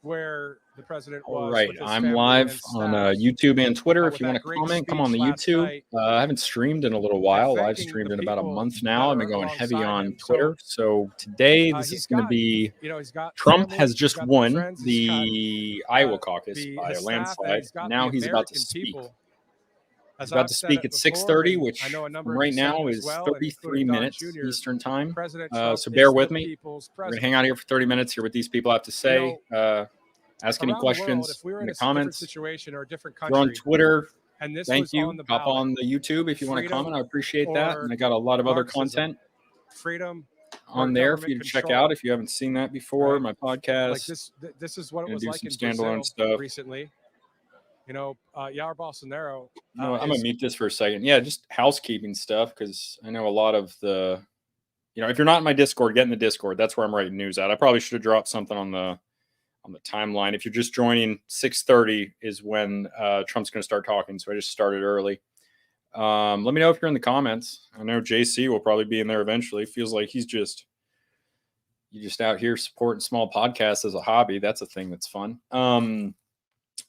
where the president All was right, with his I'm family live and on staff, YouTube and Twitter. with If you want that to great comment, come on the speech last YouTube. night, I haven't streamed in a little and while. Live thanking streamed the in about a people month that now. I've are been going heavy alongside on him. Twitter. So today, this is He's going to got, be he's got Trump family, has he's just got won friends, he's got the Iowa Caucus by his a staff, and landslide. he's got Now the he's about to American speak. people. He's As about I've to said speak it at before, 6:30, and I which know a number from of right you said now it as is well, 33 including Don minutes Jr. Eastern time. President Trump So bear is with the me. people's We're going to president. hang out here for 30 minutes, hear what these people have to say. Ask any Around the world, questions if we were in in the a different comments. situation or a different If you're on country, Twitter, and this thank was you. on the Hop ballot, on the YouTube if you want to freedom comment. I appreciate that. or And I got a lot of other Marxism, content freedom or on there for you to government check control, out if you haven't seen that before. right? My podcast. Like this is what it Gonna was do like some in standalone Brazil stuff. recently. You know, Jair Bolsonaro. I'm gonna mute this for a second. Yeah, just housekeeping stuff because I know a lot of the, if you're not in my Discord, get in the Discord. That's where I'm writing news at. I probably should have dropped something on the timeline. If you're just joining, 6:30 is when Trump's going to start talking. So I just started early. Let me know if you're in the comments. I know JC will probably be in there eventually. Feels like he's just out here supporting small podcasts as a hobby. That's a thing that's fun.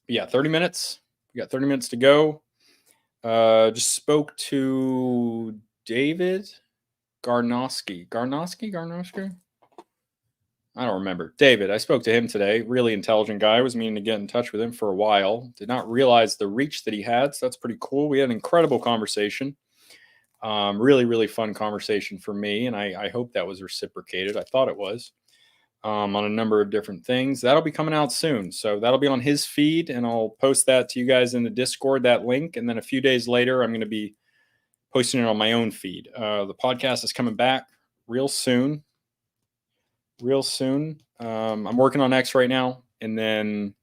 Yeah, 30 minutes. We got 30 minutes to go. Just spoke to David Garnowski. Garnowski? I don't remember. David, I spoke to him today. Really intelligent guy. I was meaning to get in touch with him for a while. Did not realize the reach that he had. So that's pretty cool. We had an incredible conversation. Really, really fun conversation for me. And I hope that was reciprocated. I thought it was. On a number of different things. That'll be coming out soon. So that'll be on his feed. And I'll post that to you guys in the Discord, that link. And then a few days later, I'm going to be posting it on my own feed. The podcast is coming back real soon. I'm working on X right now, and then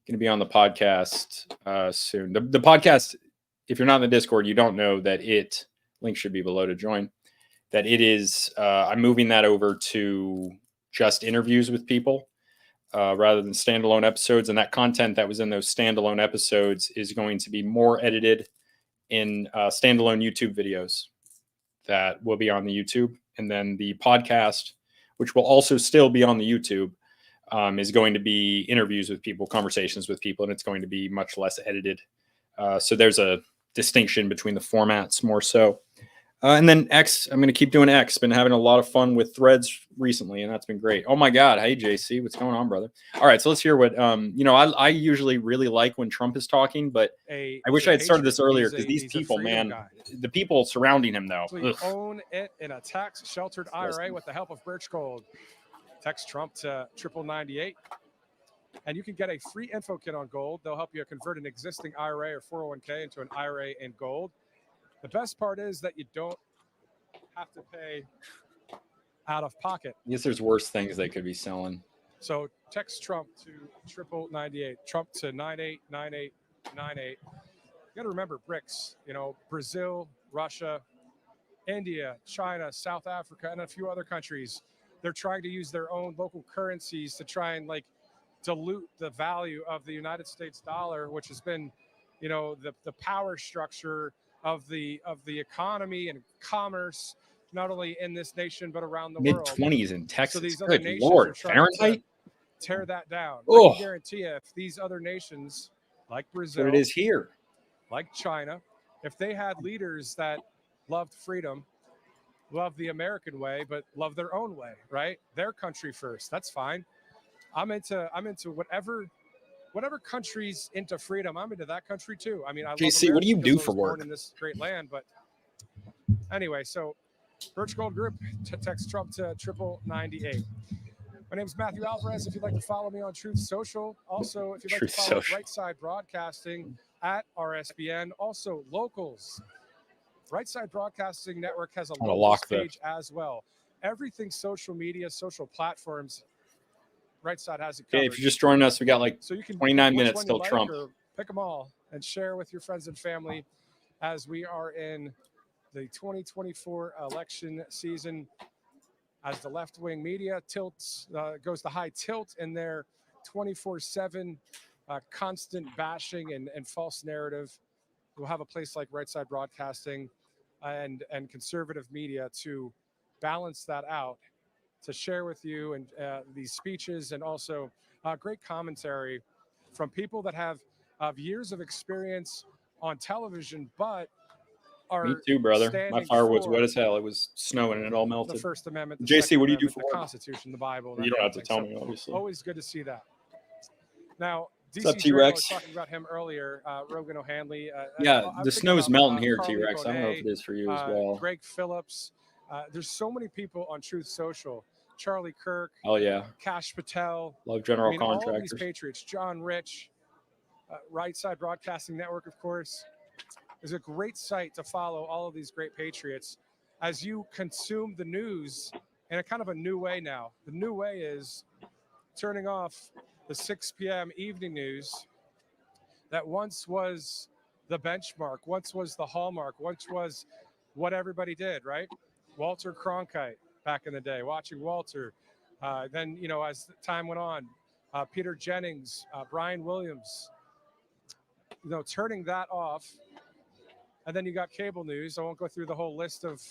going to be on the podcast soon. The podcast, if you're not in the Discord, you don't know that link should be below to join, that it is, I'm moving that over to just interviews with people rather than standalone episodes. And that content that was in those standalone episodes is going to be more edited in standalone YouTube videos that will be on the YouTube. And then the podcast, which will also still be on the YouTube, is going to be interviews with people, conversations with people, and it's going to be much less edited. So there's a distinction between the formats more so. And then X, I'm going to keep doing X. Been having a lot of fun with threads recently, and that's been great. Oh my God. Hey, JC, what's going on, brother? All right. So let's hear what, I usually really like when Trump is talking, but I wish I had started this earlier because these people, man, the people surrounding him though. Own it in a tax sheltered IRA with the help of Birch Gold. Text Trump to 9998. And you can get a free info kit on gold. They'll help you convert an existing IRA or 401k into an IRA in gold. The best part is that you don't have to pay out of pocket. I guess there's worse things they could be selling. So text Trump to 9998. Trump to 989898. You got to remember BRICS. Brazil, Russia, India, China, South Africa, and a few other countries. They're trying to use their own local currencies to try and dilute the value of the United States dollar, which has been, the power structure of the economy and commerce, not only in this nation but around the world. Mid-20s in Texas. So these Good other nations Lord, are trying Fahrenheit? to tear that down. Oh. I can guarantee you, if these other nations like Brazil, what it is here, like China, if they had leaders that loved freedom, loved the American way, but love their own way, right? Their country first. That's fine. I'm into whatever country's into freedom. I'm into that country too. I mean, I JC, love what do you America do because I for was work? born in this great land, but anyway, so Birch Gold Group, text Trump to 9998. My name is Matthew Alvarez. If you'd like to follow me on Truth Social, also if you'd like to follow Right Side Broadcasting at RSBN, also locals. Right Side Broadcasting Network has a local page as well. Everything social media, social platforms, Right Side has it covered. Okay, if you're just joining us, we got 29 minutes till Trump. Pick them all and share with your friends and family as we are in the 2024 election season. As the left-wing media goes to high tilt in their 24/7 constant bashing and false narrative, we'll have a place like Right Side Broadcasting and conservative media to balance that out, to share with you and these speeches and also great commentary from people that have years of experience on television, but are Me too, brother. My standing firewood's for wet as hell. It was snowing and it all the melted. First Amendment, the JC, Second what do you do Amendment, for the work? Constitution, the Bible. You don't have to thing. tell So me, obviously. always good to see that. Now, What's up, DC Drill, I was T-Rex? talking about him earlier, Rogan O'Hanley. Yeah, I'm the thinking snow's about, melting here, Carly T-Rex. I don't know if Bonet, it is for you as well. Greg Phillips. There's so many people on Truth Social. Charlie Kirk, Oh, yeah. Cash Patel. Love general all of these contractors. patriots. John Rich, Right Side Broadcasting Network, of course, is a great site to follow all of these great patriots as you consume the news in a kind of a new way now. The new way is turning off the 6 p.m. evening news that once was the benchmark, once was the hallmark, once was what everybody did, right? Walter Cronkite back in the day, watching Walter. Then, as time went on, Peter Jennings, Brian Williams, turning that off. And then you got cable news. I won't go through the whole list of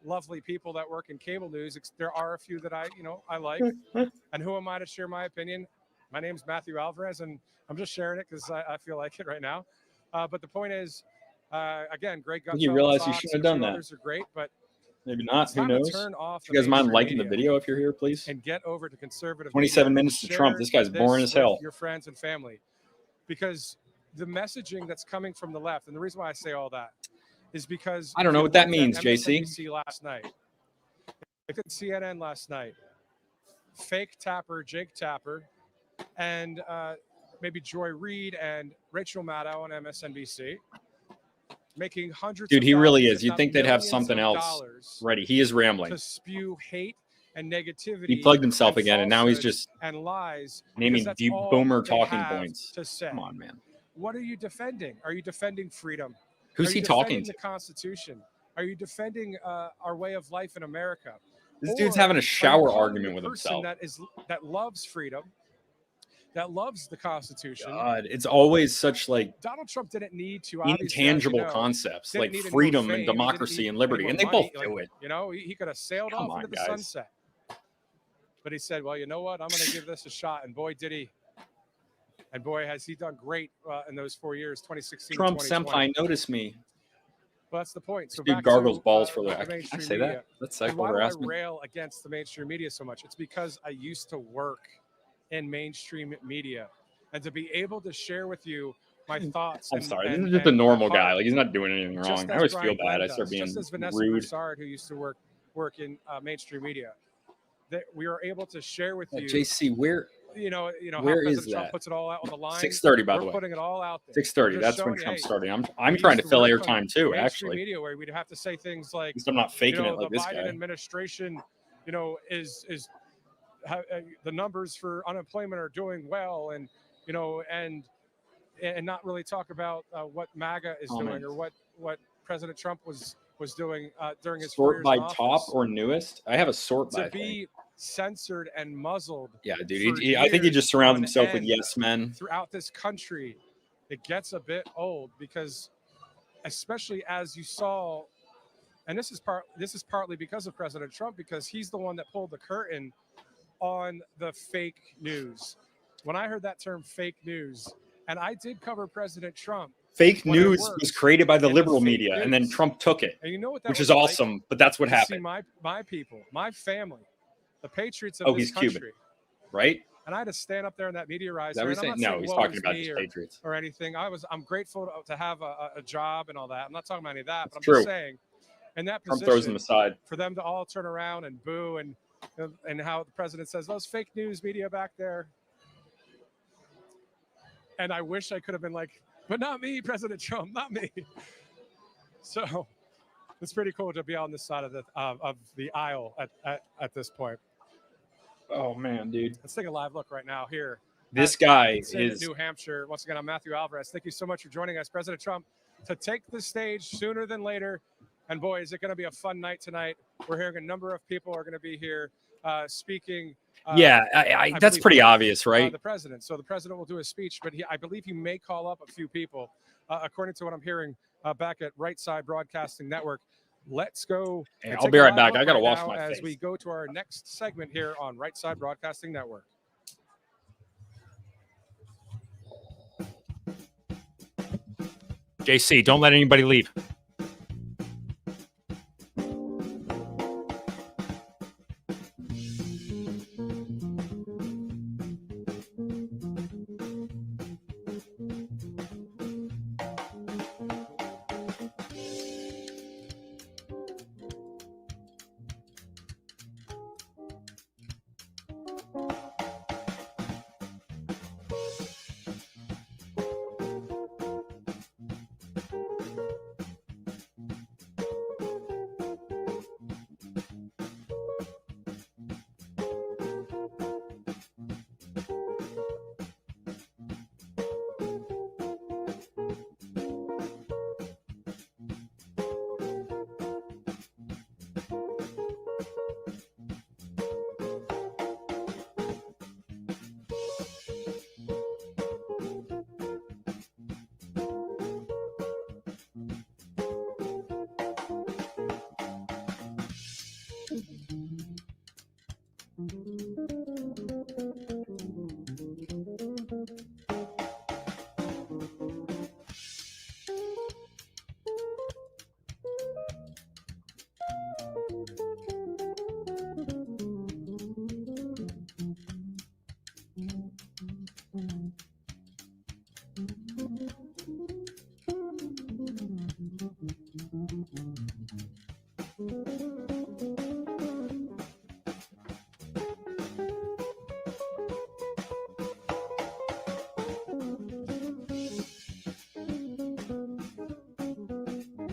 lovely people that work in cable news. There are a few that I like. And who am I to share my opinion? My name's Matthew Alvarez, and I'm just sharing it because I feel like it right now. But the point is, again, Greg Gutfeld. You realize you shouldn't have done that. Others are great, but maybe not. Who knows? Turn off you guys mind liking the video if you're here, please? And get over to conservative 27 media. minutes to Trump. This guy's boring as hell. Your friends and family, because the messaging that's coming from the left, and the reason why I say all that is because I don't know what that means, JC. MSNBC last night, look at CNN last night. Fake Tapper, Jake Tapper, and maybe Joy Reid and Rachel Maddow on MSNBC, making hundreds. Dude, of he really thousands, is. You'd think they'd have something else ready. He is rambling to spew hate and negativity. He plugged himself again, and now he's just and lies naming boomer talking points. To say. Come on, man. What are you defending? Are you defending freedom? Who's he talking to? The Constitution? Are you defending our way of life in America? This dude's having a shower argument with himself. That loves freedom, that loves the Constitution. God, it's always such Donald Trump didn't need to intangible concepts like freedom and democracy and liberty, and they both do it. He could have sailed off into the sunset, but he said, "Well, you know what? I'm going to give this a shot." And boy, did he! And boy, has he done great in those 4 years, 2016. Trump senpai, notice me. Well, that's the point. So dude gargles balls for that. I say media. That. That's sexual why harassment. do I rail against the mainstream media so much? It's because I used to work in mainstream media, and to be able to share with you my thoughts. I'm sorry, this is just a normal guy. He's not doing anything wrong. I always feel bad. I start being just as Vanessa rude. Broussard, who used to work in mainstream media, that we are able to share with you. JC, where? Where is that? Trump puts it all out on the line. 6:30, by the way. We're putting it all out there. 6:30. That's when Trump's starting. I'm trying to fill airtime too. Actually, media where we'd have to say things like, I'm not faking it like this guy. The Biden administration, is the numbers for unemployment are doing well, and and not really talk about what MAGA is doing or what President Trump was doing during his 4 years by in office. top or newest. I have a sort by. To be censored and muzzled. Yeah, dude. I think he just surrounds himself with yes men throughout this country. It gets a bit old because, especially as you saw, and this is partly because of President Trump, because he's the one that pulled the curtain on the fake news. When I heard that term fake news, and I did cover President Trump. Fake news was created by the liberal media, and then Trump took it, and you know what which is awesome, but that's what happened. See my people, my family, the patriots of this country. Cuban, right? And I had to stand up there in that media rise. No, he's talking about the patriots or anything. I'm grateful to have a job and all that. I'm not talking about any of that, but I'm just saying, in that position, Trump throws them aside for them to all turn around and boo and how the president says those fake news media back there. And I wish I could have been like, but not me, President Trump, not me. So it's pretty cool to be on this side of the aisle at this point. Oh man, dude! Let's take a live look right now here. This guy is New Hampshire. Once again, I'm Matthew Alvarez. Thank you so much for joining us, President Trump, to take the stage sooner than later. And boy, is it going to be a fun night tonight. We're hearing a number of people are going to be here speaking. That's pretty obvious, right? The president. So the president will do a speech, but I believe he may call up a few people, according to what I'm hearing back at Right Side Broadcasting Network. Let's go. Hey, I'll be right back. I got to wash my face. As we go to our next segment here on Right Side Broadcasting Network. JC, don't let anybody leave.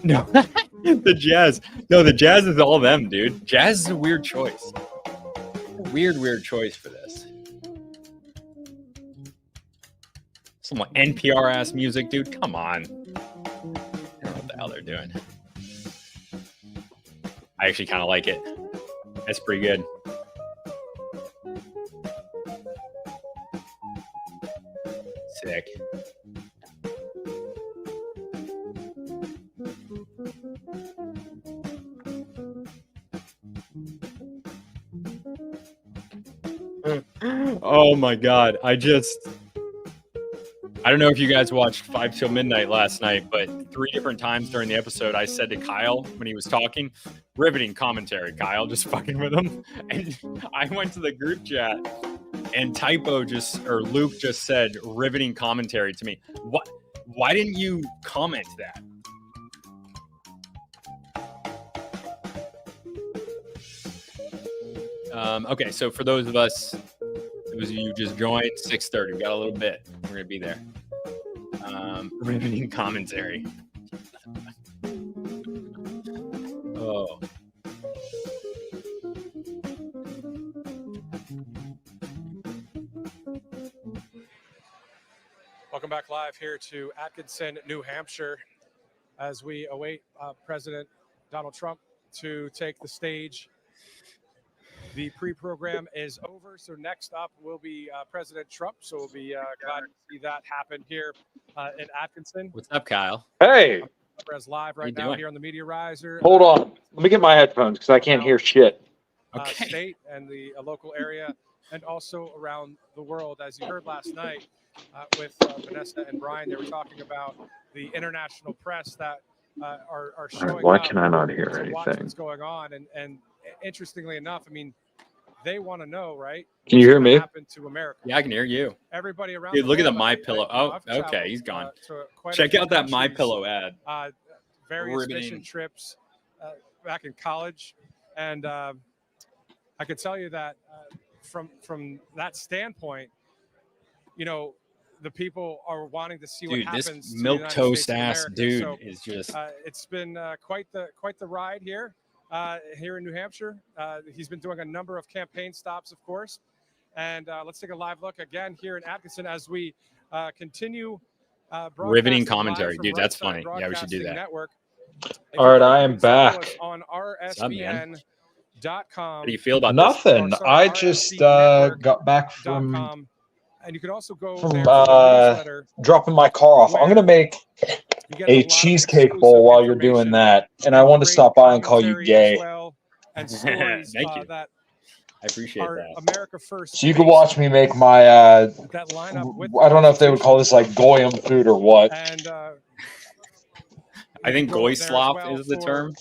No, the Jazz. No, the Jazz is all them, dude. Jazz is a weird choice. Weird choice for this. Some NPR ass music, dude. Come on. I don't know what the hell they're doing. I actually kind of like it. That's pretty good. Sick. Oh my God. I don't know if you guys watched 5 Till Midnight last night, but 3 different times during the episode, I said to Kyle when he was talking, riveting commentary, Kyle, just fucking with him. And I went to the group chat and Luke just said riveting commentary to me. What? Why didn't you comment that? Okay, so for those of us, those of you just joined, 6:30. We got a little bit. We're gonna be there. Riveting commentary. Oh. Welcome back live here to Atkinson, New Hampshire, as we await President Donald Trump to take the stage. The pre-program is over, so next up will be President Trump. So we'll be glad to see that happen here in Atkinson. What's up, Kyle? Hey, As live right now here on the Media Riser. hold on. Let me get my headphones because I can't hear shit. Okay. State and the local area, and also around the world. As you heard last night with Vanessa and Brian, they were talking about the international press that are showing Why up can I not hear to watch anything? what's going on. And interestingly enough, I mean, they want to know, right? Can you hear me? Happen to America? Yeah, I can hear you. Everybody around. Dude, look at the world, My Pillow. Oh, okay, he's gone. Check out that My Pillow ad. Various mission trips back in college, and I could tell you that from that standpoint, you know, the people are wanting to see what happens. This to milk the toast ass America. dude So, is just. it's been quite the ride here. Here in New Hampshire. He's been doing a number of campaign stops, of course. And let's take a live look again here in Atkinson as we continue Riveting commentary. Dude, that's funny. Yeah, we should do that. Network. All right, I am back. On rsbn.com. How do you feel about Nothing. this? I just got back from and you can also go dropping my car off. I'm going to make a cheesecake bowl while you're doing that. And I want to stop by and call you gay. And stories Thank you. That I appreciate that. America First. So you can watch me make my, I don't know if they would call this like Goyim food or what. And I think Goyslop is the term.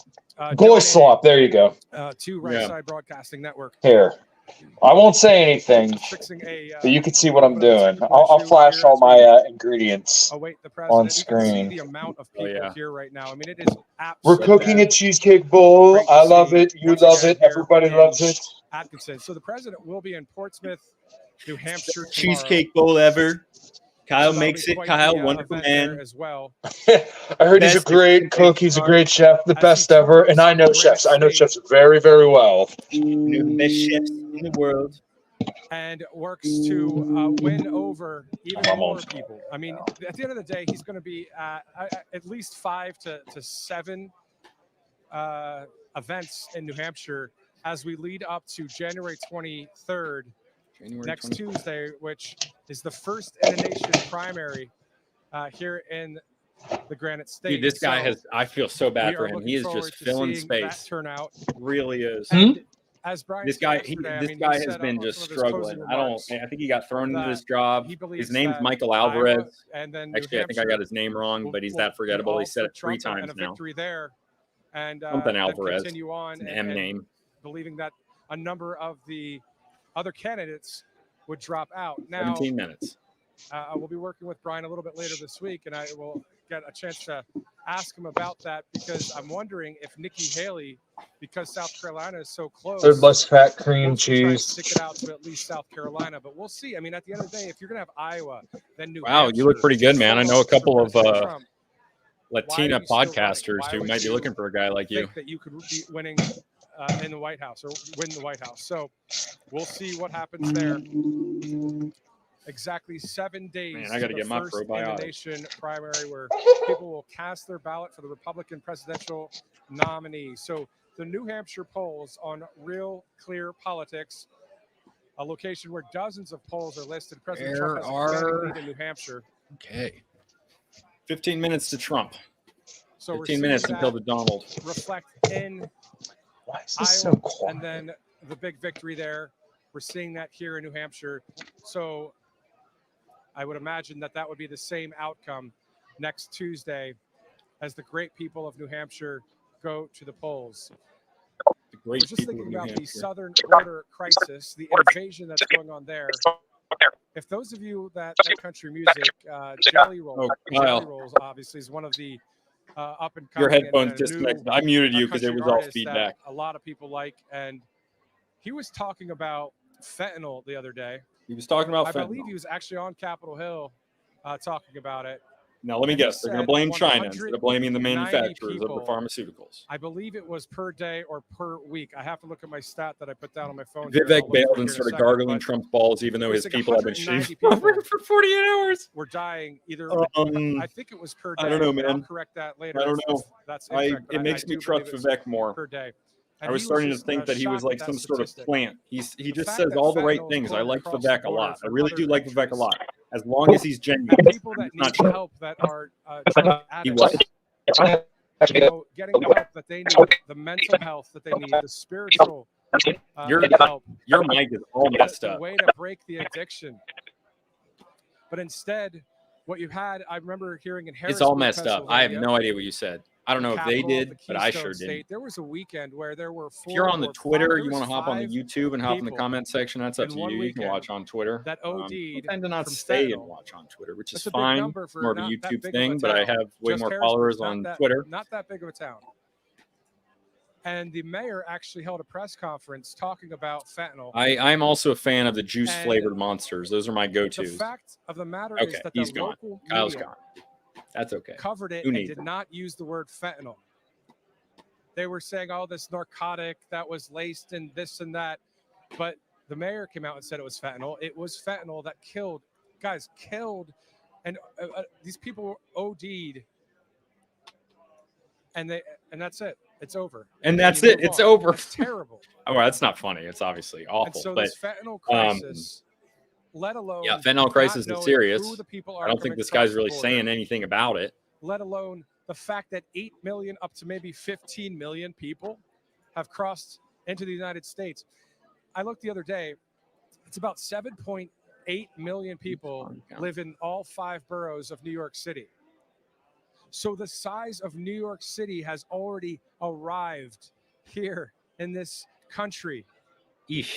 Goyslop, there you go. To Right Side Broadcasting Network. Here. I won't say anything, but you can see what I'm doing. I'll flash all my ingredients on screen. The amount of people here right now. I mean, it is We're cooking a cheesecake bowl. I love it. You love it. Everybody loves it. Atkinson. So the president will be in Portsmouth, New Hampshire tomorrow. Cheesecake bowl ever. Kyle makes it. Kyle, wonderful man. As well. I heard he's a great cook. He's a great chef, the best ever. And I know chefs. I know chefs very, very well. The best chefs in the world. And works to win over even more people. I mean, at the end of the day, he's going to be at least 5 to 7 events in New Hampshire as we lead up to January 23rd, next Tuesday, which is the first in the nation primary here in the Granite State. Dude, this guy I feel so bad for him. He is just filling space. Turnout really is. As Brian this guy has been just struggling. I think he got thrown into this job. His name's Michael Alvarez. Actually, I think I got his name wrong, but he's that forgettable. He said it 3 times now. Something Alvarez. An M name. Believing that a number of the other candidates would drop out. Now, 17 minutes. I will be working with Brian a little bit later this week, and I will get a chance to ask him about that because I'm wondering if Nikki Haley, because South Carolina is so close, third less fat cream cheese, stick it out to at least South Carolina. But we'll see. I mean, at the end of the day, if you're going to have Iowa, then New Hampshire, you look pretty good, man. I know a couple of Latina podcasters who might be looking for a guy like you. That you could be winning in the White House or win the White House. So we'll see what happens there. Exactly 7 days. Man, I got to get my probiotic. Nation primary where people will cast their ballot for the Republican presidential nominee. So the New Hampshire polls on Real Clear Politics, a location where dozens of polls are listed. President Trump has a commanding lead in New Hampshire. Okay. 15 minutes to Trump. So 15 minutes until the Donald. Reflect in Why is this Iowa, so quiet? and then the big victory there. We're seeing that here in New Hampshire. So I would imagine that would be the same outcome next Tuesday as the great people of New Hampshire go to the polls. We're just thinking about the southern border crisis, the invasion that's going on there. If those of you that country music, Jelly Rolls obviously is one of the up and coming. Your headphones disconnected. I muted you because it was all feedback. A lot of people like, and he was talking about fentanyl the other day. He was talking about fentanyl. I believe he was actually on Capitol Hill talking about it. Now, let me guess. They're going to blame China instead of blaming the manufacturers of the pharmaceuticals. I believe it was per day or per week. I have to look at my stat that I put down on my phone. Vivek bailed and started gargling Trump's balls, even though his people have been shooting for 48 hours. We're dying either. I think it was per day. I don't know, man. I'll correct that later. I don't know. That's it makes me trust Vivek more. Per day. I was starting to think that he was like some sort of plant. He just says all the right things. I like Vivek a lot. I really do like Vivek a lot, as long as he's genuine. People that need help that are drug addicts, getting the help that they need, the mental health that they need, the spiritual help. Your mic is all messed up. The way to break the addiction. But instead, what you had, I remember hearing in Harrisburg, it's all messed up. I have no idea what you said. I don't know if they did, but I sure did. There was a weekend where there were 4. If you're on the Twitter, you want to hop on the YouTube and hop in the comment section. That's up to you. You can watch on Twitter. That OD'd. I tend to not stay and watch on Twitter, which is fine. More of a YouTube thing, but I have way more followers on Twitter. Not that big of a town. And the mayor actually held a press conference talking about fentanyl. I'm also a fan of the juice-flavored monsters. Those are my go-tos. The fact of the matter is that he's the gone. local Kyle's gone. That's okay. Covered it and did not use the word fentanyl. They were saying, oh, this narcotic that was laced in this and that. But the mayor came out and said it was fentanyl. It was fentanyl that killed. And these people OD'd. And that's it. It's over. And that's it. It's over. It's terrible. Oh, well, that's not funny. It's obviously awful. And so this fentanyl crisis, let alone fentanyl crisis is serious. I don't think this guy's really saying anything about it. Let alone the fact that 8 million up to maybe 15 million people have crossed into the United States. I looked the other day. It's about 7.8 million people live in all 5 boroughs of New York City. So the size of New York City has already arrived here in this country,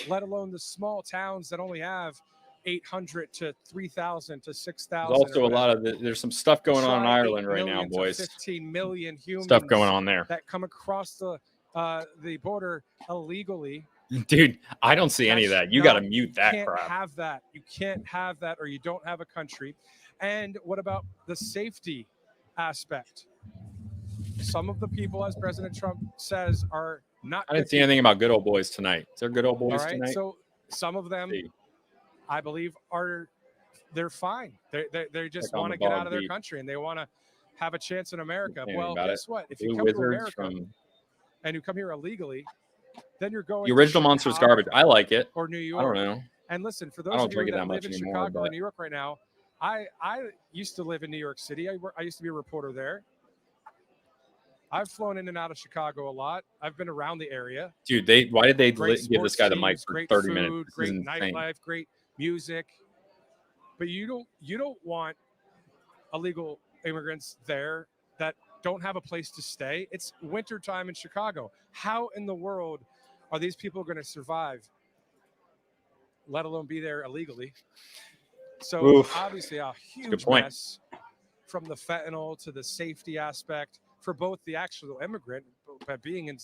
let alone the small towns that only have 800 to 3,000 to 6,000. There's also a lot of there's some stuff going on in Ireland right now, boys. 15 million humans stuff going on there that come across the border illegally. Dude, I don't see any of that. You got to mute that crap. You can't have that. You can't have that, or you don't have a country. And what about the safety aspect? Some of the people, as President Trump says, are not. I didn't see anything about good old boys tonight. Is there good old boys tonight? So some of them, I believe, they're fine. They just want to get out of their country and they want to have a chance in America. Well, guess what? If you come to America and you come here illegally, then you're going. The original Monster's garbage. I like it. Or New York. I don't know. And listen, for those of you that live in Chicago and New York right now, I used to live in New York City. I used to be a reporter there. I've flown in and out of Chicago a lot. I've been around the area. Dude, why did they give this guy the mic for 30 minutes? Great nightlife, great music. But you don't want illegal immigrants there that don't have a place to stay. It's wintertime in Chicago. How in the world are these people going to survive, let alone be there illegally? So obviously a huge mess, from the fentanyl to the safety aspect for both the actual immigrant, but being in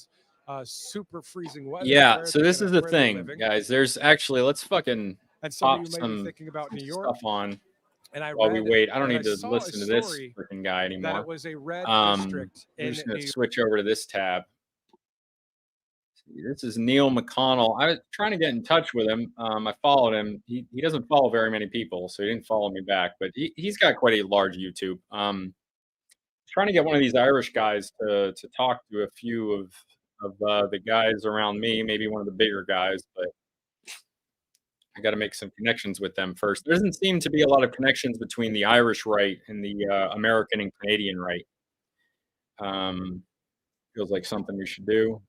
super freezing weather. Yeah, so this is the thing, guys. There's actually, let's fucking and some of you may be thinking about New York stuff on. And while we wait, I don't need to listen to this freaking guy anymore. That it was a red district. I'm just going to switch over to this tab. This is Neil McConnell. I was trying to get in touch with him. I followed him. He doesn't follow very many people, so he didn't follow me back. But he's got quite a large YouTube. Trying to get one of these Irish guys to talk to a few of the guys around me, maybe one of the bigger guys, but I got to make some connections with them first. There doesn't seem to be a lot of connections between the Irish right and the American and Canadian right. Feels like something we should do.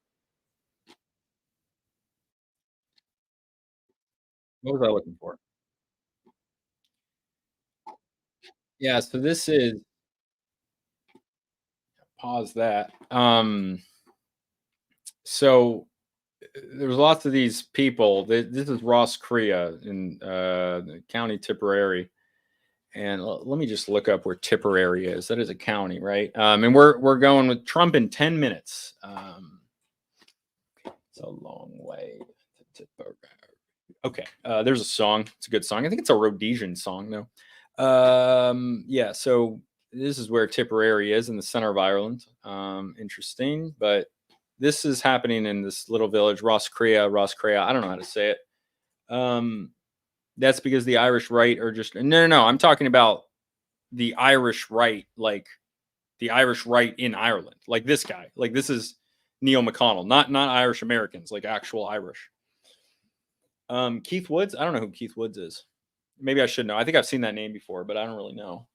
What was I looking for? Yeah, so this is, pause that. So there's lots of these people. This is Ross Crea in the county Tipperary. And let me just look up where Tipperary is. That is a county, right? And we're going with Trump in 10 minutes. It's a long way to Tipperary. Okay, there's a song. It's a good song. I think it's a Rhodesian song, though. Yeah, so this is where Tipperary is in the center of Ireland. Interesting, but this is happening in this little village, Ross Crea. I don't know how to say it. That's because the Irish right are just no. I'm talking about the Irish right, like the Irish right in Ireland, like this guy. Like this is Neil McConnell, not Irish Americans, like actual Irish. Keith Woods. I don't know who Keith Woods is. Maybe I should know. I think I've seen that name before, but I don't really know.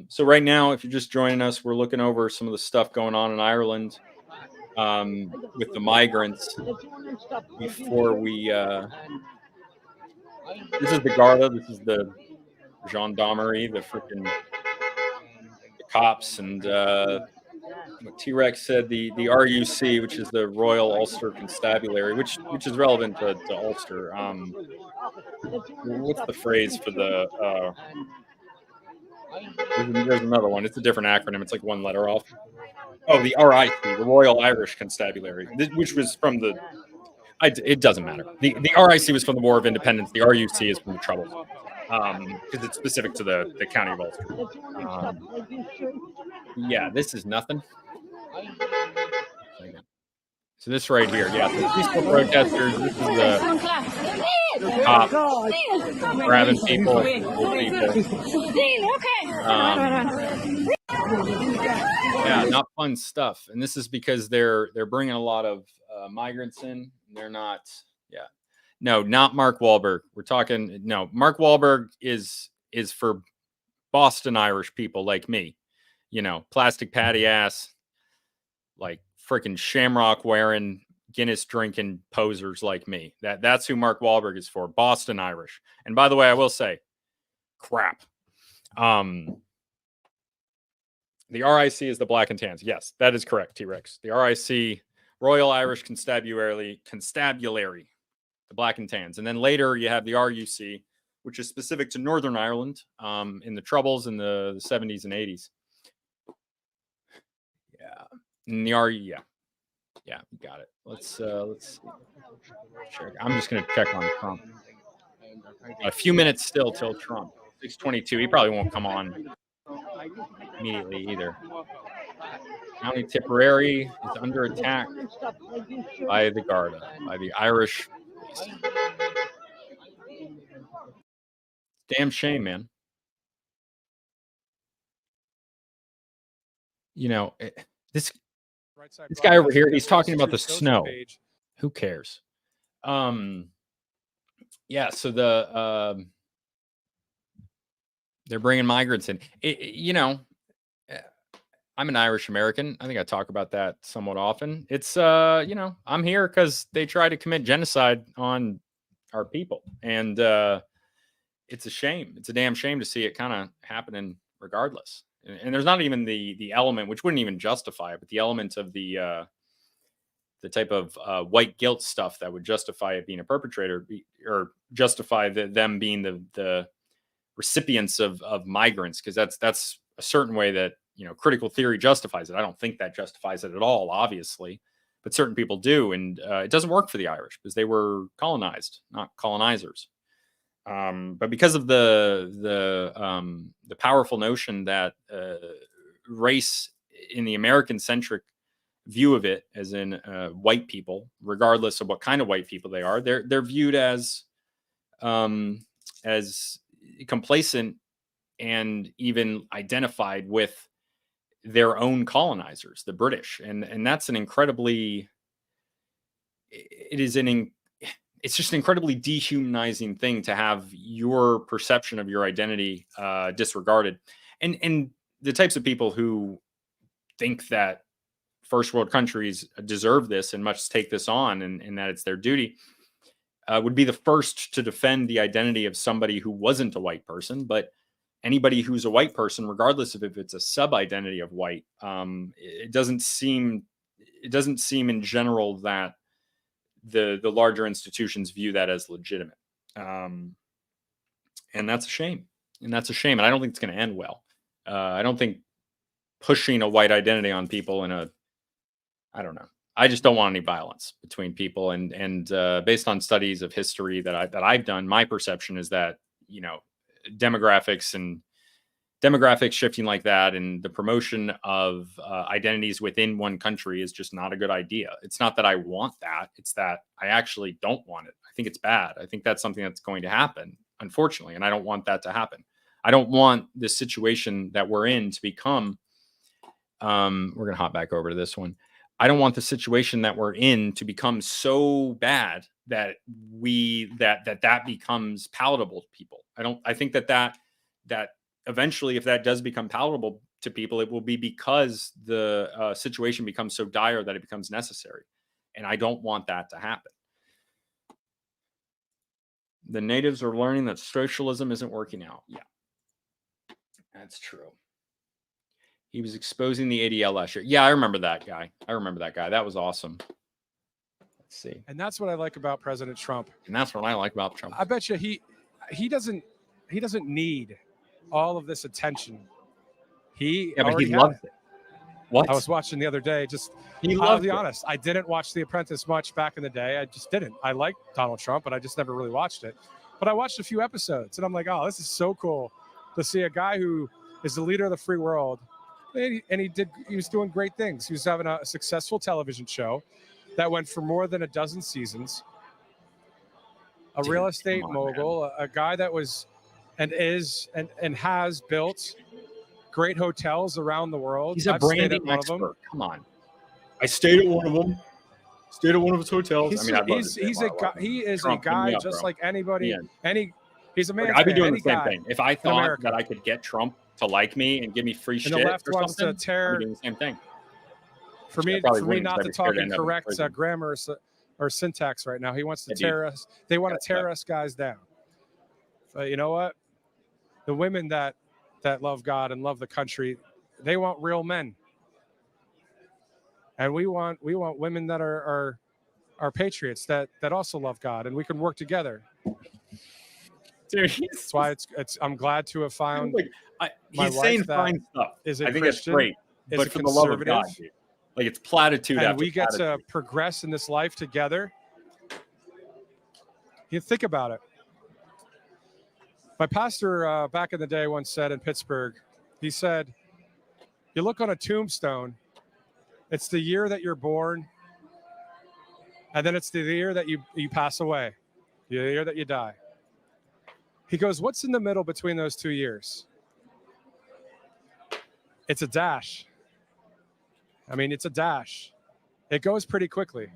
So right now, if you're just joining us, we're looking over some of the stuff going on in Ireland with the migrants before we. This is the Garda. This is the gendarmerie, the freaking cops, and what T-Rex said, the RUC, which is the Royal Ulster Constabulary, which is relevant to Ulster. What's the phrase for the? There's another one. It's a different acronym. It's like one letter off. Oh, the RIC, the Royal Irish Constabulary, which was from the. It doesn't matter. The RIC was from the War of Independence. The RUC is from the Troubles, because it's specific to the county of Ulster. Yeah, this is nothing. So this right here, yeah, the peaceful protesters. This is the cops grabbing people, yeah, not fun stuff. And this is because they're bringing a lot of migrants in. They're not, not Mark Wahlberg. We're talking, Mark Wahlberg is for Boston Irish people like me, plastic patty ass, like freaking shamrock wearing, Guinness drinking posers like me. That's who Mark Wahlberg is for, Boston Irish. And by the way, I will say, crap. The RIC is the Black and Tans. Yes, that is correct, T-Rex. The RIC, Royal Irish Constabulary, the Black and Tans. And then later you have the RUC, which is specific to Northern Ireland in the Troubles in the 70s and 80s. Yeah. And the yeah. Yeah, you got it. Let's check. I'm just going to check on Trump. A few minutes still till Trump. 6:22. He probably won't come on immediately either. County Tipperary is under attack by the Garda, by the Irish police. Damn shame, man. You know, this guy over here, he's talking about the snow. Who cares? Yeah, so they're bringing migrants in. You know, I'm an Irish American. I think I talk about that somewhat often. It's, you know, I'm here because they try to commit genocide on our people. And it's a shame. It's a damn shame to see it kind of happening regardless. And there's not even the element, which wouldn't even justify it, but the element of the type of white guilt stuff that would justify it being a perpetrator or justify them being the recipients of migrants, because that's a certain way that, you know, critical theory justifies it. I don't think that justifies it at all, obviously, but certain people do. And it doesn't work for the Irish because they were colonized, not colonizers. But because of the powerful notion that race in the American-centric view of it, as in white people, regardless of what kind of white people they are, they're viewed as complacent and even identified with their own colonizers, the British, and that's an incredibly, it's just an incredibly dehumanizing thing to have your perception of your identity disregarded. And the types of people who think that first world countries deserve this and must take this on and that it's their duty would be the first to defend the identity of somebody who wasn't a white person. But anybody who's a white person, regardless of if it's a sub-identity of white, it doesn't seem in general that the larger institutions view that as legitimate. And that's a shame. And that's a shame. And I don't think it's going to end well. I don't think pushing a white identity on people I don't know. I just don't want any violence between people. And based on studies of history that I've done, my perception is that, you know, demographics shifting like that and the promotion of identities within one country is just not a good idea. It's not that I want that. It's that I actually don't want it. I think it's bad. I think that's something that's going to happen, unfortunately. And I don't want that to happen. I don't want this situation that we're in to become, we're going to hop back over to this one. I don't want the situation that we're in to become so bad that that becomes palatable to people. I think that eventually, if that does become palatable to people, it will be because the situation becomes so dire that it becomes necessary. And I don't want that to happen. The natives are learning that socialism isn't working out. Yeah, that's true. He was exposing the ADL last year. Yeah, I remember that guy. That was awesome. Let's see. And that's what I like about President Trump. And that's what I like about Trump. I bet you he doesn't need all of this attention. But he loves it. What? I was watching the other day. I'll be honest. I didn't watch The Apprentice much back in the day. I just didn't. I liked Donald Trump, but I just never really watched it. But I watched a few episodes, and I'm like, oh, this is so cool to see a guy who is the leader of the free world. And he was doing great things. He was having a successful television show that went for more than a dozen seasons. Real estate mogul, a guy that was and is and has built great hotels around the world. He's a branding expert. Come on. I stayed at one of them. Stayed at one of his hotels. He is a guy just like anybody. He's a man. I'd be doing the same thing. If I thought that I could get Trump to like me and give me free shit, the left wants to tear. Doing the same thing. For me not to talk in correct grammar or syntax right now. He wants to tear us. They want to tear us guys down. But you know what? The women that love God and love the country, they want real men, and we want women that are patriots that also love God, and we can work together. Dude, That's why I'm glad to have found he's saying fine stuff. Is a I think Christian, it's great, is but a for the love of conservative, God, dude. Like, it's platitude, and after we get platitude. to progress in this life together. You think about it. My pastor back in the day once said in Pittsburgh, he said, you look on a tombstone, it's the year that you're born, and then it's the year that you pass away, the year that you die. He goes, what's in the middle between those 2 years? It's a dash. I mean, it's a dash. It goes pretty quickly.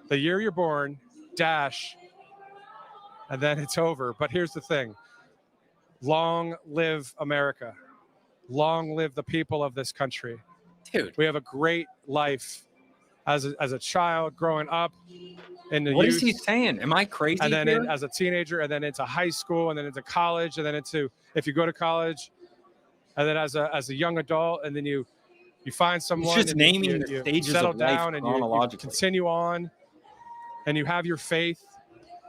The year you're born, dash, and then it's over. But here's the thing. Long live America. Long live the people of this country. Dude, we have a great life as a child growing up in the what youth, is he saying? Am I crazy? and then here? as a teenager, and then into high school, and then into college, and then into, if you go to college, and then as a young adult, and then you find someone, He's just and naming you the stages settle of life down, and you continue on, and you have your faith,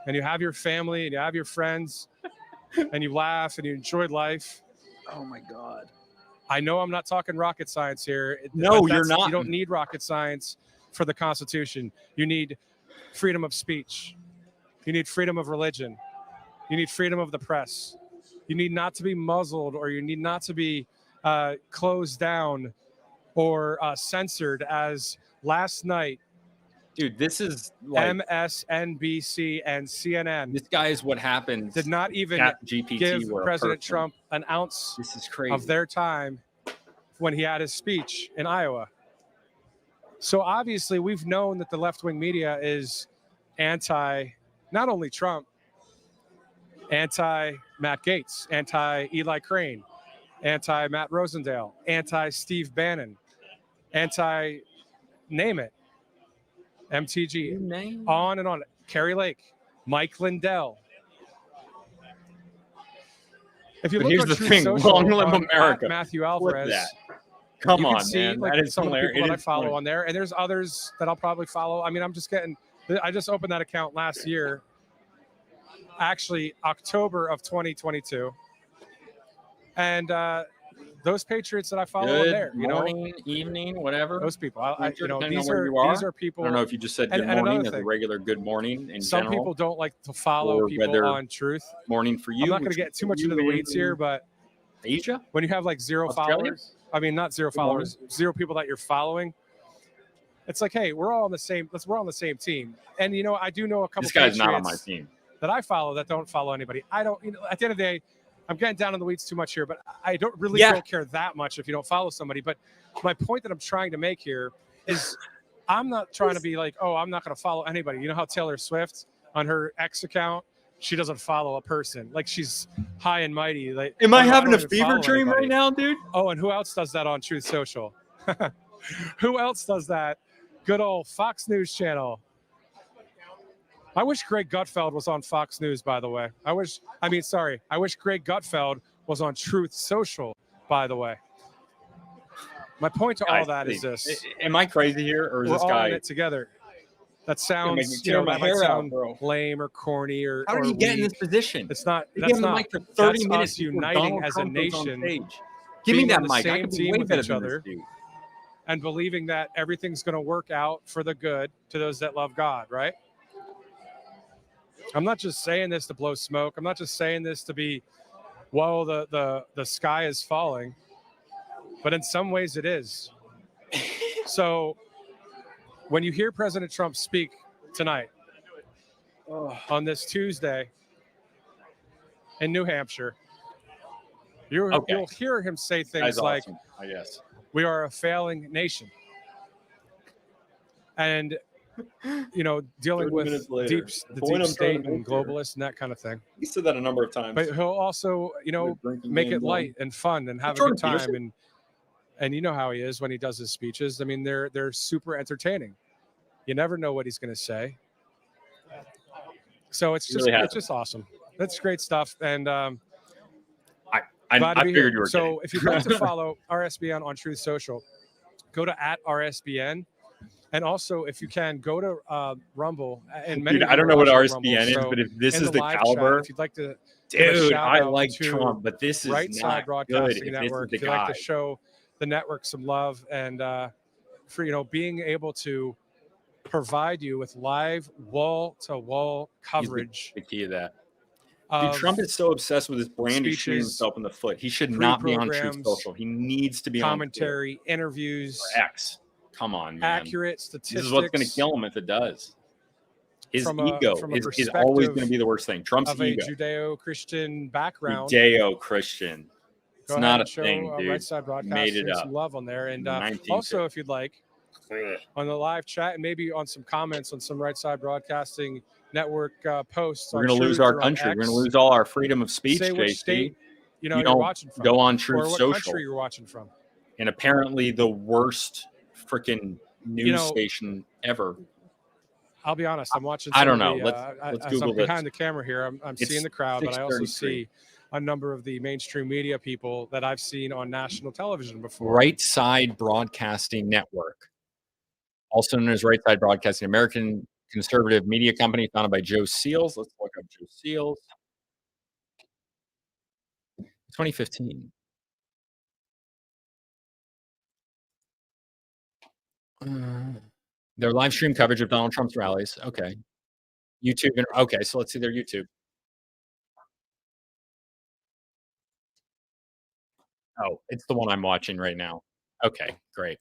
and you have your family, and you have your friends, and you laugh, and you enjoy life. Oh my God. I know I'm not talking rocket science here. No, you're not. You don't need rocket science for the Constitution. You need freedom of speech. You need freedom of religion. You need freedom of the press. You need not to be muzzled, or you need not to be closed down or censored, as last night. Dude, this is like MSNBC and CNN. This guy is what happens. Did not even give President Trump an ounce of their time when he had his speech in Iowa. So obviously we've known that the left-wing media is anti not only Trump, anti Matt Gaetz, anti Eli Crane, anti Matt Rosendale, anti Steve Bannon, anti name it. MTG, on and on. Kerry Lake, Mike Lindell. If you look here's on the Truth thing, Social, long live America. Matthew Alvarez. Come you can on, see, man. like, That is some of the people that I follow funny. on there, and there's others that I'll probably follow. I mean, I just opened that account last year, actually October of 2022, and those patriots that I follow on there, morning, evening, whatever. Those people, these are people. I don't know if you just said good morning as a regular good morning in Some general, people don't like to follow people on Truth. Morning for you. I'm not going to get too much into the weeds here, but Asia, when you have like zero followers, I mean, not zero followers, zero people that you're following, it's like, hey, we're all on the same team. And I do know a couple. This guy's not on my team that I follow that don't follow anybody. I don't. At the end of the day, I'm getting down in the weeds too much here, but I don't care that much if you don't follow somebody. But my point that I'm trying to make here is I'm not trying to be like, oh, I'm not going to follow anybody. You know how Taylor Swift on her X account, she doesn't follow a person. Like, she's high and mighty. Like, am I having a fever dream right now, dude? Oh, and who else does that on Truth Social? Who else does that? Good old Fox News Channel. I wish Greg Gutfeld was on Fox News, by the way. I wish Greg Gutfeld was on Truth Social, by the way. My point to all that is this. Am I crazy here, or is we're this all guy in it together? That sounds, that might sound lame or corny or how did he get in this position? It's not. That's not. Like for 30 minutes, us uniting as a nation. Give me that mic. I can team be with each other, and believing that everything's going to work out for the good to those that love God. Right? I'm not just saying this to blow smoke. I'm not just saying this to be, well, the sky is falling, but in some ways it is. So when you hear President Trump speak tonight on this Tuesday in New Hampshire, you'll hear him say things like, I guess, we are a failing nation. And dealing with the deep state and globalists and that kind of thing. He said that a number of times. But he'll also, make it light and fun and have a good time. And you know how he is when he does his speeches. I mean, they're super entertaining. You never know what he's going to say. So it's just awesome. That's great stuff. And Glad to I be figured here. you were So kidding. if you'd like to follow RSBN on Truth Social, go to @RSBN. And also, if you can, go to Rumble. And many Dude, of I you don't are know what watching RSBN Rumble, is, so but if this in is the live caliber, chat, if you'd like to give a dude, shout I out like to Trump, but this is Right not Side good. Broadcasting If this is Network, the if you'd like guy. to show the network some love and for being able to provide you with live wall-to-wall coverage. The key of that. Dude, Trump is so obsessed with his brand, he's shooting himself in the foot. He should not be on Truth Social. He needs to be commentary, on interviews, or X. Come on, man. accurate statistics. This is what's going to kill him if it does. His from ego is always going to be the worst thing. Trump's of ego. A Judeo-Christian background. Judeo-Christian. It's Go not ahead a and show thing, dude. Right Side Broadcasting some love on there. And also, if you'd like, on the live chat and maybe on some comments on some Right Side Broadcasting Network posts. We're going to lose our country. We're going to lose all our freedom of speech, Say which JC. state you're watching from. Go on Truth or what Social. country you're watching from. And apparently the worst freaking news station ever. I'll be honest. I'm watching. I don't know. Let's Google this. Behind the camera here, I'm seeing the crowd, but I also see a number of the mainstream media people that I've seen on national television before. Right Side Broadcasting Network, also known as Right Side Broadcasting, American conservative media company founded by Joe Seals. Let's look up Joe Seals. 2015. Their live stream coverage of Donald Trump's rallies. Okay. YouTube. Okay, so let's see their YouTube. Oh, it's the one I'm watching right now. Okay, great.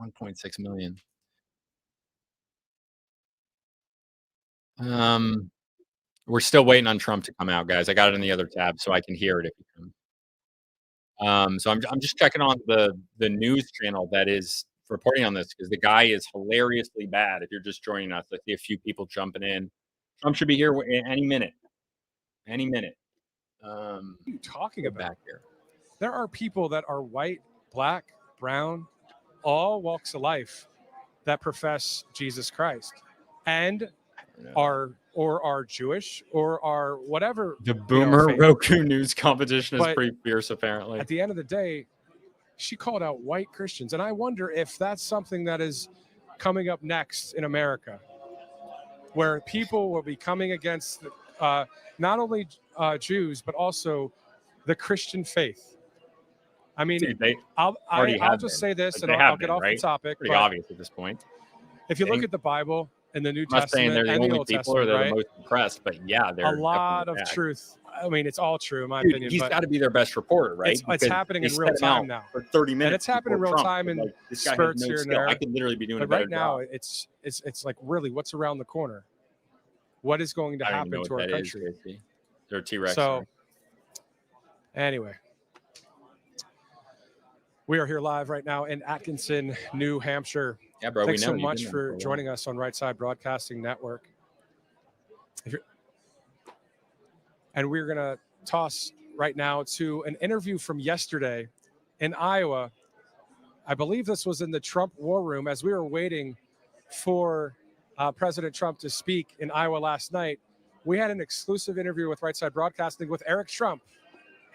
1.6 million. We're still waiting on Trump to come out, guys. I got it in the other tab so I can hear it if you can. So I'm just checking on the news channel that is reporting on this because the guy is hilariously bad. If you're just joining us, I see a few people jumping in. Trump should be here any minute. Any minute. What are you talking about? Back here. There are people that are white, black, brown, all walks of life that profess Jesus Christ and are Jewish or are whatever. The Boomer Roku news competition is pretty fierce, apparently. At the end of the day, she called out white Christians. And I wonder if that's something that is coming up next in America, where people will be coming against not only Jews, but also the Christian faith. I mean, I'll just say this, and I'll get off the topic. Pretty obvious at this point. If you look at the Bible in the New Testament, I'm not saying they're the only people or they're the most impressed, but yeah, they're a lot of truth. I mean, it's all true in my opinion. He's got to be their best reporter, right? It's happening in real time now. For 30 minutes, and it's happening in real time in spurts here and there. I could literally be doing a better job. Right now, it's like really what's around the corner. What is going to happen to our country? They're T-Rex. So, anyway. We are here live right now in Atkinson, New Hampshire. Yeah, bro. Thanks so much for joining us on Right Side Broadcasting Network. And we're going to toss right now to an interview from yesterday in Iowa. I believe this was in the Trump War Room as we were waiting for President Trump to speak in Iowa last night. We had an exclusive interview with Right Side Broadcasting with Eric Trump.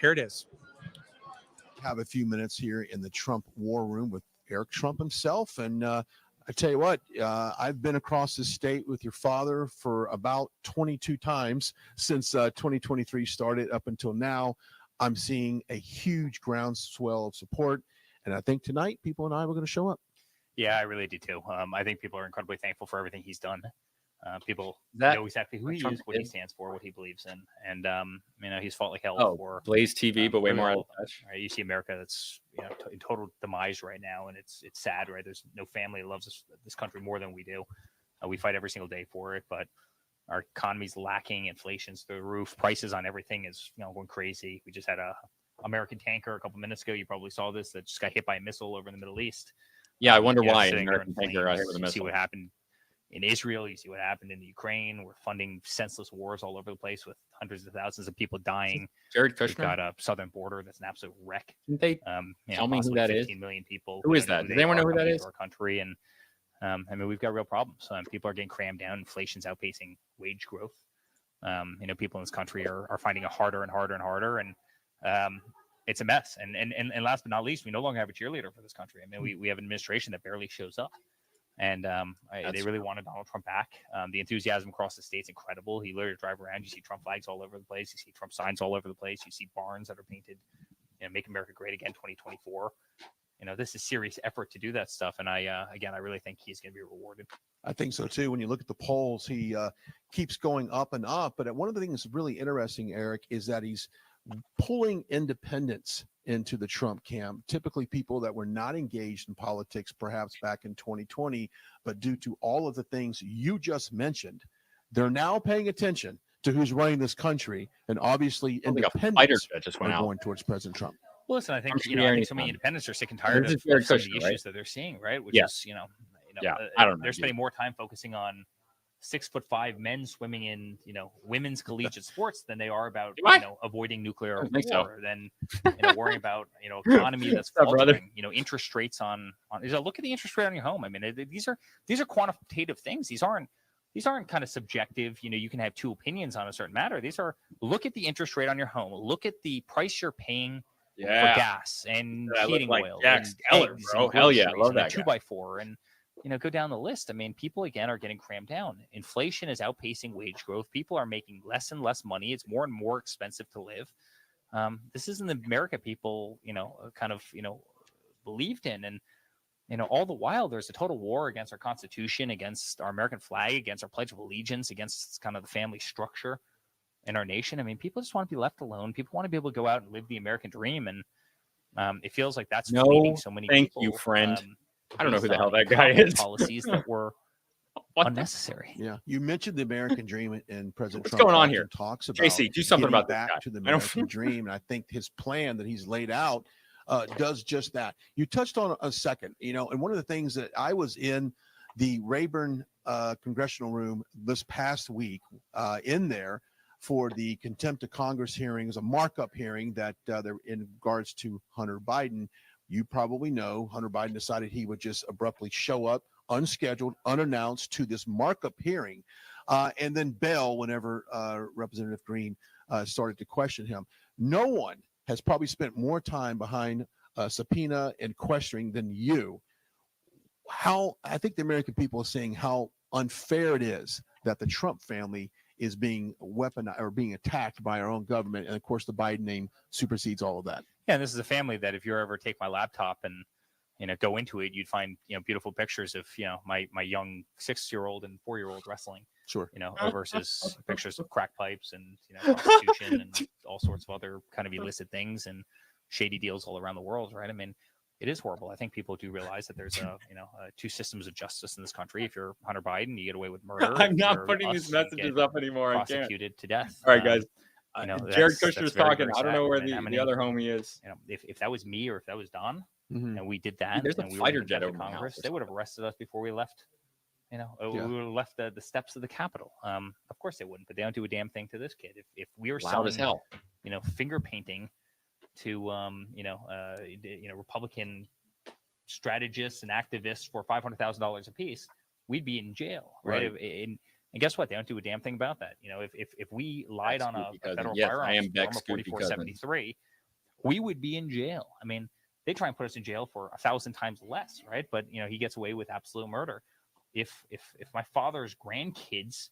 Here it is. Have a few minutes here in the Trump War Room with Eric Trump himself. And I tell you what, I've been across the state with your father for about 22 times since 2023 started up until now. I'm seeing a huge groundswell of support. And I think tonight people in Iowa are going to show up. Yeah, I really do too. I think people are incredibly thankful for everything he's done. People know exactly who he is, what he stands for, what he believes in, and he's fought like hell for Blaze TV, but way more out of touch. Right? You see America that's in total demise right now, and it's sad, right? There's no family that loves this country more than we do. We fight every single day for it, but our economy's lacking, inflation's through the roof, prices on everything is going crazy. We just had a American tanker a couple minutes ago. You probably saw this that just got hit by a missile over in the Middle East. Yeah, I wonder why an American tanker out here with a missile. You see what happened in Israel, you see what happened in the Ukraine. We're funding senseless wars all over the place with hundreds of thousands of people dying. Jared Kushner. We've got a southern border that's an absolute wreck. Didn't they tell me who that 15 million people. Who is that? Does anyone know who that is? Our country, and we've got real problems. People are getting crammed down. Inflation's outpacing wage growth. People in this country are finding it harder and harder and harder, and it's a mess. And last but not least, we no longer have a cheerleader for this country. I mean, we have an administration that barely shows up. And they really wanted Donald Trump back. The enthusiasm across the state's incredible. He literally drive around. You see Trump flags all over the place. You see Trump signs all over the place. You see barns that are painted, Make America Great Again 2024. This is serious effort to do that stuff. And I really think he's going to be rewarded. I think so too. When you look at the polls, he keeps going up and up. But one of the things really interesting, Eric, is that he's pulling independents into the Trump camp, typically people that were not engaged in politics perhaps back in 2020, but due to all of the things you just mentioned, they're now paying attention to who's running this country, and obviously independents are going towards President Trump. Well, listen, I think I think so many independents are sick and tired of some of the issues that they're seeing, right? Which is I don't know. They're spending more time focusing on 6'5" men swimming in women's collegiate sports than they are about avoiding nuclear war, than worrying about economy that's faltering, interest rates on look at the interest rate on your home. I mean, these are quantitative things. These aren't kind of subjective. You can have two opinions on a certain matter. These are, look at the interest rate on your home, look at the price you're paying for gas and heating oil, and eggs, bro. and Hell yeah, I love and that 2x4 and go down the list. I mean, people again are getting crammed down. Inflation is outpacing wage growth. People are making less and less money. It's more and more expensive to live. This isn't the America people, believed in. And, all the while there's a total war against our Constitution, against our American flag, against our Pledge of Allegiance, against kind of the family structure in our nation. I mean, people just want to be left alone. People want to be able to go out and live the American dream. And it feels like that's leading so many people. Thank you, friend. I don't know who the hell that guy is. Policies that were unnecessary. Yeah, you mentioned the American dream, and President What's Trump going on here? Talks about JC, do something about back that to the American dream, and I think his plan that he's laid out does just that. You touched on a second, and one of the things that I was in the Rayburn congressional room this past week, in there for the contempt of Congress hearings, a markup hearing that they're in regards to Hunter Biden. You probably know Hunter Biden decided he would just abruptly show up, unscheduled, unannounced, to this markup hearing, and then bail whenever Representative Green started to question him. No one has probably spent more time behind subpoena and questioning than you. I think the American people are seeing how unfair it is that the Trump family is being weaponized or being attacked by our own government. And of course, the Biden name supersedes all of that. Yeah, and this is a family that if you ever take my laptop and go into it, you'd find beautiful pictures of my young 6-year-old and 4-year-old wrestling. Sure. Versus pictures of crack pipes and prostitution and all sorts of other kind of illicit things and shady deals all around the world, right? I mean, it is horrible. I think people do realize that there's two systems of justice in this country. If you're Hunter Biden, you get away with murder. I'm not putting these messages up anymore. Prosecuted to death. All right, guys. Jared Kushner's talking. I don't know where the other homie is. If that was me or if that was Don, and we did that, there's a fighter jet over Congress, they would have arrested us before we left. We would have left the steps of the Capitol. Of course they wouldn't, but they don't do a damn thing to this kid. If we were selling, as hell, finger painting to Republican strategists and activists for $500,000 a piece, we'd be in jail, right? And guess what? They don't do a damn thing about that. If we lied on a federal firearms form of 4473, we would be in jail. I mean, they try and put us in jail for 1,000 times less, right? But he gets away with absolute murder. If my father's grandkids,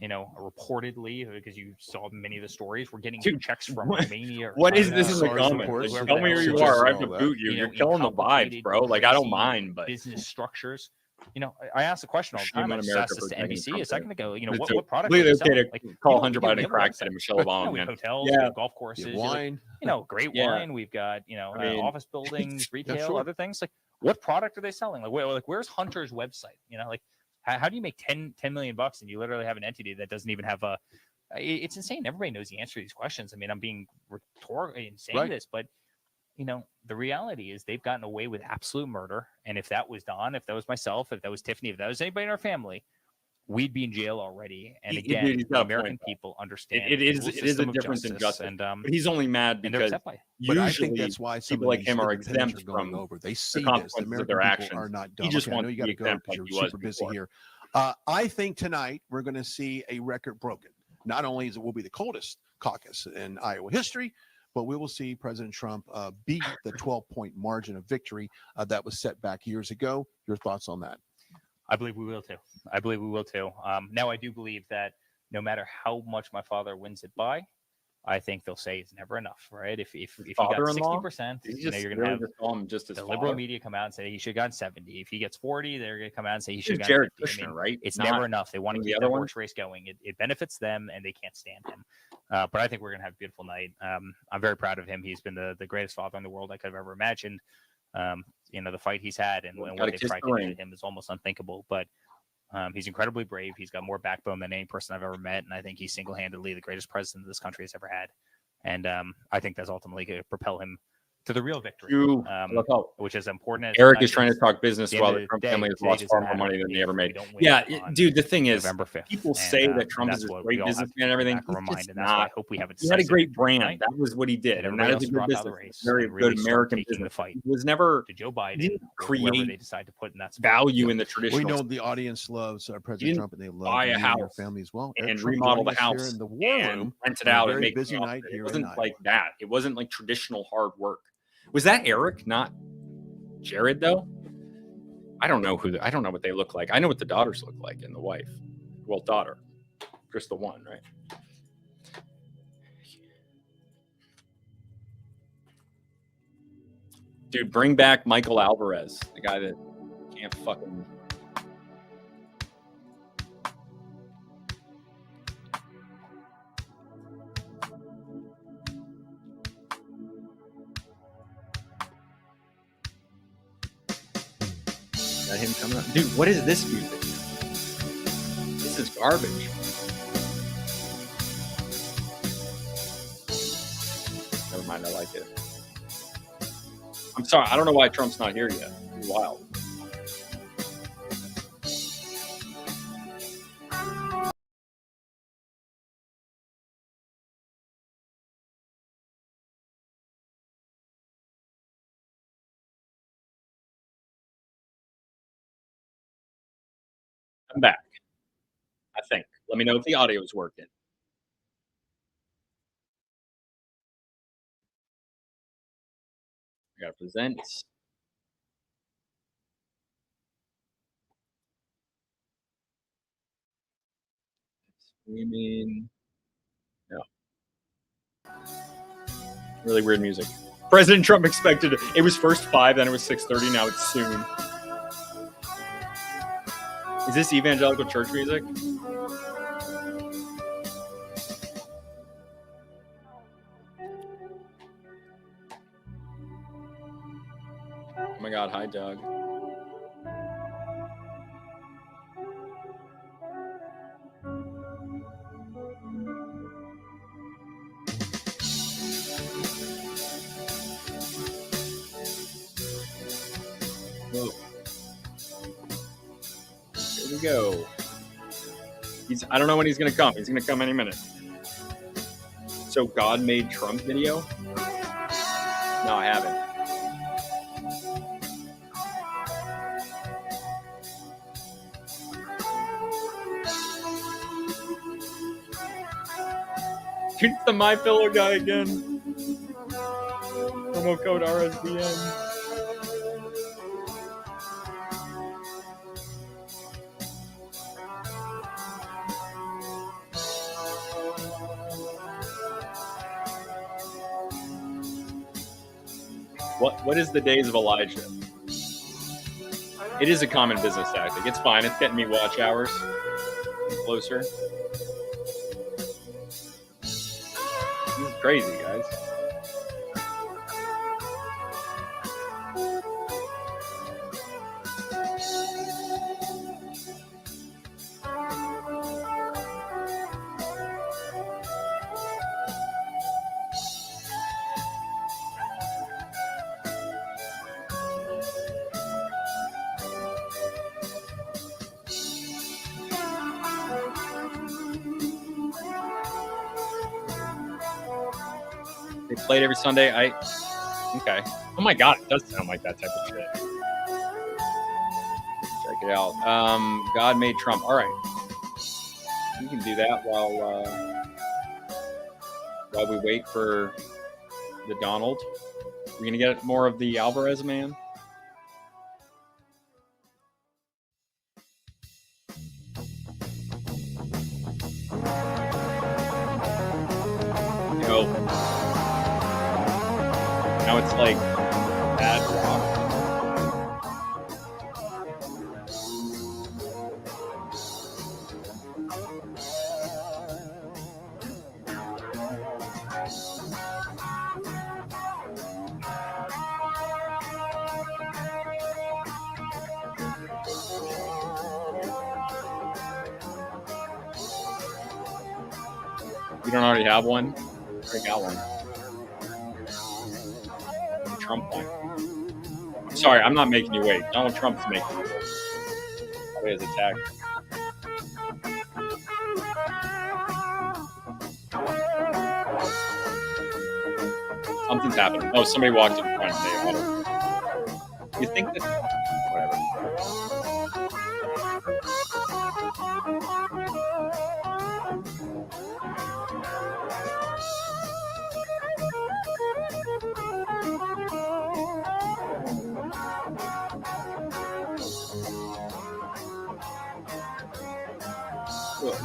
reportedly, because you saw many of the stories, we're getting checks from Romania. What is this in the comments? Tell me who you are. I have to boot you. You're killing the vibes, bro. Like, I don't mind, but business structures. I ask the question all the time. I just asked this to NBC a second ago. What product? Completely okay to call Hunter Biden a crackhead and Michelle Obama, man. Hotels, golf courses, wine. Great wine. We've got office buildings, retail, other things. Like, what product are they selling? Where's Hunter's website? How do you make $10 million and you literally have an entity that doesn't even have it's insane. Everybody knows the answer to these questions. I mean, I'm being rhetorical in saying this, but the reality is they've gotten away with absolute murder. And if that was Don, if that was myself, if that was Tiffany, if that was anybody in our family, we'd be in jail already. And again, the American people understand it is a difference in justice. And but he's only mad because usually I think that's why people like him are exempt from over. They see the consequences of their actions. Are not dumb. He just I know wants you got to go because you're super busy here. I think tonight we're going to see a record broken. not only is it will be the coldest caucus in Iowa history, but we will see President Trump beat the 12-point margin of victory that was set back years ago. Your thoughts on that? I believe we will too. Now, I do believe that no matter how much my father wins it by, I think they'll say it's never enough, right? If you got 60%, you're going to have the liberal media come out and say he should have gotten 70. If he gets 40, they're going to come out and say he should have gotten 50. Right? It's never enough. They want to keep that horse race going. It benefits them, and they can't stand him. But I think we're going to have a beautiful night. I'm very proud of him. He's been the greatest father in the world I could have ever imagined. The fight he's had and what they've tried to do to him is almost unthinkable. But he's incredibly brave. He's got more backbone than any person I've ever met. And I think he's single-handedly the greatest president this country has ever had. And I think that's ultimately going to propel him to the real victory, which is important. Eric is trying to talk business while the Trump family has lost far more money than they ever made. Yeah, dude, the thing is, people say that Trump is a great businessman and everything. He's just not. I hope we have it. He had a great brand. That was what he did. And that is a good business. Very good American business. He was never to Joe Biden, didn't create they decide to put in that value in the traditional. We know the audience loves President Trump, and they love buy a house, family as well, and remodel the house in the war room, rent it out, and make busy night it here. Wasn't like that. It wasn't like traditional hard work. Was that Eric, not Jared, though? I don't know I don't know what they look like. I know what the daughters look like and the wife. Well, daughter. Just the one, right? Dude, bring back Michael Alvarez, the guy that can't fucking... him coming up. Dude, what is this music? This is garbage. Never mind, I like it. I'm sorry, I don't know why Trump's not here yet. It's wild. I'm back, I think. Let me know if the audio is working. I gotta present. Streaming. No. Really weird music. President Trump expected it was first 5, then it was 6:30. Now it's soon. Is this evangelical church music? Oh my God, hi, Doug. Whoa. Here we go. I don't know when he's going to come. He's going to come any minute. So God made Trump video? No, I haven't. It's the MyPillow guy again. Promo code RSBN. What is the days of Elijah? It is a common business tactic. It's fine. It's getting me watch hours closer. This is crazy, guys. They played every Sunday. Okay. Oh my God, it does sound like that type of shit. Check it out. God made Trump. All right. We can do that while we wait for the Donald. We're gonna get more of the Alvarez man. Now it's like bad rock. You don't already have one? I got one. The Trump one. Sorry, I'm not making you wait. Donald Trump's making you wait. Probably his attack. Something's happening. Oh, somebody walked in front of me. You think that? Whatever.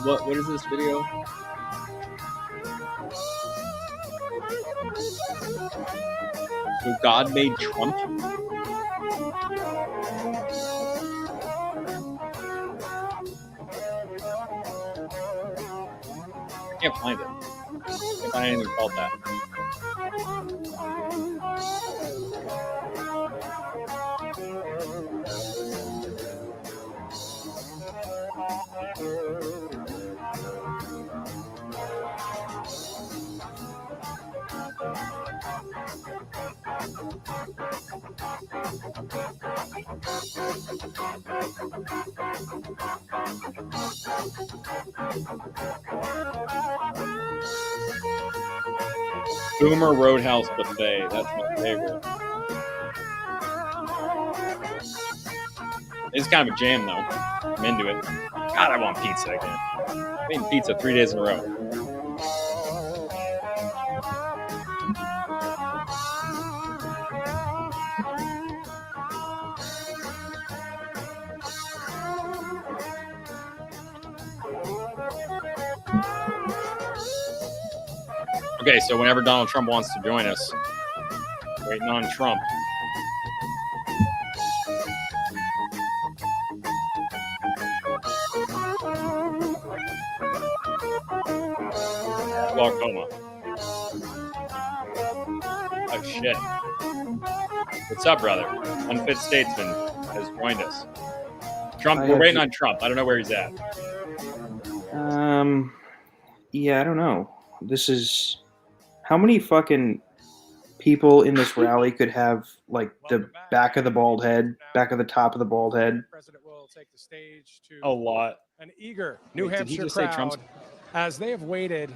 What is this video? So God made Trump? I can't find it. I can't find anything called that. Boomer Roadhouse Buffet. That's my favorite. It's kind of a jam, though. I'm into it. God, I want pizza again. I'm eating pizza 3 days in a row. Okay, so whenever Donald Trump wants to join us, waiting on Trump. Glaucoma. Oh, shit. What's up, brother? Unfit Statesman has joined us. Trump, we're waiting on Trump. I don't know where he's at. Yeah, I don't know. This is... How many fucking people in this rally could have, like, the back of the bald head, back of the top of the bald head? President will take the stage to A lot. an eager New Wait, did he Hampshire just say crowd Trump's- as they have waited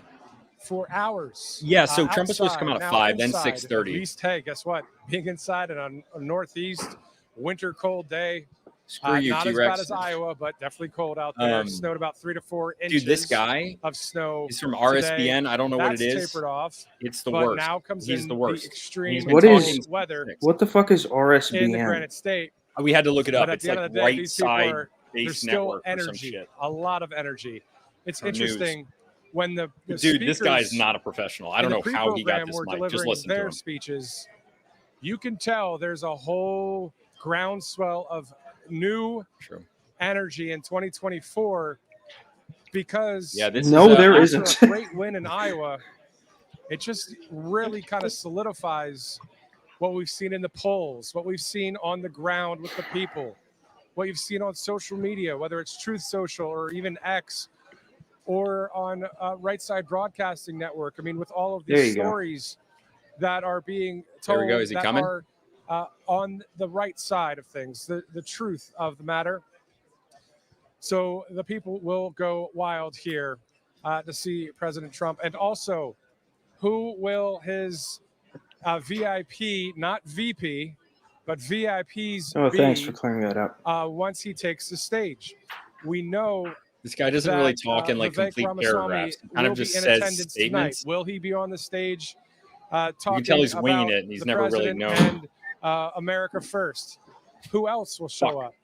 for hours. Yeah, so Trump was supposed to come out outside, at now 5, then inside. 6:30. At least, hey, guess what? Being inside on a northeast winter cold day. Screw you, not T-Rex. as bad as Iowa, but definitely cold out there. Snowed about 3 to 4 inches. Dude, this guy of snow. is from RSBN. Today. I don't know That's what it is. Tapered off. It's the but worst. Now comes He's in the worst. The extreme What is weather. What the fuck is In the RSBN? Granite State. We had to look it up. But at It's the end like of the day, right these people side are, base there's still network or some energy, shit. a lot of energy. It's Or interesting when the Dude, this guy is speakers not a professional. I don't know how he got this were mic. Just delivering listen to their him. speeches. You can tell there's a whole groundswell of new True. energy in 2024 because Yeah, this No, is, there after isn't. a great win in Iowa, it just really kind of solidifies what we've seen in the polls, what we've seen on the ground with the people, what you've seen on social media, whether it's Truth Social or even X or on Right Side Broadcasting Network. I mean, with all of There these you go. stories that are being There told we go. Is he that coming? are on the right side of things, the truth of the matter. So the people will go wild here to see President Trump. And also, who will his VIP, not VP, but VIPs Oh, be thanks for clearing that up. once he takes the stage? We know This guy doesn't really that, talk in like Vivek complete Ramaswamy paragraphs. He kind will of just be in says attendance statements. tonight. Will he be on the stage You talking can tell he's winging about it, and he's the never really president known. and America first? Who else will show up?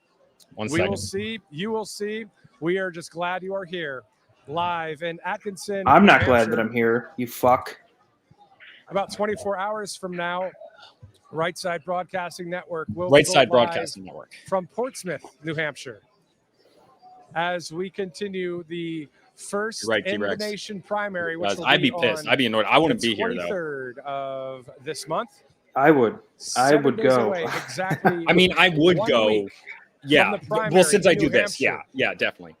One We will second. see. You will see. We are just glad you are here, live in Atkinson. I'm not New glad Hampshire. that I'm here. You fuck. About 24 hours from now, Right Side Broadcasting Network will Right go Side live Broadcasting Network. from Portsmouth, New Hampshire, as we continue the first You're right, in the T-Rex. nation primary, which Guys, will I'd be pissed. on I'd be annoyed. I wouldn't the be here though. 23rd of this month. I would 7 would days go. away, exactly. I mean, I would 1 go. week Yeah. from the primary Well, since I in do New this, Hampshire. yeah, definitely.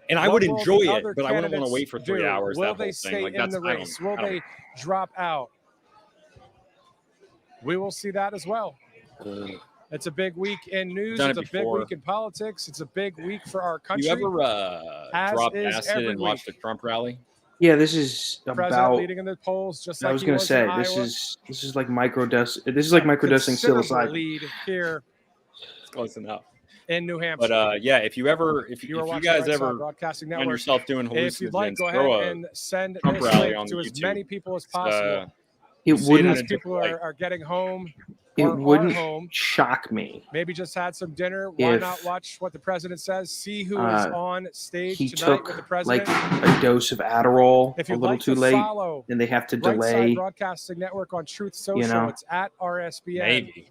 And I What would will the enjoy it, other but I wouldn't want to candidates wait for 3 do? hours. Will that they whole stay thing, like in that's the race? Will they drop out? We will see that as well. It's a big week in news. Done It's it a big before. week in politics. It's a big week for our country. You ever as drop is acid every and watch the week. Trump rally? Yeah, this is The president about. leading in the polls, just I like was he gonna was say in this Iowa. is like microdosing. This is like microdosing Considerable psilocybin. lead here It's close enough. in New Hampshire. But yeah, if you you are watching guys Right Side ever Broadcasting find Network. yourself doing If you'd like, hallucinogens, go ahead throw a and send Trump this rally link on to as YouTube. many people as It's, possible. It see it wouldn't. As in a people different are getting home It or are wouldn't home, shock me. maybe just had some dinner. Why If, not watch what the president says? See who is on stage He tonight with the took president. like a dose of Adderall If a you'd little like too to late, follow and they have to Right Side delay. Broadcasting Network on Truth Social, know? it's at RSBN. Maybe.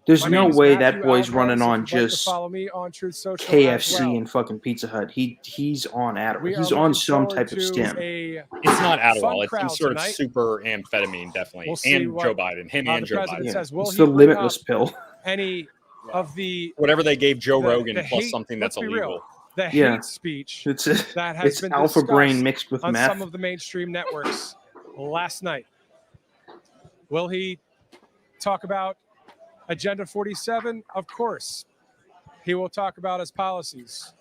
There's My no name is way Matthew that boy's Alvarez. running If on you'd like to just follow me on Truth Social KFC as well. and fucking Pizza Hut. He's on Adderall. We are He's on looking some forward type of to stim. a It's not fun Adderall. It's crowd some sort tonight. of super amphetamine, definitely. We'll see And what, Joe Biden. Him and the Joe president Biden. says. Will It's he the bring limitless up pill. any of the Whatever they gave Joe the Rogan hate, plus something that's let's be illegal. real, the Yeah. hate speech It's that has it's been alpha discussed brain mixed with on meth. some of the mainstream networks last night. Will he talk about Agenda 47? Of course. He will talk about his policies.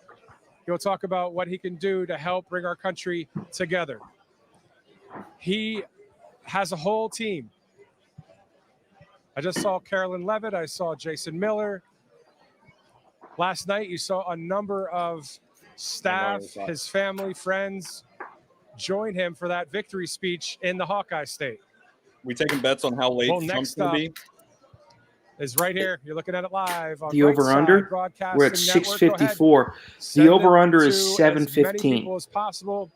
He'll talk about what he can do to help bring our country together. He has a whole team. I just saw Carolyn Levitt. I saw Jason Miller. Last night, you saw a number of staff, his family, friends, join him for that victory speech in the Hawkeye State. We taking bets on how late Well, Trump's next going up to be? is right here. You're looking at it live on The Right over-under? Side Broadcasting We're at Network. Go ahead. 654. Send The it over-under to is as many 715. people as possible.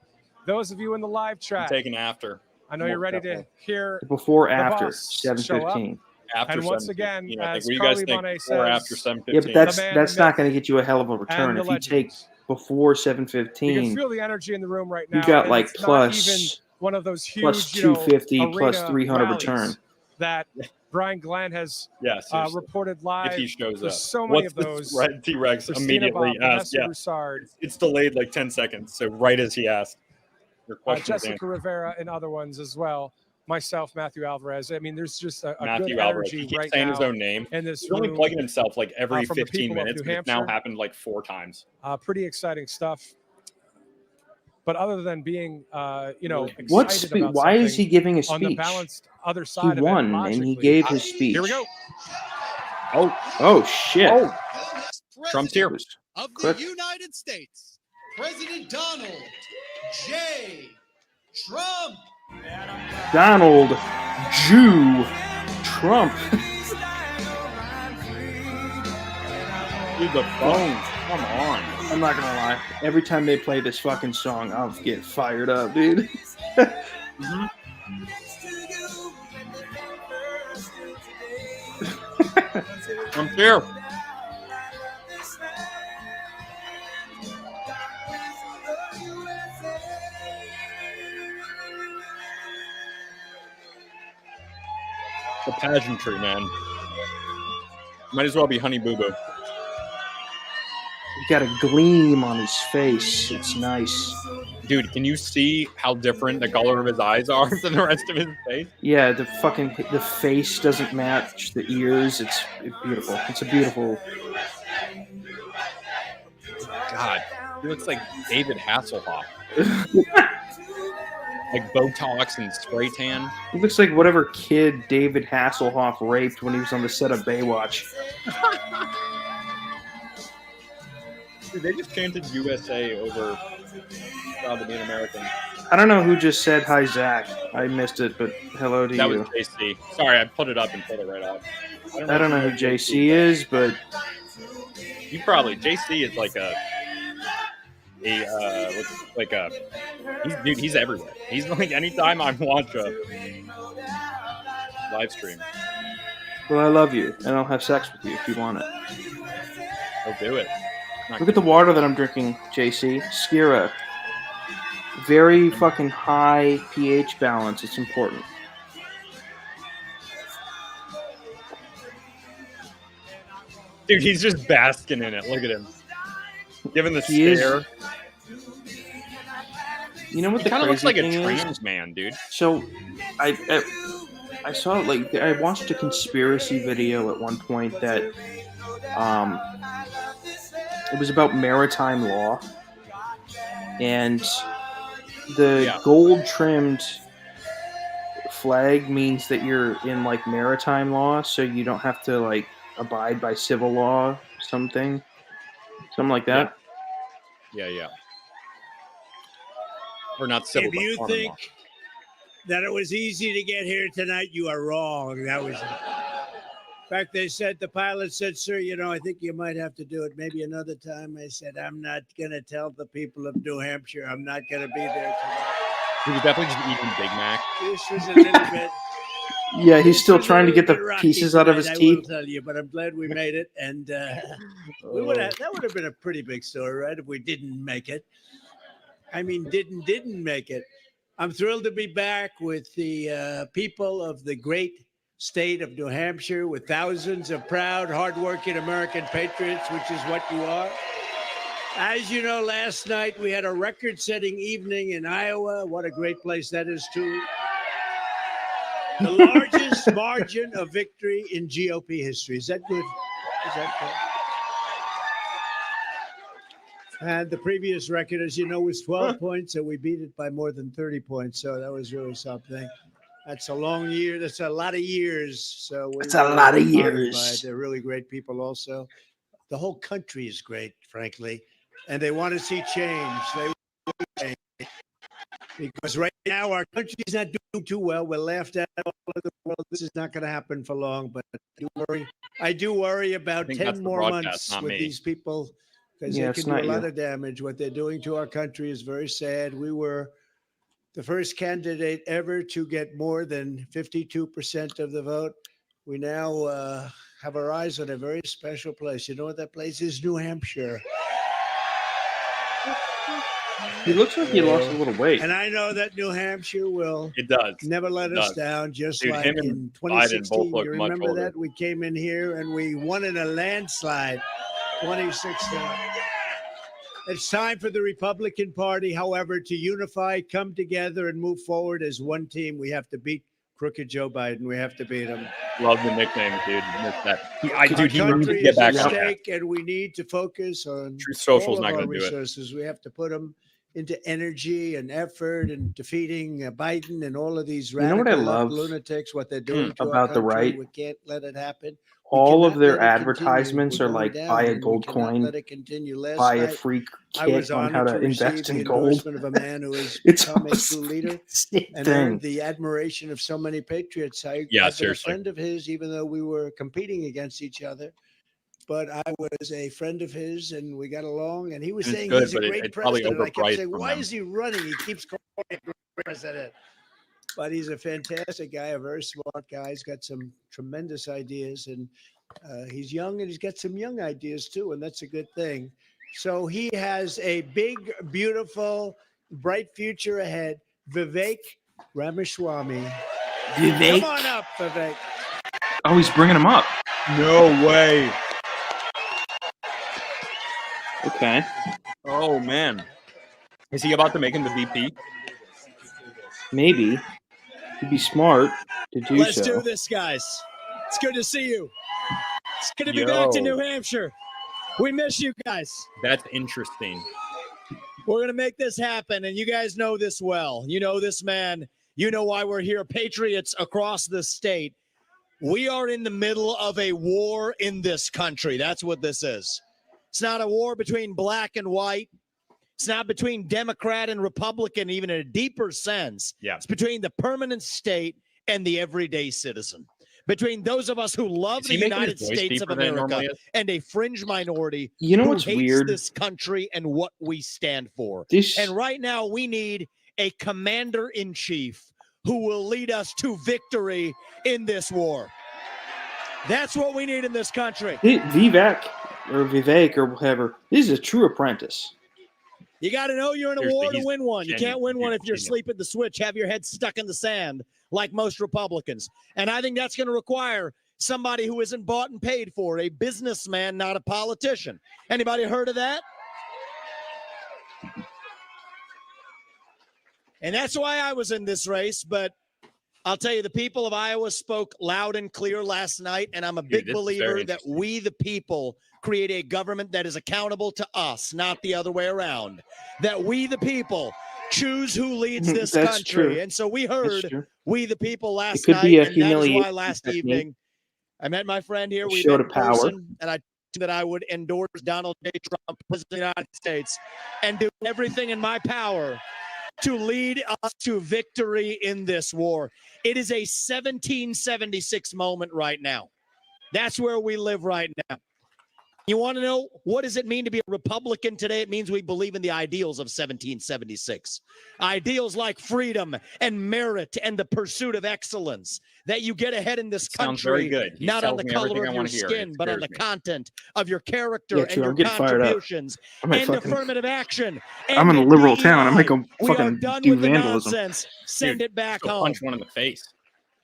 Those of you in the live I'm chat, taking after. I know you're ready to Definitely. hear. Before, the after boss show up. 715. After And once 7:15. again, You know, I think, as what do you guys Carly think? Monet Before or says, after 7:15? Yeah, but that's man, that's the not myth, going to get you a hell of a return. and the If you take legend. before You can 715, feel the energy in the room right now. you got and like it's not even plus one of those huge, plus 250 plus arena 300 rallies return. that Brian Glenn has Yeah, seriously. reported If live. he shows There's up. so many What's of those. the red T-Rex Christina immediately Bob, asked? Vanessa Yeah, Broussard, it's delayed like 10 seconds. So right as he asked, your question was Jessica answered. Rivera, and other ones as well. Myself, Matthew Alvarez. I mean, there's just a good Matthew Alvarez. energy He keeps right saying now his own name. in this He's only room. plugging himself like every from the 15 people of minutes. New But it's now Hampshire. happened like 4 times. Pretty exciting stuff. But other than being, excited What's about why is something he giving a on the speech? balanced other He side won of it, and he logically. gave his speech. Here we go. Oh shit! Oh, Trump's here. Of the Click. United States, President Donald J. Trump. Donald Jew Trump. Dude, the phone. Come on. I'm not gonna lie. Every time they play this fucking song, I'll get fired up, dude. Trump's here. The pageantry, man. Might as well be Honey Boo Boo. He got a gleam on his face. It's nice. Dude, can you see how different the color of his eyes are than the rest of his face? Yeah, the face doesn't match the ears. It's beautiful. It's a beautiful. God, he looks like David Hasselhoff. Like Botox and spray tan. He looks like whatever kid David Hasselhoff raped when he was on the set of Baywatch. Dude, they just chanted USA over proud to be an American. I don't know who just said hi, Zach. I missed it, but hello to That you. was JC. Sorry, I put it up and put it right off. I don't know who JC is, but you probably JC is like he's everywhere. He's like anytime I watch a live stream. well, I love you, and I'll have sex with you if you want it. I'll do it. Look at the water that I'm drinking, JC. Skira. Very fucking high pH balance. It's important. Dude, he's just basking in it. Look at him. Giving the He stare. is. You know what He the kind of looks crazy like a thing is? trans man, dude. So, I saw like I watched a conspiracy video at one point that it was about maritime law, and the gold trimmed flag means that you're in like maritime law, so you don't have to like abide by civil law, something like that. Yeah. Or not civil. If you but think law. that it was easy to get here tonight, you are wrong. That was. In fact, the pilot said, "Sir, I think you might have to do it maybe another time." I said, "I'm not going to tell the people of New Hampshire. I'm not going to be there tonight." He was definitely just eating Big Mac. This was a little bit. Yeah, he's still this was a trying to get little the bit rocky pieces out of his tonight, teeth. I will tell you, but I'm glad we made it, and that would have been a pretty big story, right? If we didn't make it. I mean, didn't make it. I'm thrilled to be back with the people of the great state of New Hampshire, with thousands of proud, hardworking American patriots, which is what you are. As you know, last night we had a record-setting evening in Iowa. What a great place that is, too. The largest margin of victory in GOP history. Is that good? Is that good? And the previous record, as you know, was 12 points, and we beat it by more than 30 points. So that was really something. That's a long year. That's a lot of years. So That's a lot of years. By it. They're really great people also. The whole country is great, frankly. And they want to see change. They want to change. Because right now our country's not doing too well. We're laughed at all over the world. This is not going to happen for long. But I do worry about 10 more months with these people. Because they can do a lot of damage. What they're doing to our country is very sad. We were the first candidate ever to get more than 52% of the vote. We now have our eyes on a very special place. You know what that place is? New Hampshire. He looks like he lost a little weight. And I know that New Hampshire will never let us down, just Dude, like in 2016. You remember that? We came in here and we won in a landslide. 2016. It's time for the Republican Party, however, to unify, come together, and move forward as one team. We have to beat crooked Joe Biden. We have to beat him. Love the nickname, dude. He needs to get back on that. And we need to focus on Truth Social's all not of our going to do it. resources. We have to put them into energy and effort and defeating Biden and all of these radical lunatics. What they're doing to about our the country. right. We can't let it happen. All of their advertisements are like buy a gold coin, buy a free kit on how to invest in gold. Of a man who has It's become a true leader and earned the admiration of so many patriots. I've been a friend of his, even though we were competing against each other. But I was a friend of his, and we got along. And he was saying he's a great president. I kept saying, why is he running? He keeps calling president. But he's a fantastic guy, a very smart guy. He's got some tremendous ideas, and he's young, and he's got some young ideas too, and that's a good thing. So he has a big, beautiful, bright future ahead. Vivek Ramaswamy. Vivek? Come on up, Vivek. Oh, he's bringing him up. No way. Okay. Oh, man. Is he about to make him the VP? Maybe. He'd be smart to do Let's so. do this, guys. It's good to see you. It's good to be back to New Hampshire. We miss you guys. That's interesting. We're going to make this happen, and you guys know this well. You know this man. You know why we're here. Patriots across the state. We are in the middle of a war in this country. That's what this is. It's not a war between black and white. It's not between Democrat and Republican, even in a deeper sense. Yeah. It's between the permanent state and the everyday citizen. Between those of us who love the United States of America and a fringe minority who who what's hates weird? this country and what we stand for. This... And right now we need a commander-in-chief who will lead us to victory in this war. That's what we need in this country. Vivek or whatever, this is a true apprentice. You got to know you're in a war to win one. You can't win one if you're asleep at the switch, have your head stuck in the sand like most Republicans. And I think that's going to require somebody who isn't bought and paid for, a businessman, not a politician. Anybody heard of that? And that's why I was in this race. But I'll tell you, the people of Iowa spoke loud and clear last night. And I'm a big believer that we, the people, create a government that is accountable to us, not the other way around. That we, the people, choose who leads this country. True. And so we heard we, the people, last night. It could be a humiliation. That is why last evening I met my friend here. We met in person, and I that I would endorse Donald J. Trump, President of the United States, and do everything in my power to lead us to victory in this war. It is a 1776 moment right now. That's where we live right now. You want to know what does it mean to be a Republican today? It means we believe in the ideals of 1776. Ideals like freedom and merit and the pursuit of excellence. That you get ahead in this country, not on the color of your skin, but on the content of your character and your contributions and affirmative action. I'm in a liberal town. I'm making fucking do vandalism. Nonsense. Send it back home. Punch one in the face.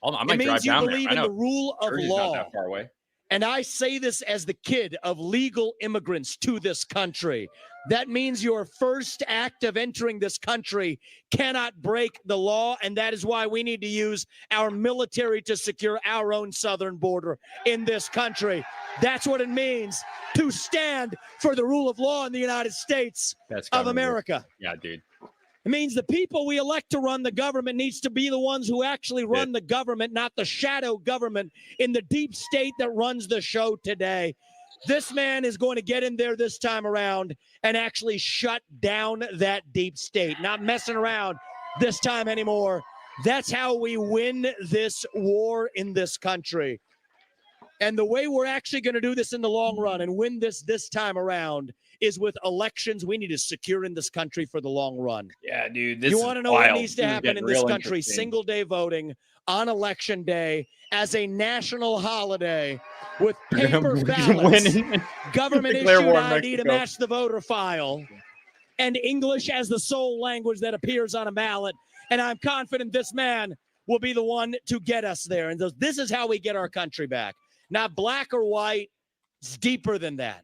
I might it means drive you down believe there. in the rule of law. Not that far away. And I say this as the kid of legal immigrants to this country. That means your first act of entering this country cannot break the law, and that is why we need to use our military to secure our own southern border in this country. That's what it means to stand for the rule of law in the United States of America. Yeah, dude. It means the people we elect to run the government needs to be the ones who actually run the government, not the shadow government in the deep state that runs the show today. This man is going to get in there this time around and actually shut down that deep state. Not messing around this time anymore. That's how we win this war in this country. And the way we're actually going to do this in the long run and win this time around is with elections we need to secure in this country for the long run. Yeah, dude. You want to know what needs to happen in this country? Single day voting on election day as a national holiday with paper ballots, government issued ID to match the voter file, and English as the sole language that appears on a ballot. And I'm confident this man will be the one to get us there. And this is how we get our country back. Not black or white. It's deeper than that.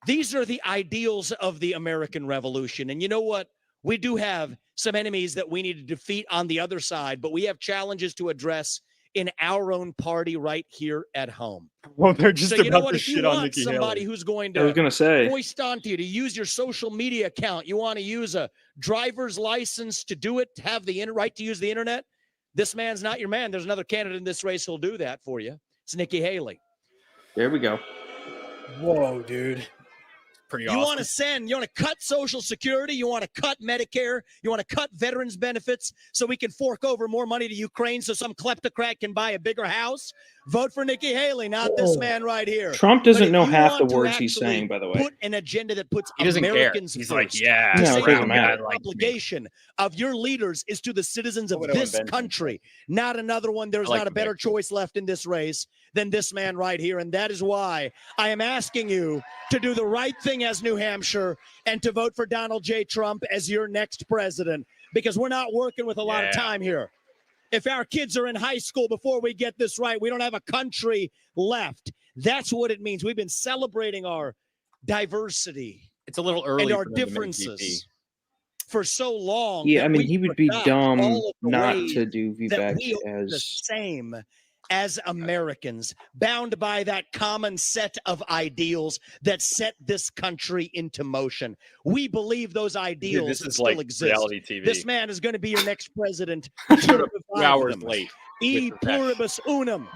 These are the ideals of the American Revolution. And you know what? We do have some enemies that we need to defeat on the other side, but we have challenges to address in our own party right here at home. Well, they're just so you know about what? to If you shit on want Nikki somebody Haley. who's going to I was gonna say, foist onto you to use your social media account, you want to use a driver's license to do it, to have the right to use the internet, this man's not your man. There's another candidate in this race who'll do that for you. It's Nikki Haley. There we go. Whoa, dude. Pretty you awesome. want to send, you want to cut Social Security, you want to cut Medicare, you want to cut veterans benefits so we can fork over more money to Ukraine so some kleptocrat can buy a bigger house? Vote for Nikki Haley, not this man right here. Trump doesn't know half the words he's saying, by the way. Put an agenda that puts He doesn't Americans care. He's first. like, yeah. No, it doesn't matter. The obligation of your leaders is to the citizens of this country, not another one. There's not a better choice left in this race than this man right here. And that is why I am asking you to do the right thing as New Hampshire and to vote for Donald J. Trump as your next president, because we're not working with a lot of time here. If our kids are in high school before we get this right, we don't have a country left. That's what it means. We've been celebrating our diversity. It's a little early and our for them to make differences for so long. Yeah, I mean, he would be dumb not to do that Vivek we are the same as Americans, bound by that common set of ideals that set this country into motion. We believe those ideals this is still like exist. reality TV. This man is going to be your next president. 2 hours late. E pluribus unum.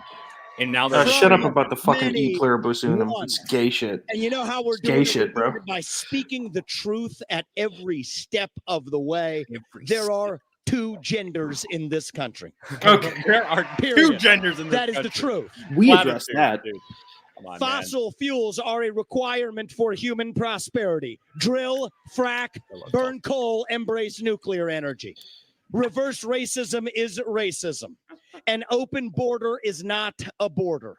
And now they're Shut up about the From fucking many E pluribus unum. one. It's gay shit. And you know how we're It's gay doing shit, it? We're doing bro. it by speaking the truth at every step of the way. There are two genders in this country. Okay, there are two Period. genders in this That is the country. truth. We addressed Platitude, that. dude. Come on, Fossil fuels are a requirement for human prosperity. Drill, frack, burn coal, embrace nuclear energy. Reverse racism is racism. An open border is not a border.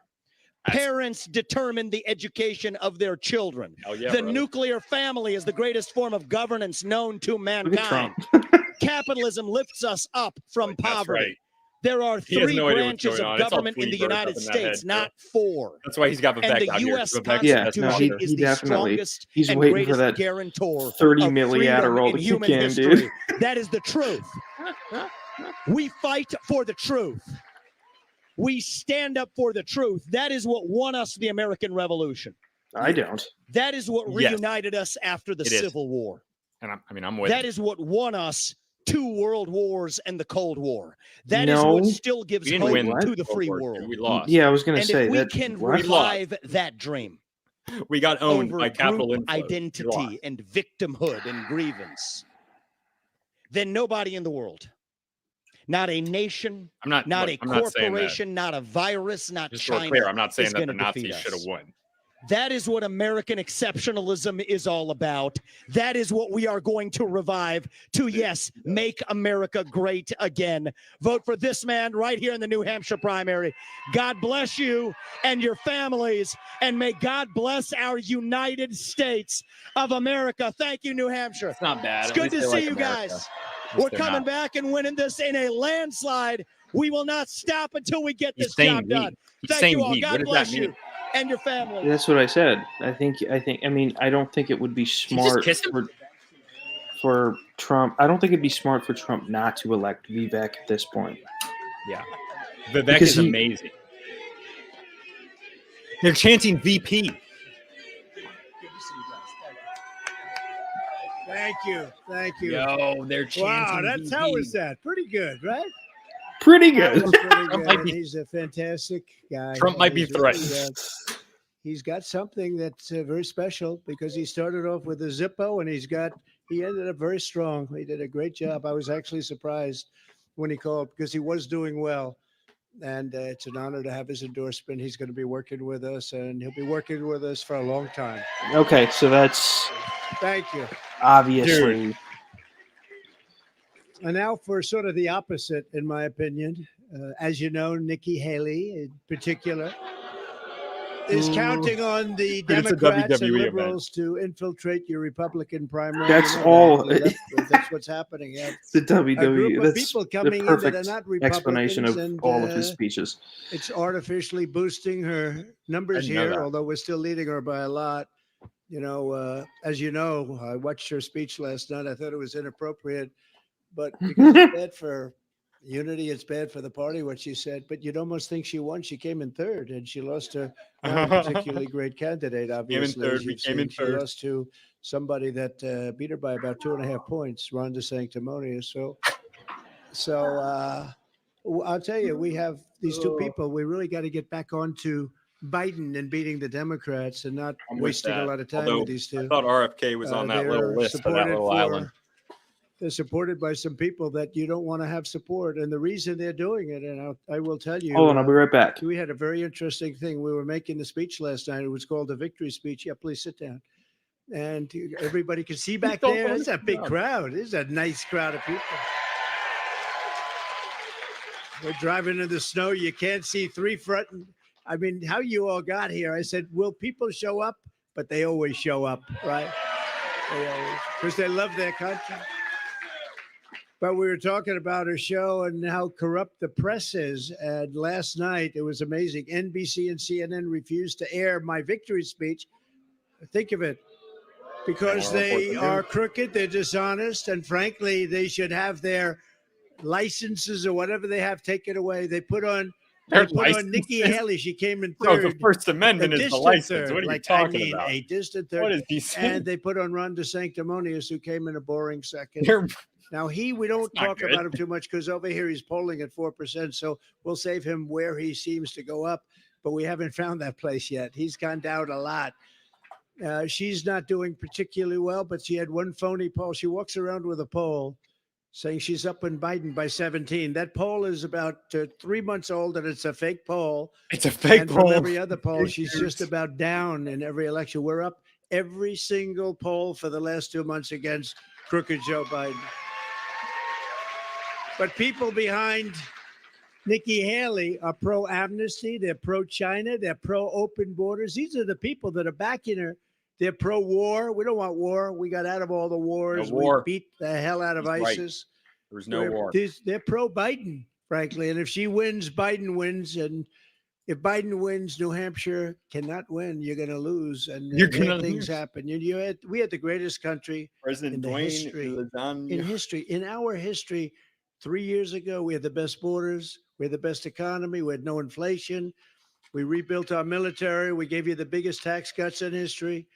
Parents determine the education of their children. Yeah, the brother. nuclear family is the greatest form of governance known to Look at mankind. Trump. Capitalism lifts us up from That's poverty. right. There are He has 3 no idea what's branches going on. of It's all government in the free birth United up in that States, head, not 4. That's why he's got Vivek And the out here. U.S. Vivek Yeah, Constitution no, is he the definitely- strongest he's and waiting for greatest that guarantor 30 of milli freedom Adderall in to kick human in, history. dude. That is the truth. We fight for the truth. We stand up for the truth. That is what won us the American Revolution. I don't. That is what Yes. reunited us after the It is. Civil War. And I'm with That you. is what won us 2 world wars and the Cold War. That is No. what still gives We didn't hope win to the World free War II. world. We lost. Yeah, I was going to And say if we that. can what? revive that dream We got owned over by capital group inflows. We lost. identity and victimhood and grievance, then nobody in the world, not a nation, I'm not not look, a I'm not saying that. corporation, not a virus, not Just so we're China, clear, I'm not saying is that the gonna Nazis defeat should have us. won. That is what American exceptionalism is all about. That is what we are going to revive to, yes, make America great again. Vote for this man right here in the New Hampshire primary. God bless you and your families, and may God bless our United States of America. Thank you, New Hampshire. It's not bad. It's At good least to they see like you America. guys. At least We're they're coming not. back and winning this in a landslide. We will not stop until we get He's this saying job we. done. He's Thank saying you all. we. What God does bless that mean? you and your family. That's what I said. I mean, I don't think it would be Did you just smart kiss him? for Trump. I don't think it'd be smart for Trump not to elect Vivek at this point. Yeah. Vivek Because is he- amazing. They're chanting VP. Thank you. Thank you. Yo, they're chanting Wow, that's how VP. was that? Pretty good, right? Pretty That good. was pretty Trump good. might And be- he's a fantastic guy. Trump might be He's really, threatened. he's got something that's very special because he started off with a Zippo and he ended up very strong. He did a great job. I was actually surprised when he called because he was doing well. And it's an honor to have his endorsement. He's going to be working with us, and he'll be working with us for a long time. Okay, so that's Thank you. obviously. And now for sort of the opposite, in my opinion. As you know, Nikki Haley in particular is counting on the But it's a Democrats and WWE liberals to infiltrate your Republican primary. That's You know all- that. That's what's happening. Yeah. The A group WWE. of That's people the coming in that are perfect not explanation of Republicans, and all of his speeches. it's artificially boosting her numbers I didn't know here, that. although we're still leading her by a lot. You know, as you know, I watched her speech last night. I thought it was inappropriate, but because it's bad for unity, it's bad for the party, what she said. But you'd almost think she won. She came in third, and she lost to not a particularly great candidate, obviously. third. as We you've came in seen. She third. lost to somebody that beat her by about 2.5 points, Ron DeSanctimonious. So I'll tell you, we have these two people. We really got to get back onto Biden and beating the Democrats and not I'm with wasting a that. lot of time Although with these two. I thought RFK was on that little They're list for that supported little island. They're supported by some people that you don't want to have support. And the reason they're doing it, and I will tell you. Hold on, I'll be right back. We had a very interesting thing. We were making the speech last night. It was called the victory speech. Yeah, please sit down. And everybody can see back Don't there. let It's me a big down. crowd. It's a nice crowd of people. We're driving in the snow. You can't see three front. I mean, how you all got here? I said, will people show up? But they always show up, right? They always, because they love their country. But we were talking about her show and how corrupt the press is. And last night, it was amazing. NBC and CNN refused to air my victory speech. Think of it. Because they are crooked, they're dishonest, and frankly, they should have their licenses or whatever they have taken away. They put on Nikki Haley. She came in Bro, third. the First Amendment a is the distant license. third. What are you Like, talking about? A distant third. What is he saying? And they put on Ron DeSanctimonious, who came in a boring second. They're- Now, we don't That's not talk good. about him too much because over here he's polling at 4%. So we'll save him where he seems to go up. but we haven't found that place yet. He's gone down a lot. She's not doing particularly well, but she had one phony poll. She walks around with a poll saying she's up in Biden by 17. That poll is about 3 months old, and it's a fake poll. It's a fake and poll. From every other poll, she's just about down in every election. We're up every single poll for the last 2 months against crooked Joe Biden. But people behind Nikki Haley are pro-amnesty. They're pro-China. They're pro-open borders. These are the people that are backing her. They're pro-war. We don't want war. We got out of all the wars. No war. We beat the hell out of He's right. ISIS. There was no war. They're pro-Biden, frankly. And if she wins, Biden wins. And if Biden wins, New Hampshire cannot win. You're going to lose. And You're gonna things lose. happen. We had the greatest country President in the Dwayne history. In our history, 3 years ago, we had the best borders. We had the best economy. We had no inflation. We rebuilt our military. We gave you the biggest tax cuts in history,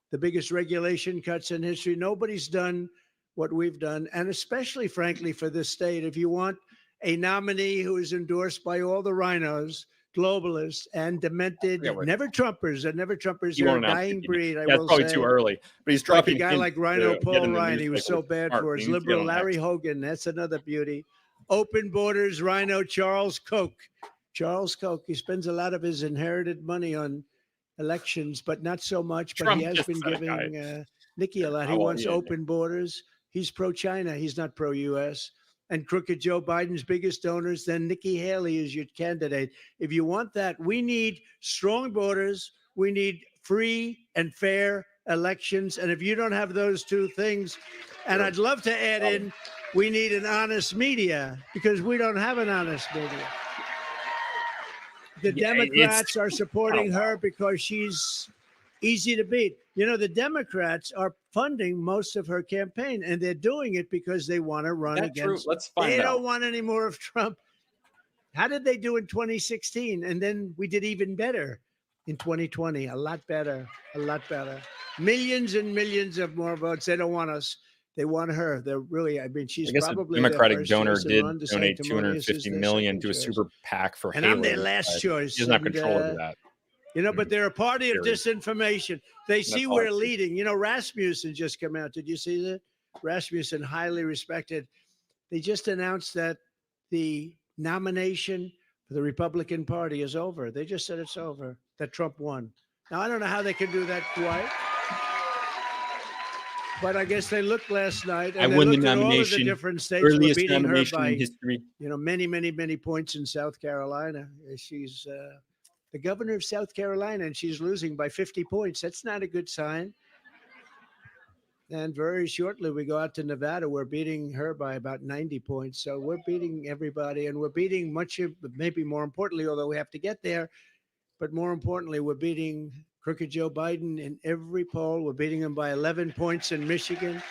the biggest regulation cuts in history. Nobody's done what we've done. And especially, frankly, for this state, if you want a nominee who is endorsed by all the rhinos, globalists, and demented, never Trumpers, they're a dying breed. That's probably too early. But he's dropping a guy like Rhino Paul Ryan. He was so bad for us. Liberal Larry Hogan. That's another beauty. Open borders, Rhino Charles Koch. Charles Koch. He spends a lot of his inherited money on elections, but not so much. But Trump he has just been said, giving Nikki a lot. He wants open borders. He's pro-China. He's not pro-U.S. And crooked Joe Biden's biggest donors. Then Nikki Haley is your candidate. If you want that, we need strong borders. We need free and fair elections. And if you don't have those two things, and I'd love to add in, we need an honest media, because we don't have an honest media. The Democrats are supporting her because she's easy to beat. You know, the Democrats are funding most of her campaign, and they're doing it because they want to run against. Let's find out. They don't want any more of Trump. How did they do in 2016? And then we did even better in 2020. A lot better. Millions and millions of more votes. They don't want us. They want her. They're really, I mean, she's probably the Democratic their first donor choice, and did Ron donate DeSanctimonious is $250 their million second to a choice. super PAC for And Haley. I'm their last choice. He doesn't have and, control over that. You know, but they're a party of Very. disinformation. They see all I we're see. leading. You know, Rasmussen just came out. Did you see that? Rasmussen, highly respected. They just announced that the nomination for the Republican Party is over. They just said it's over, that Trump won. Now, I don't know how they can do that twice. But I guess they looked last night, and I they won the looked at all of the nomination. different states. We're Earliest beating her nomination by, in history. you know, many, many, many points in South Carolina. She's the governor of South Carolina, and she's losing by 50 points. That's not a good sign. And very shortly, we go out to Nevada. We're beating her by about 90 points. So we're beating everybody, and we're beating much of, maybe more importantly, although we have to get there, but more importantly, we're beating crooked Joe Biden in every poll. We're beating him by 11 points in Michigan.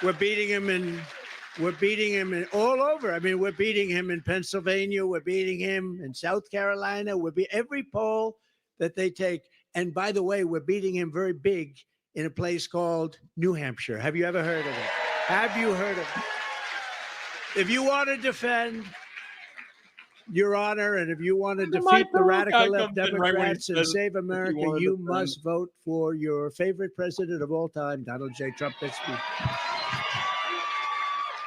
We're beating him in all over. I mean, we're beating him in Pennsylvania. We're beating him in South Carolina. Every poll that they take. And by the way, we're beating him very big in a place called New Hampshire. Have you ever heard of it? Have you heard of it? If you want to defend your honor, and if you want to defeat the radical left Democrats and save America, you must vote for your favorite president of all time, Donald J. Trump.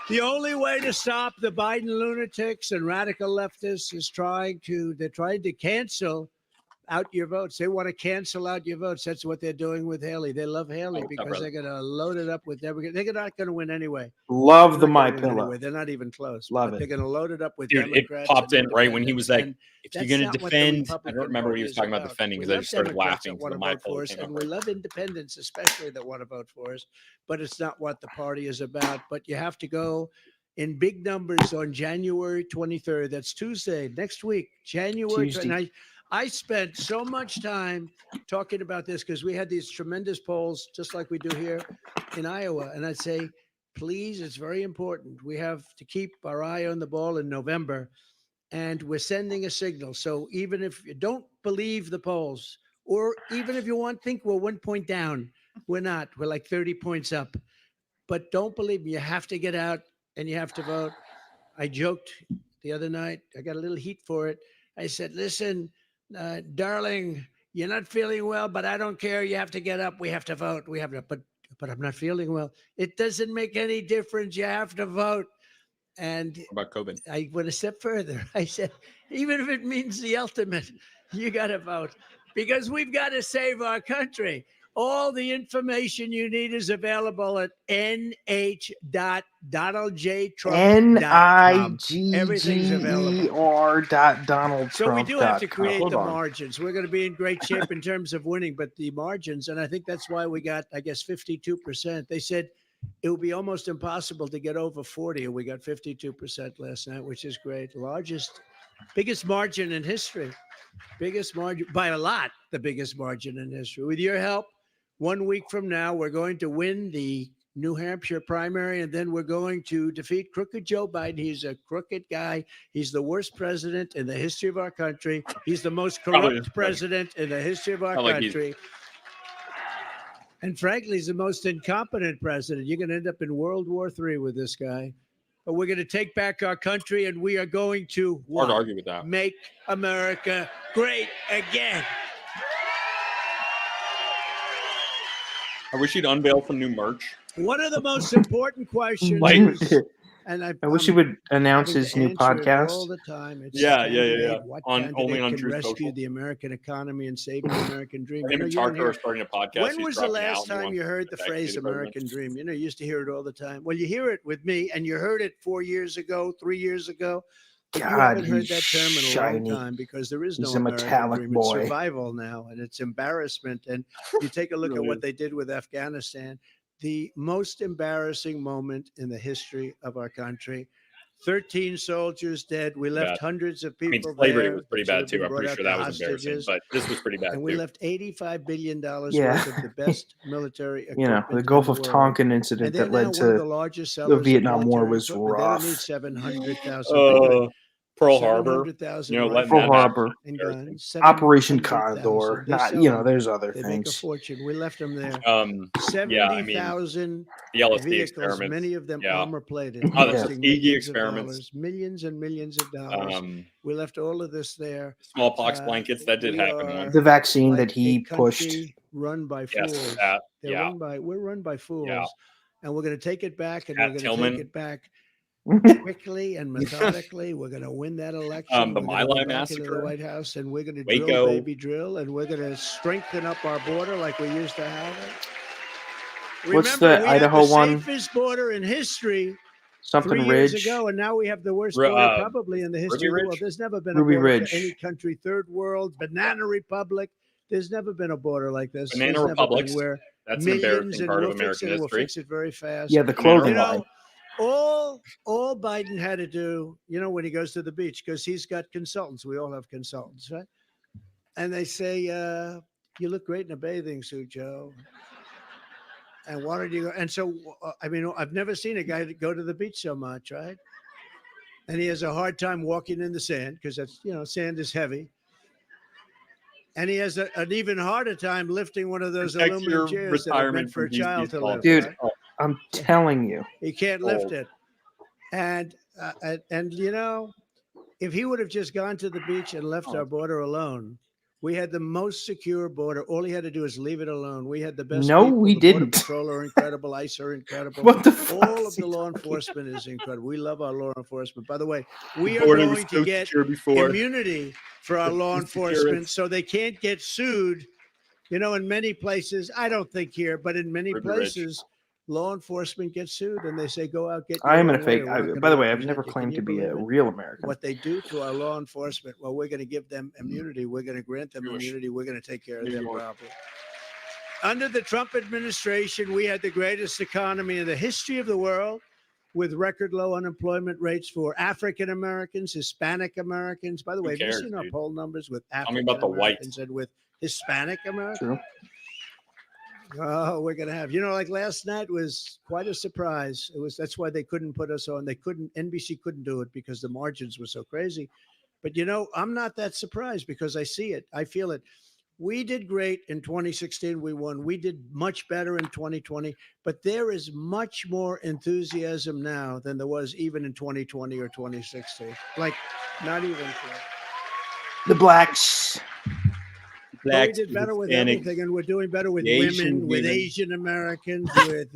The only way to stop the Biden lunatics and radical leftists is they're trying to cancel out your votes. They want to cancel out your votes. That's what they're doing with Haley. They love Haley because they're going to load it up with Democrats. They're not going to win anyway. Love the My Pillow. Anyway. They're not even close. Love it. They're going to load it up with Dude, Democrats. it popped in right when he was like, and if you're going to that's not what the defend, I Republican don't remember what he was Party talking is about defending, We because I love just started Democrats laughing. that want to My vote for pillow us, came and up. we love independents, especially that want to vote for us. But it's not what the party is about. But you have to go in big numbers on January 23rd. That's Tuesday, next week, January 23rd. I spent so much time talking about this because we had these tremendous polls, just like we do here in Iowa. And I'd say, please, it's very important. We have to keep our eye on the ball in November, and we're sending a signal. So even if you don't believe the polls, or even if you think we're 1 point down, we're not. We're like 30 points up. But don't believe me. You have to get out and you have to vote. I joked the other night. I got a little heat for it. I said, listen, darling, you're not feeling well, but I don't care. You have to get up. We have to vote. We have to, but I'm not feeling well. It doesn't make any difference. You have to vote. And About COVID. I went a step further. I said, even if it means the ultimate, you got to vote because we've got to save our country. All the information you need is available at nh.donaldjtrump.com. Everything's available. NIGGER.DonaldTrump.com. So we do have to create the margins. We're going to be in great shape in terms of winning, but the margins, and I think that's why we got, I guess, 52%. They said it would be almost impossible to get over 40, and we got 52% last night, which is great. Biggest margin in history. Biggest margin, by a lot, the biggest margin in history. With your help, 1 week from now, we're going to win the New Hampshire primary, and then we're going to defeat crooked Joe Biden. He's a crooked guy. He's the worst president in the history of our country. He's the most corrupt president in the history of our country. And frankly, he's the most incompetent president. You're going to end up in World War III with this guy. But we're going to take back our country, and we are going to Hard to argue with that. Make America great again. I wish he'd unveil some new merch. One of the most important questions and I wish he would announce his new podcast. All the time. It's Yeah. Only on Truth rescue Social. the American economy and save the American dream. Him and Tarko are starting a podcast. When was the last time you heard the phrase American dream? You used to hear it all the time. Well, you hear it with me, and you heard it 4 years ago, 3 years ago. But you haven't heard that term in a long time because there is no American dream. It's survival now, and it's embarrassment. And you take a look at what they did with Afghanistan, the most embarrassing moment in the history of our country. 13 soldiers dead. We left hundreds of people slavery there. Was pretty bad too. I'm pretty sure that was embarrassing, but this was pretty bad and too. we left $85 billion worth of the best military equipment. The Gulf of Tonkin incident that led to the Vietnam War was rough. They don't need 700,000. Pearl Harbor, Pearl Harbor, Operation Condor. There's other they things. Make a fortune. We left them there. 70,000 vehicles, many of them armor plated. The experiments, millions and millions of dollars. We left all of this there. Smallpox blankets that did happen. The vaccine that he pushed. Run by fools. We're run by fools, and we're going to take it back, and we're going to take it back. Quickly and methodically, we're going to win that election. The My Lai massacre, into the White House, and we're going to drill, baby, drill, and we're going to strengthen up our border like we used to have it. What's the Idaho one? Safest border in history. Something 3 Ridge. years ago, and now we have the worst border probably in the history of the world. There's never been a border for any country, third world, banana republic. There's never been a border like this. Banana republics. That's an embarrassing part of American history. We'll fix it very fast. Yeah, the clothing line. All Biden had to do, when he goes to the beach, because he's got consultants. We all have consultants, right? And they say, you look great in a bathing suit, Joe. And why did you go? And so, I've never seen a guy go to the beach so much, right? And he has a hard time walking in the sand because that's, sand is heavy. And he has an even harder time lifting one of those aluminum chairs that are meant for a child to lift. Dude, right? I'm telling you. He can't lift it. And if he would have just gone to the beach and left our border alone, we had the most secure border. All he had to do is leave it alone. We had the best. No, people. we the didn't. Border Patrol are incredible. ICE are incredible. What the fuck? All of the law enforcement is incredible. We love our law enforcement. By the way, we are going to get immunity for our law enforcement so they can't get sued. In many places, I don't think here, but in many places, law enforcement gets sued and they say, go out, get your I am own in a fake. way. By the way, I've never claimed to be a real American. What they do to our law enforcement, well, we're going to give them immunity. We're going to grant them immunity. We're going to take care of their problem. Under the Trump administration, we had the greatest economy in the history of the world, with record low unemployment rates for African Americans, Hispanic Americans. By the way, have you seen our poll numbers with African Americans and with Hispanic Americans? True. Oh, we're gonna have, like last night was quite a surprise. That's why they couldn't put us on. NBC couldn't do it because the margins were so crazy. But I'm not that surprised because I see it. I feel it. We did great in 2016. We won. We did much better in 2020. But there is much more enthusiasm now than there was even in 2020 or 2016. Like, not even close. The blacks we did better with everything, and we're doing better with women, with Asian Americans, with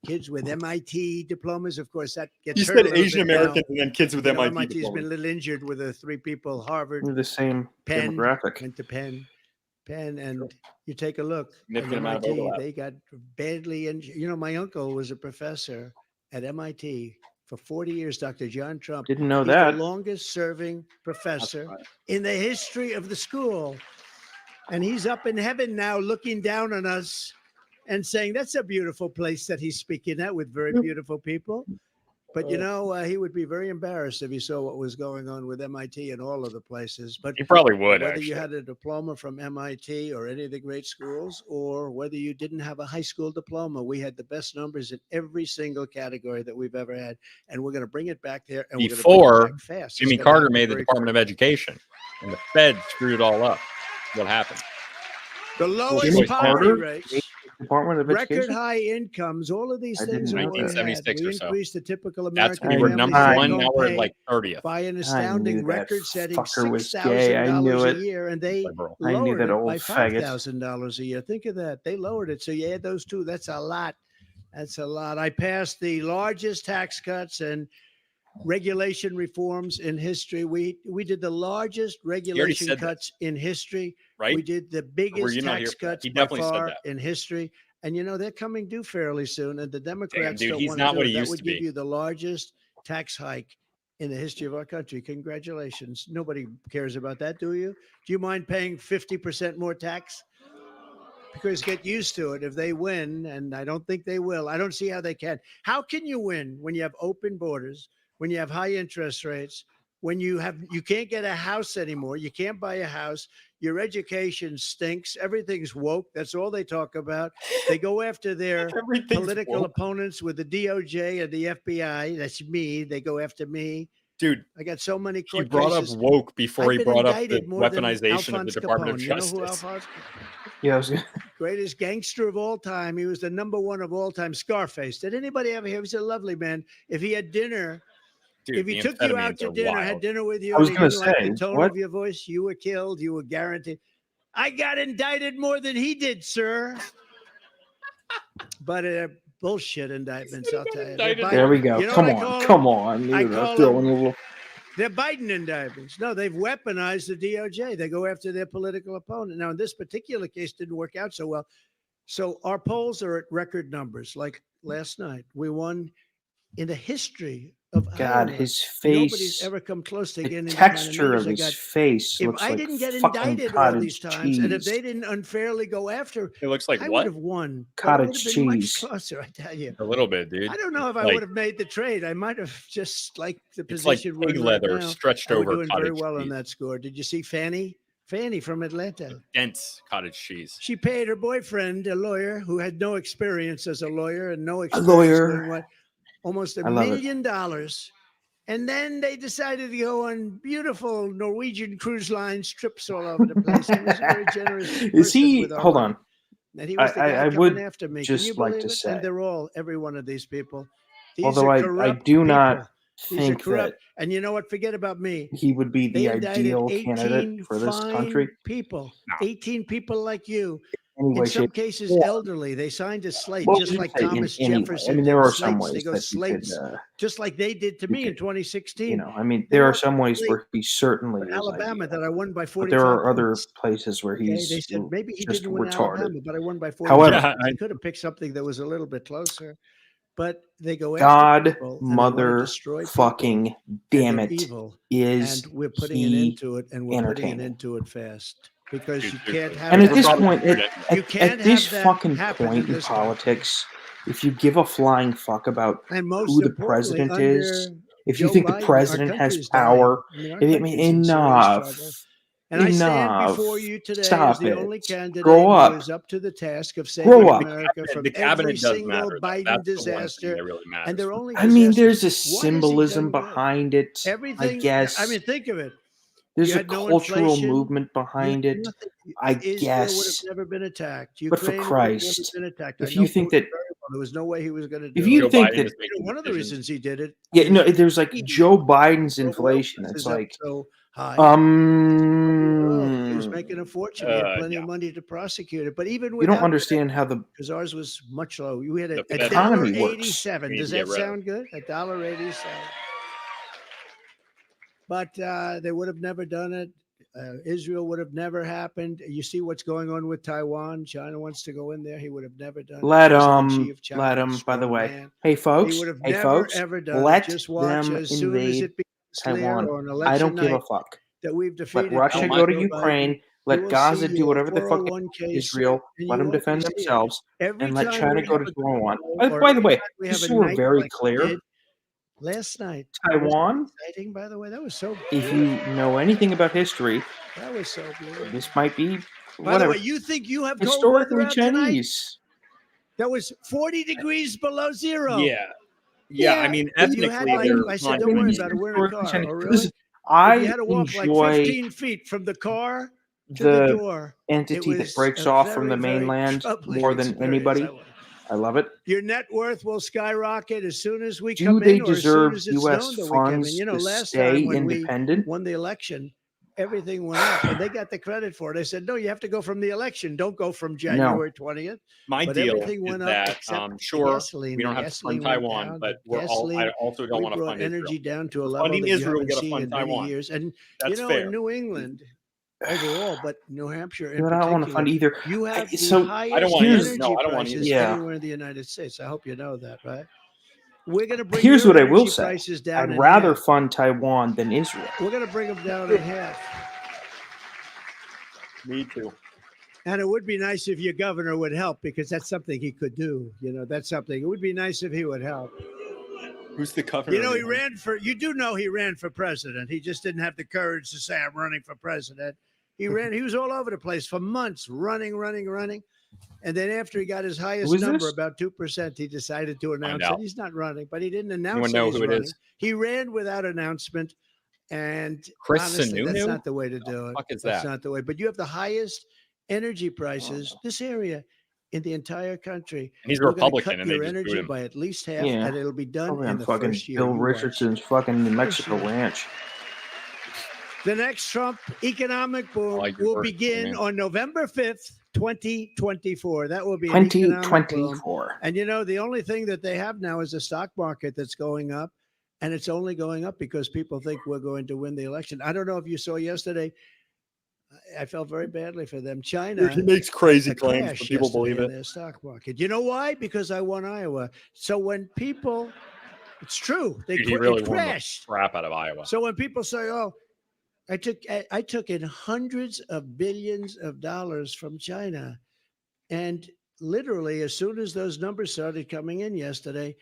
kids with MIT diplomas. Of course, that gets You hurt said Asian Americans and then kids with MIT MIT's diplomas. been a little injured with the 3 people. Harvard, We're the same Penn, demographic. went to Penn, and you take a look at Significant amount of MIT. overlap. They got badly injured. You know, my uncle was a professor at MIT for 40 years. Dr. John Trump. Didn't know He's that. the longest serving professor in the history of the school. And he's up in heaven now looking down on us and saying, that's a beautiful place that he's speaking at with very beautiful people. But, you know, he would be very embarrassed if he saw what was going on with MIT and all of the places. But He probably would, whether actually. you had a diploma from MIT or any of the great schools, or whether you didn't have a high school diploma, we had the best numbers in every single category that we've ever had. And we're going to bring it back there. And Before we're going to bring it back fast. Jimmy It's gonna Carter happen made the very Department of Education, and the Fed screwed it all up. What happened? The lowest Jimmy poverty Carter? rates, Department of record Education. high incomes, all of these I things didn't are know what we had. 1976 We or so. increased the typical That's American we were family's number I one. take-home Now we're pay like 30th. by an I astounding knew that record-setting fucker was gay. I knew $6,000 a it. year, and they Liberal. I knew lowered that it old by faggot. $5,000 a year. Think of that. They lowered it. So you add those two, that's a lot. That's a lot. I passed the largest tax cuts and regulation reforms in history. We did the largest regulation said that. cuts in history. Right? We did the Were biggest you not here tax for that? cuts He by definitely said far that. in history. And you know, they're coming due fairly soon. And the Democrats dude, don't he's want not to do what it. he That used would to give be. you the largest tax hike in the history of our country. Congratulations. Nobody cares about that, do you? Do you mind paying 50% more tax? Because get used to it if they win, and I don't think they will. I don't see how they can. How can you win when you have open borders, when you have high interest rates, when you can't get a house anymore, you can't buy a house, your education stinks, everything's woke, that's all they talk about. They go after their political opponents with the DOJ and the FBI. That's me. They go after me. Dude, I got so many he court brought cases. up woke before I've he been brought up the indicted more than weaponization of the Alphonse Department of Capone. You know who Justice. Alphonse? Yeah, I was gonna... Greatest gangster of all time. He was the #1 of all time. Scarface. Did anybody ever hear? He was a lovely man. If he had dinner, Dude, if he the took you out amphetamines to are dinner, wild. had dinner with you, I was and he gonna didn't like say, the tone what? of your voice, you were killed. You were guaranteed. I got indicted more than he did, sir. But bullshit indictments, I'll tell you. There we go. You know Come what I call on. them? Come on. I Dude, call I'm throwing them- a little... They're Biden indictments. No, they've weaponized the DOJ. They go after their political opponent. Now, in this particular case, didn't work out so well. So our polls are at record numbers. Like last night, we won in the history of God, Iowa. his Nobody's face, ever come close to the getting these kind of texture numbers. of I his got- face If looks I like didn't get fucking indicted all these cottage times, and if cheese. they didn't unfairly go after, It looks like I what? would have won. But it Cottage would have been much cheese. closer, I tell you. A little bit, dude. I don't know if I Like- would have made the trade. I might have just liked the It's like position we're pig in leather right now. stretched And over we're doing very cottage well on cheese. that score. Did you see Fanny? Fanny from Atlanta. Dense cottage cheese. She paid her boyfriend, a lawyer who had no experience as a lawyer and no experience lawyer. doing what, almost I $1 love it. million. And then they decided to go on beautiful Norwegian cruise line trips all over the place. He was a very generous Is person he? with our Hold money. on. And he was the guy I coming would after me. just Can you like believe to it? say- And they're all, every one of these people. These Although are I corrupt do not people. These are think corrupt. that And you know what? Forget about me. he would be They the indicted ideal 18 candidate for this fine country. people, No. 18 people like you. Any way, In some shape, cases, form. elderly. They signed a slate, Well, just you like say in Thomas any way. Jefferson. I mean, there did are some slates. They ways go that you could, slates, just like they did to me in 2016. you know, I mean, They there are want some ways slate where he certainly for is Alabama ideal. that I won by But 45 there are other points. places where Okay, he's they said maybe he just didn't win retarded. Alabama, but I won by 40. However, Yeah, He could have picked something that was a little bit closer. But they go after God, people and they want to mother, destroy people, fucking and damn they're it, evil. is And we're putting an he end to it, and we're putting an entertaining? end to it fast because Dude, you seriously. can't have And that. at this Probably point, good at, anyway. You at, can't at this have that fucking happen point in in this country. politics, if you give a flying fuck about And most who the importantly, president under is, if you Joe think Biden, the our president country has is dying. power, I mean, our I mean, country's in serious enough. trouble. And I stand Enough. before you today as Stop the it. only candidate Grow who up. is up to the task of Grow saving up. America from The every cabinet does single matter. Though. Biden That's the one thing disaster. that really matters. And they're only I mean, there's a disasters. What has he symbolism done good? behind it. Everything. I guess. I mean, think of it. There's you a had no cultural inflation. movement behind it. I Israel would have guess. never been attacked. But for Ukraine would have Christ, never been attacked. if I you know think Putin that- very well. There was no way he was going to do If it. you Joe think Biden that, is making One of the decisions. reasons he did it. yeah, no, is there's like he- Joe Biden's global inflation. wealth It's is up like, so high. He was making a fortune. He had plenty of money to prosecute it. But even You don't understand how the because ours was much low. We had The economy works. $1.87. Does that sound good? $1.87. But they would have never done it. Israel would have never happened. You see what's going on with Taiwan. China wants to go in there. He would have never done it. Let him. By the way, man. hey folks, He would have never ever done let it. Just watch them as soon as invade it becomes clear Taiwan. on I election don't give a night fuck. that we've defeated. Let Russia Joe go to Biden. Ukraine. You Let will Gaza see do your whatever the fuck 401k Israel. and Let you them defend won't see it. themselves. Every And let time China we go have to a Taiwan. or By the way, every time we have just a so we're night very like we clear, did last night. Taiwan, Exciting, by the way. That was so if you know anything about history, that was so beautiful. this might be By whatever. the way, you think you have cold weather Historically out tonight? Chinese. That was 40 degrees below zero. Yeah. I mean, But you had ethnically, like, they're I said, not don't worry Chinese. about it. We're in a car. Historically Oh, Chinese. really? Listen, If I you had to walk like enjoy 15 feet from the car to the the door. entity It that was breaks a off from very, the very mainland troubling more than experience. anybody. I love it. Your net worth will skyrocket as soon as we Do come they in, or as deserve soon as it's U.S. known that we come in. funds You know, to last stay time when we independent? won the election, everything went up, and they got the credit for it. They said, "No, you have to go from the election. Don't go from January 20th." My But deal everything is went up that except the sure, gasoline. we don't The have to fund gasoline went Taiwan, down. but The I gasoline, also don't we want to brought fund energy Israel. down to a We're level funding that you Israel, we haven't gotta seen fund in many Taiwan. years. And That's you know, fair. in New England overall, but New Hampshire in But I don't want to fund particular, either. you have the So highest I don't want either. energy No, I don't want prices either. Yeah. anywhere in the United States. I hope you know that, right? We're going to bring Here's your what I will energy say. prices down I'd in rather half. fund Taiwan than Israel. We're going to bring them down in half. Me too. And it would be nice if your governor would help, because that's something he could do. You know, that's something. It would be nice if he would help. Who's the governor? You know, he ran for, you do know he ran for president. He just didn't have the courage to say, I'm running for president. He ran, he was all over the place for months, running. And then after he got his highest number, about 2%, he decided to announce that he's not running, but he didn't announce that he's running. He ran without announcement. And Chris honestly, that's Sununu? not the way to do it. Fuck is That's that? not the way. But you have the highest energy prices, this area, in the entire country. And he's We're gonna Republican, cut and they your just booed energy him. by at least half, Yeah. and it'll be done Over in on the fucking first year. Bill You watch. Richardson's fucking New Mexico year. ranch. The next Trump economic boom like your will words, begin man. on November 5th, 2024. That will be an economic boom. 2024. And you know, the only thing that they have now is a stock market that's going up, and it's only going up because people think we're going to win the election. I don't know if you saw yesterday. I felt very badly for them. China. He makes crazy a claims, crash but people yesterday believe in it. their stock market. You know why? Because I won Iowa. So when people, it's true, they Dude, he really it won the crashed. crap out of Iowa. So when people say, "Oh, I took in hundreds of billions of dollars from China," and literally as soon as those numbers started coming in yesterday,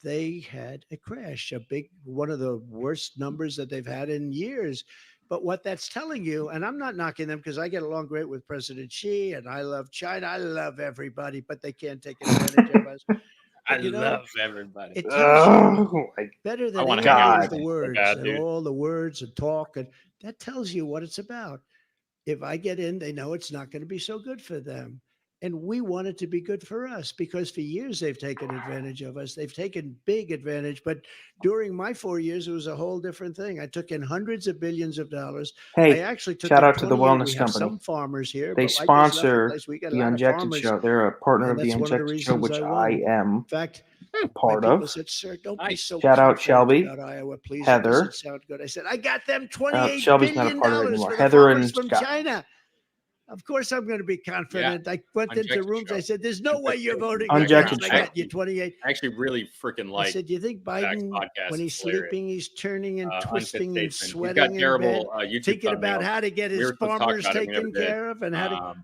they had a crash, a big one of the worst numbers that they've had in years. But what that's telling you, and I'm not knocking them because I get along great with President Xi and I love China. I love everybody, but they can't take advantage of us. I But, you know, love everybody. It tells you Oh, better I than wanna any hang out of with the him so words bad, and dude. all the words and talk. And that tells you what it's about. If I get in, they know it's not going to be so good for them. And we want it to be good for us because for years they've taken advantage of us. They've taken big advantage. But during my 4 years, it was a whole different thing. I took in hundreds of billions of dollars. hey, I actually took shout in out to the 28. Wellness We have Company. some farmers here. They but I just left the sponsor place. We got a the lot of Unjected farmers, Show. They're a partner and of the that's one of the Unjected Show, reasons which I I won. am In fact, part my people of. said, "Sir, don't be Nice. so Shout out confident Shelby, about Iowa, please. It Heather. doesn't sound good." I said, "I got them $28 Shelby's not a billion part of it anymore. for the Heather farmers and from Scott. China." Of course, I'm going to be confident. I went into Unjected rooms. Show. I said, "There's no way you're voting Unjected against." I Show. got you 28. I actually really freaking I like said, "Do you think Zach's Biden, podcast. when he's It's hilarious. sleeping, he's turning and Unfit twisting and Statesman. He's sweating got in terrible bed, YouTube thinking about thumbnails. how to get We his were supposed to talk farmers about it, we never taken did. care of and how to?"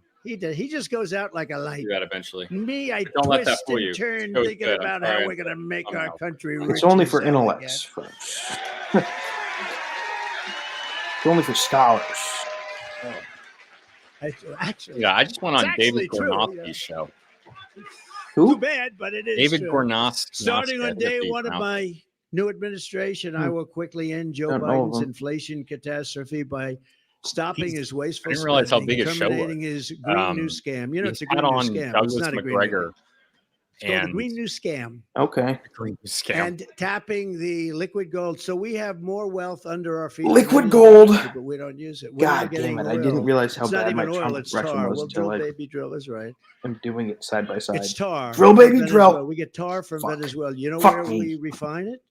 He just goes out like a light. Do that eventually. Me, I But don't let that twist fool and you. turn, It's thinking good. I'm about sorry. how we're going to make our country rich. It's only and for sell again. intellects, folks. It's only for scholars. Actually, Yeah, I just went it's on David actually true, Gornowski's yeah. show. Who? Too bad, but it is David true. Gornowski. Starting on day one of Gornowski. my new administration, I will quickly end Joe Don't know Biden's him. inflation catastrophe by stopping his wasteful I didn't realize how spending, big his show was. terminating his green new scam. You know, He it's a had green new on scam. Douglas It's not a green new McGregor. It's called the Green New Scam. Okay. Green scam. And tapping the liquid gold. So we have more wealth under our feet. Liquid gold. But we don't use it. God damn it. I didn't realize how bad my Trump it's impression tar. was Well, until drill, baby, drill is right. I'm doing it side by side. It's tar. Drill, baby, Venezuela. drill. We get tar from Venezuela. You know Fuck where me. we refine it?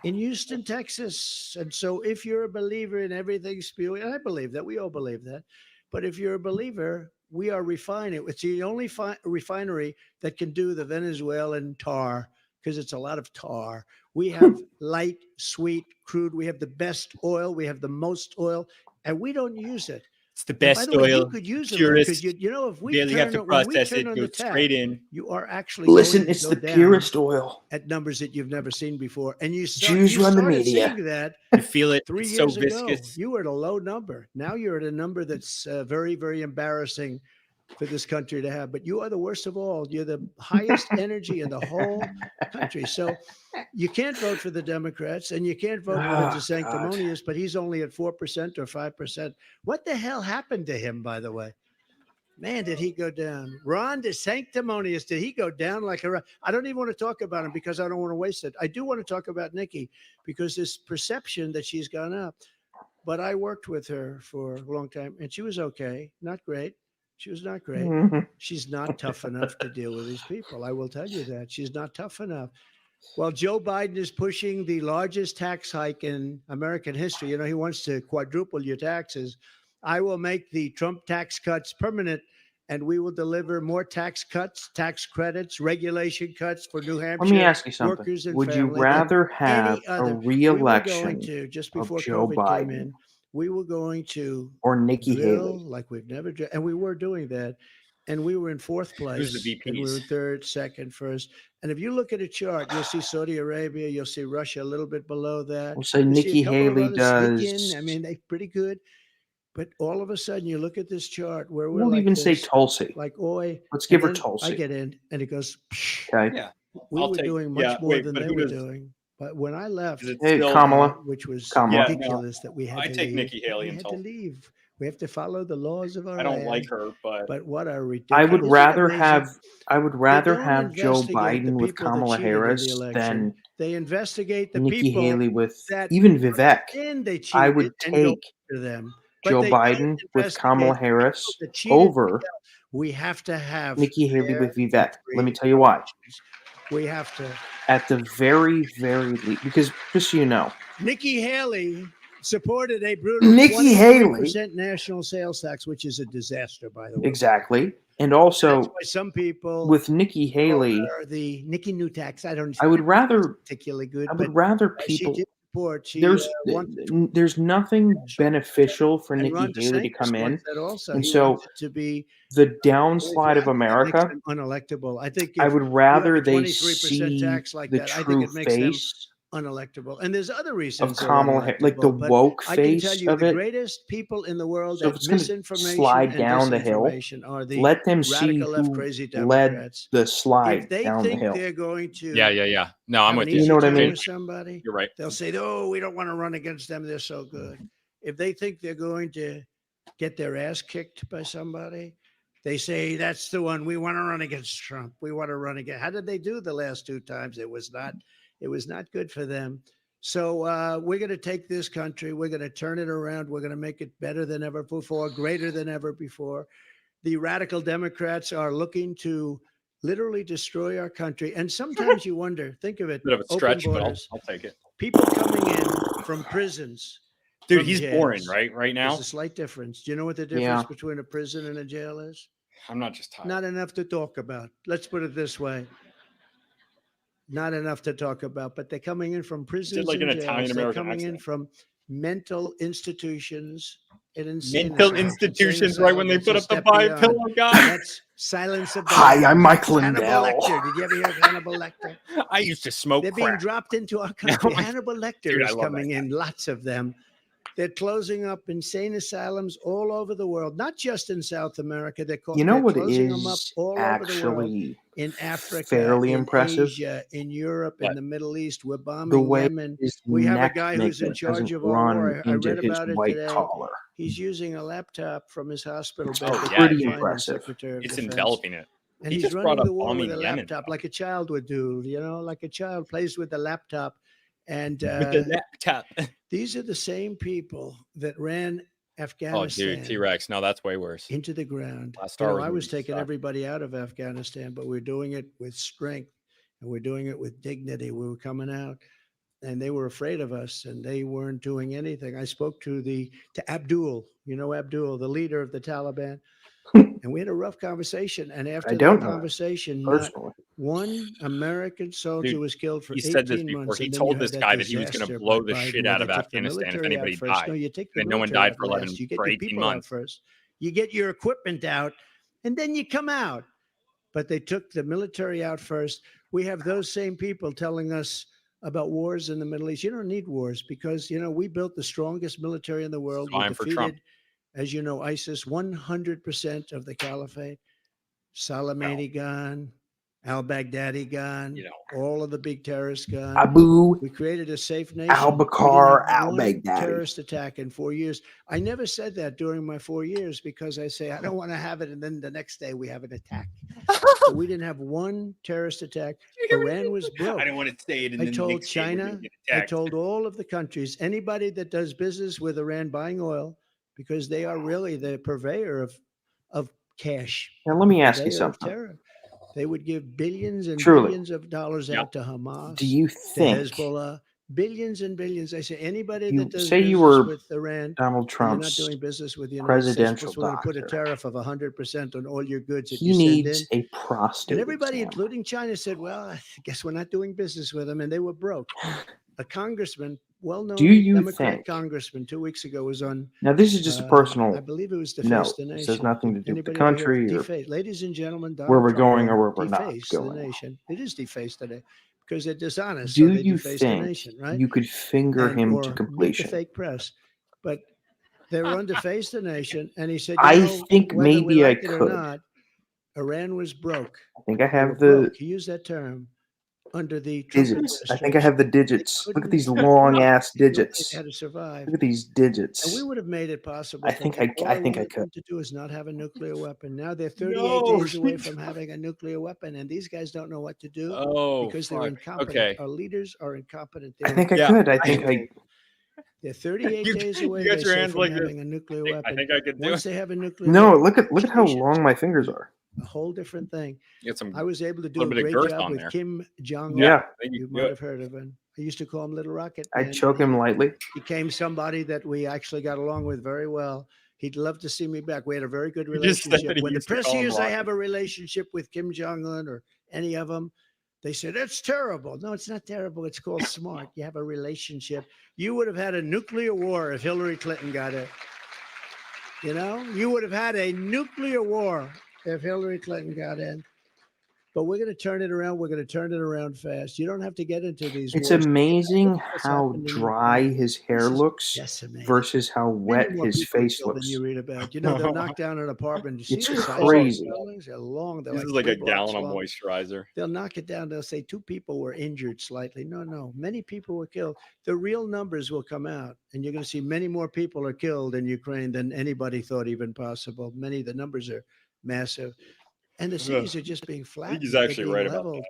In Houston, Texas. And so if you're a believer in everything spewing, and I believe that, we all believe that. But if you're a believer, we are refining. It's the only refinery that can do the Venezuelan tar, because it's a lot of tar. We have light, sweet, crude. We have the best oil. We have the most oil, and we don't use it. It's the best By the way, oil. you could use it purest. because you know if we Barely have turn to it, when we process turn it, on go the tap, straight in. you are actually Listen, going to it's go the down purest oil. at numbers that you've never seen before, and you Jews run the started media. seeing that You feel it. 3 It's years so ago. viscous. You were at a low number. Now you're at a number that's very, very embarrassing for this country to have. But you are the worst of all. You're the highest energy in the whole country. So you can't vote for the Democrats, and you can't vote for Mr. Sanctimonious, but he's only at 4% or 5%. What the hell happened to him, by the way? Man, did he go down? Ron DeSanctimonious, did he go down like a... I don't even want to talk about him because I don't want to waste it. I do want to talk about Nikki because this perception that she's gone up. But I worked with her for a long time, and she was okay. Not great. She was not great. She's not tough enough to deal with these people. I will tell you that. She's not tough enough. Well, Joe Biden is pushing the largest tax hike in American history. You know, he wants to quadruple your taxes. I will make the Trump tax cuts permanent, and we will deliver more tax cuts, tax credits, regulation cuts for New Hampshire. Let me ask you something. Workers and Would you family rather than have any a other. re-election just of before Joe COVID came Biden in, we were going to or Nikki drill Haley? like we've never done, and we were doing that. And we were in fourth place. Who's the And we were VPs? third, second, first. And if you look at a chart, you'll see Saudi Arabia, you'll see Russia a little bit below that. We'll say You'll see Nikki a couple of Haley others sneak does. in. I mean, they're pretty good. But all of a sudden, you look at this chart where we're We'll like even say this, Tulsi. like oi. Let's give her and then Tulsi. I get in, and it goes. Okay. Yeah. We I'll were take- doing much yeah, more wait, than but they who were does- doing. But when I left, Is it Hey, still, Kamala. which was Kamala. ridiculous that we had I to take leave. Nikki Haley We had to until leave. We have to follow the laws of our I don't land. like her, but What a I ridiculous! would Isn't it rather amazing? have They don't Joe investigate the Biden with people that Kamala cheated in the Harris election. than They investigate the Nikki people Haley with that even Vivek. and they I cheated would and go take after them. But Joe they don't Biden with investigate Kamala the Harris people that cheated. over We have to have Nikki Haley fair with and Vivek. Let me free tell you why. elections. We have to. At the very, very least, because just so you know, Nikki Haley supported a brutal Nikki Haley 23% national sales tax, which is a disaster, by the way. exactly, and That's also why some people with Nikki Haley, or the Nikki new tax. I don't. I would rather particularly good. I but would rather she people. did support. She There's nothing beneficial for and Nikki Ron Haley to DeSantis come in, wants that also. and He so wants it to be the downslide of that makes America. them unelectable. I think I if would you have rather a they 23% see tax like the that, I think true it makes them face unelectable. And there's other reasons of they're Kamala Harris, like the unelectable, but woke I can tell face you of the it. greatest people in the world So if that it's going to misinformation slide and down the hill, disinformation are the let them see radical left who crazy led Democrats. the If slide they down the think hill. they're going to yeah. No, I'm have with an you. easy You know what I time mean? with somebody, You're right. they'll say, "Oh, we don't want to run against them. They're so good." If they think they're going to get their ass kicked by somebody, they say, "That's the one. We want to run against Trump. We want to run again." How did they do the last two times? It was not good for them. So we're going to take this country. We're going to turn it around. We're going to make it better than ever before, greater than ever before. The radical Democrats are looking to literally destroy our country. And sometimes you wonder, think of it, Bit of a open stretch, but borders, I'll take it. people coming in from prisons. Dude, from he's jails. boring, right now. There's a slight difference. Do you know what the difference between a prison and a jail is? I'm not just tired. Not enough to talk about. Let's put it this way. Not enough to talk about, but they're coming in from prisons like and an jails. Italian They're American coming in accent. from mental institutions and insane Mental asylums. institutions, Insane right when they asylums, put a up the step pillow beyond. guy. That's Silence of the Hi, Lambs. I'm Michael Hannibal Lindell. Lecter. Did you ever hear of Hannibal Lecter? I used to smoke They're being crack. dropped into our country. I- Hannibal Lecter Dude, I is love that coming in, lots of them. They're closing up insane asylums all over the world, not just in South America. They're You know what closing them up is all over the world. actually In Africa, fairly in impressive? Asia, in Europe, in the Middle East. We're The bombing way Yemen. his We have a neck guy who's in makeup charge doesn't of our run war. I into read his about it white today. collar. He's using a laptop from his hospital It's bed. Oh, to yeah, pretty find the impressive. Secretary of It's Defense. enveloping it. And He he's just brought running up the war bombing with a Yemen, laptop though. like a child would do, like a child plays with the laptop. And With the laptop. these are the same people that ran Oh, Afghanistan dude, T-Rex. No, that's way worse. into the ground. Last Star Wars I was movie taking sucked. everybody out of Afghanistan, but we're doing it with strength and we're doing it with dignity. We were coming out and they were afraid of us and they weren't doing anything. I spoke to Abdul, Abdul, the leader of the Taliban, and we had a rough conversation. And after that conversation, not one American soldier Dude, was killed for he 18 said this before. months. He And then told you have this that guy that he was going to disaster blow by the Biden shit where out they of took the Afghanistan if military out anybody first. died. No, you take the And no one military died out for 11 last. You get for your 18 people out months. first. You get your equipment out, and then you come out. But they took the military out first. We have those same people telling us about wars in the Middle East. You don't need wars because, we built the strongest military in the world. So We I'm for Trump. defeated, as you know, ISIS, 100% of the caliphate. Soleimani gone, al-Baghdadi gone, all of the big terrorists gone. Abu We created a safe nation. al-Bakr We didn't have one al-Baghdadi. terrorist attack in 4 years. I never said that during my 4 years because I say I don't want to have it, and then the next day we have an attack. But we didn't have one terrorist attack. Iran was broke. I didn't want to say it. And I then the told next day we're gonna China, get I attacked. told all of the countries, anybody that does business with Iran buying oil, because they are really the purveyor of cash. Now, let me ask you Purveyor of something. terror. They would give billions and Truly. billions of dollars out to Hamas, Do you to think Hezbollah, billions and billions. I say anybody you that does say business you were with Iran, Donald and you're not Trump's doing business with the United States, presidential plus we're going to put a doctor? tariff of 100% on all your goods that He you send in. needs a prostate And everybody, exam. including China, said, well, I guess we're not doing business with them. And they were broke. A congressman, well-known Do you Democrat think? congressman 2 weeks ago was on. Now, this is just a personal I believe it was note. Deface the Nation. This has nothing to do with the Anybody ever hear country or Deface? Ladies and gentlemen, Donald where we're Trump going or will where we're not deface the going. nation. It is defaced today because they're dishonest. Do So they you deface the think nation, right? you could finger him to or beat the completion? fake press. But they were on Deface the Nation, and he said, I think whether we maybe I like it or could. not, Iran was broke. I think I They were have the broke. He used that term under the Trump digits. I think I have the digits. Look at these couldn't- long ass They digits. had to survive. Look at these And digits. we would have made it possible. I for think them. All I think I wanted could. them to do is not have a nuclear weapon. Now they're 38 No, days away from having a nuclear weapon, and these guys don't know what to do Oh, because they're fuck. incompetent. Okay. Our leaders are incompetent. I They're think I Yeah. could. I think I. They're 38 You- days you away. got They your say, hands from like this. having a nuclear I weapon. think I could do Once it. they have a nuclear No, weapon, look at how nation, long my fingers are. a whole different thing. Get some I was able to do little a bit of great girth job on with there. Kim Jong-un. Yeah, I think You you can might do it. have heard of him. I used to call him Little Rocket. I Man. choke him lightly. Became somebody that we actually got along with very well. He'd love to see me back. We had a very good You just said relationship. that he When the used to press call him hears I Rocket. have a relationship with Kim Jong-un or any of them, they say, that's terrible. No, it's not terrible. It's called smart. You have a relationship. You would have had a nuclear war if Hillary Clinton got it. You would have had a nuclear war if Hillary Clinton got in. But we're going to turn it around. We're going to turn it around fast. You don't have to get into these It's wars. amazing What's how happening dry his hair This is looks decimated. versus how Many wet more his people face killed than looks. you read about. They'll knock down an apartment. You see It's the size of crazy. the buildings? They're long. They're This like is like 3 a blocks gallon of long. moisturizer. They'll knock it down. They'll say 2 people were injured slightly. No. Many people were killed. The real numbers will come out, and you're going to see many more people are killed in Ukraine than anybody thought even possible. The numbers are massive. And the cities are just being flattened. he's actually They're being right about leveled.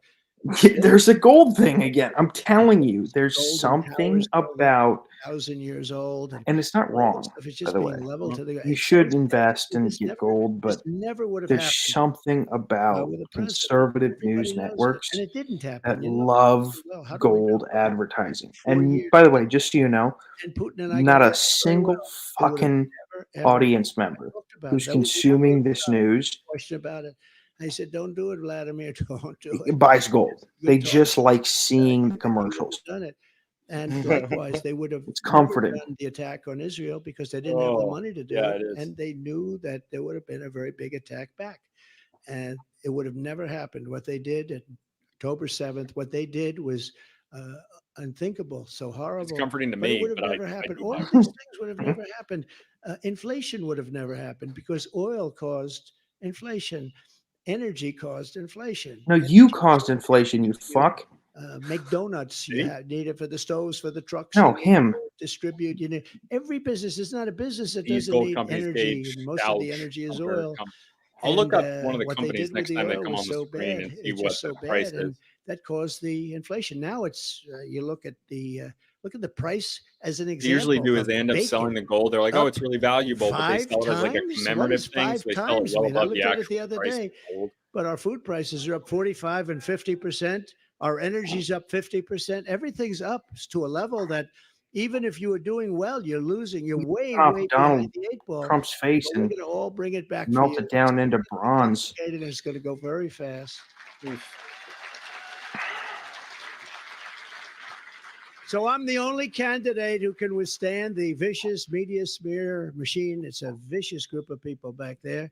There's a gold thing again. I'm telling you, there's Golden something towers built about, 1,000 years old. and it's not all wrong, this stuff is by just the being way. leveled to the You it's should so invest sad. and This get never- gold, this but never would have there's happened something about with the president. conservative Everybody news knows it. networks And it didn't happen. that You know? love Well, how do we know? gold advertising. 4 And years by the way, just so you know, and Putin and I not got a along very single well. It would have fucking never, ever audience member talked about who's it. That was the consuming only this news question about it. I said, don't do it, Vladimir. Don't do it. buys gold. Good They talk. just like seeing the They would commercials. have done it. And likewise, they would have It's never comforting. done the attack on Israel because they didn't have the Oh, money to do yeah, it. it is. And they knew that there would have been a very big attack back. And it would have never happened. What they did on October 7th, what they did was unthinkable, so horrible. It's comforting to But it me. would have But never I happened. do All that. of these things would have never happened. Inflation would have never happened because oil caused inflation. Energy caused inflation. No, you caused inflation, you fuck. Make donuts. You need it for the stoves, for the trucks. No, you need him. to distribute. Every business is not a business that These doesn't gold need companies energy. gauge And most of the energy is oil. I'll look up And one of the what they companies did with next the time they oil come on was the so screen bad. and see It's what just so the price bad, and is. that caused the inflation. Now it's you look at the price as an They example. usually do is of they end up selling bacon the gold. They're like, oh, up it's really valuable, but they 5 sell it as like a times. What commemorative is thing. 5 So they sell it times? well Man, I above the looked at it the actual other price day. of gold. But our food prices are up 45 and 50%. Our energy's up 50%. Everything's up to a level that even if you were doing well, you're losing. You're way, Off way Donald behind the 8 ball. Trump's face But we're and going to all bring it back for melt you. it down into bronze. And it's going to go very fast. So I'm the only candidate who can withstand the vicious media smear machine. It's a vicious group of people back there.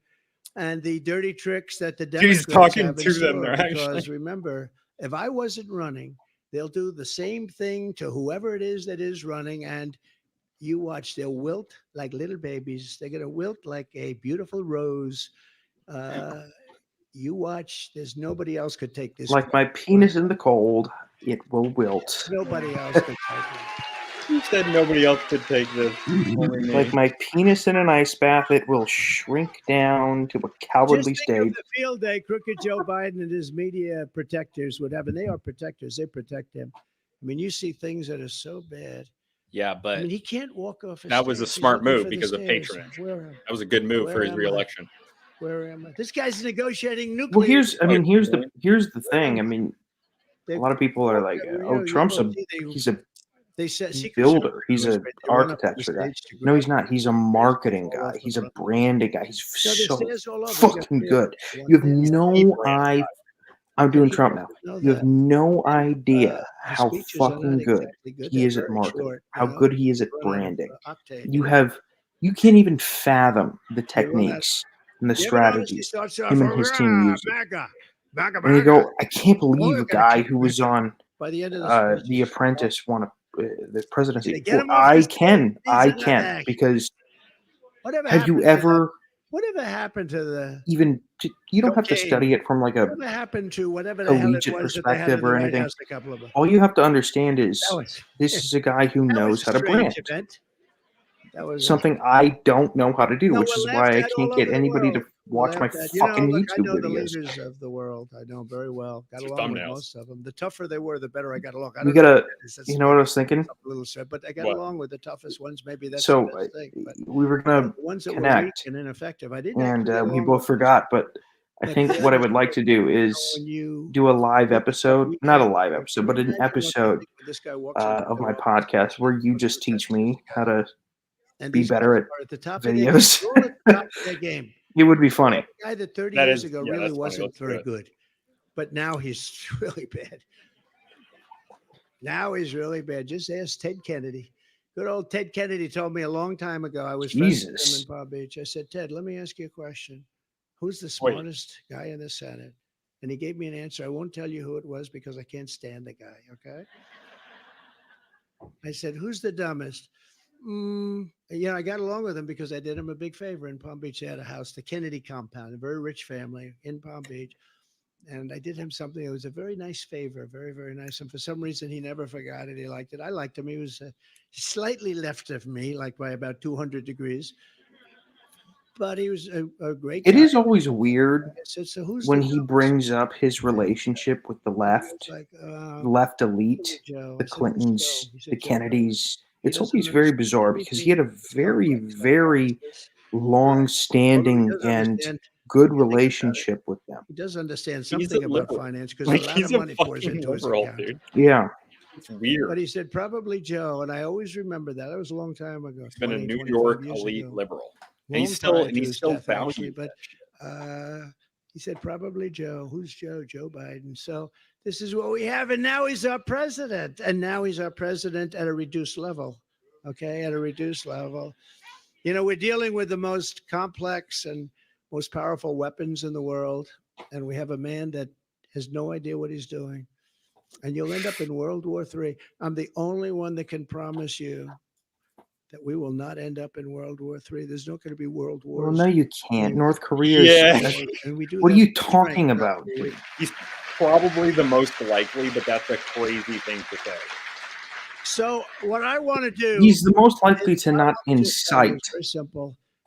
And the dirty tricks that the Democrats talking have in to them store. there, Because actually. remember, if I wasn't running, they'll do the same thing to whoever it is that is running. And you watch, they'll wilt like little babies. They're going to wilt like a beautiful rose. You watch, there's nobody else could take this. Like my penis in the cold, it will wilt. Nobody else could take it. He said nobody else could take this. Only me. Like my penis in an ice bath, it will shrink down to a cowardly Just think of state. the field day crooked Joe Biden and his media protectors would have, and they are protectors. They protect him. I mean, you see things that are so bad. Yeah, I but mean, he can't walk off. that was a stairs. He's smart looking move for the because of stairs. patronage. Where am That was a good move for Where his am I? reelection. Where am I? This guy's negotiating nuclear. Well, here's the thing. I mean, a lot of people are like, "Oh, Trump's he's a They said builder. He's an architecture guy." No, he's not. He's a marketing guy. He's a branding guy. He's so fucking good. You have no idea. I'm doing Trump now. You have no idea how fucking good he is at marketing, how good he is at branding. You can't even fathom the techniques and the strategies him and his team use. And you go, I can't believe a guy who was on by the end of The Apprentice won the presidency. Well, I can, because have you ever whatever happened to the even? You don't have to cocaine? study it from like a Whatever happened to whatever the hell it collegiate was that they had in perspective the or White anything. House, a couple of them. All you have to understand is That was- this is a guy who That knows was how a to strange brand. event. That was Something I don't know how to do, No, which we're is laughed why I at can't all get over the anybody to world. watch my Laughed at. fucking look, I YouTube know the videos. leaders of the world. I know very well. Got Your along with thumbnails. most of them. The tougher they were, the better I got along. I We don't know gotta, what that is. That's you know what I was thinking? a little sad, but I got What? along with the toughest ones. Maybe that's So the best thing. But we were gonna the ones that were connect, weak and ineffective, I didn't. and actually get we along both with forgot. But I But think the what I others would like were- to do is when you do a live episode, not a live episode, but an Imagine what they episode think when this guy walks into of the my world. podcast where you just teach me how to And be these better guys at are at the top of their game. videos. They're all at the top of their game. It would be funny. The guy that 30 That years is- ago yeah, really that's funny. wasn't Let's do very it. good, but now he's really bad. Now he's really bad. Just ask Ted Kennedy. Good old Ted Kennedy told me a long time ago. I was friends with him Jesus. in Palm Beach. I said, Ted, let me ask you a question. Who's the Wait. smartest guy in the Senate? And he gave me an answer. I won't tell you who it was because I can't stand the guy. Okay. I said, who's the dumbest? Yeah, I got along with him because I did him a big favor in Palm Beach. They had a house, the Kennedy compound, a very rich family in Palm Beach. And I did him something. It was a very nice favor, very, very nice. And for some reason, he never forgot it. He liked it. I liked him. He was slightly left of me, like by about 200 degrees. But he was a great It guy. is always weird I said, so who's when the he dumbest? brings up his relationship with the left, Like, left elite, Joe. the I said, "Who's Clintons, Joe?" He said, the "Joe." Kennedys. He It's doesn't always very understand bizarre because he had a anything very, complex about very politics. long-standing He does and understand- good if you think about it, relationship with them. He does understand He's something a about liberal. finance because Like, a lot he's of a money pours fucking into his liberal, account. dude. Yeah. It's weird. But he said probably Joe, and I always remember that. That was a long time ago. He's been a 20, New 25 York years elite ago. liberal. And Long he's still prior and to he's his still death, actually, valued. but he said probably Joe. Who's Joe? Joe Biden. So this is what we have, and now he's our president. And now he's our president at a reduced level. Okay, at a reduced level. You know, we're dealing with the most complex and most powerful weapons in the world, and we have a man that has no idea what he's doing. And you'll end up in World War III. I'm the only one that can promise you that we will not end up in World War III. There's not going to be world wars. Well, no, you can't. North Korea. Yeah. And we do What are that you with talking strength. about? He's probably the most likely, but that's a crazy thing to say. So what I want to do He's the most likely to not just tell you, incite it's very simple.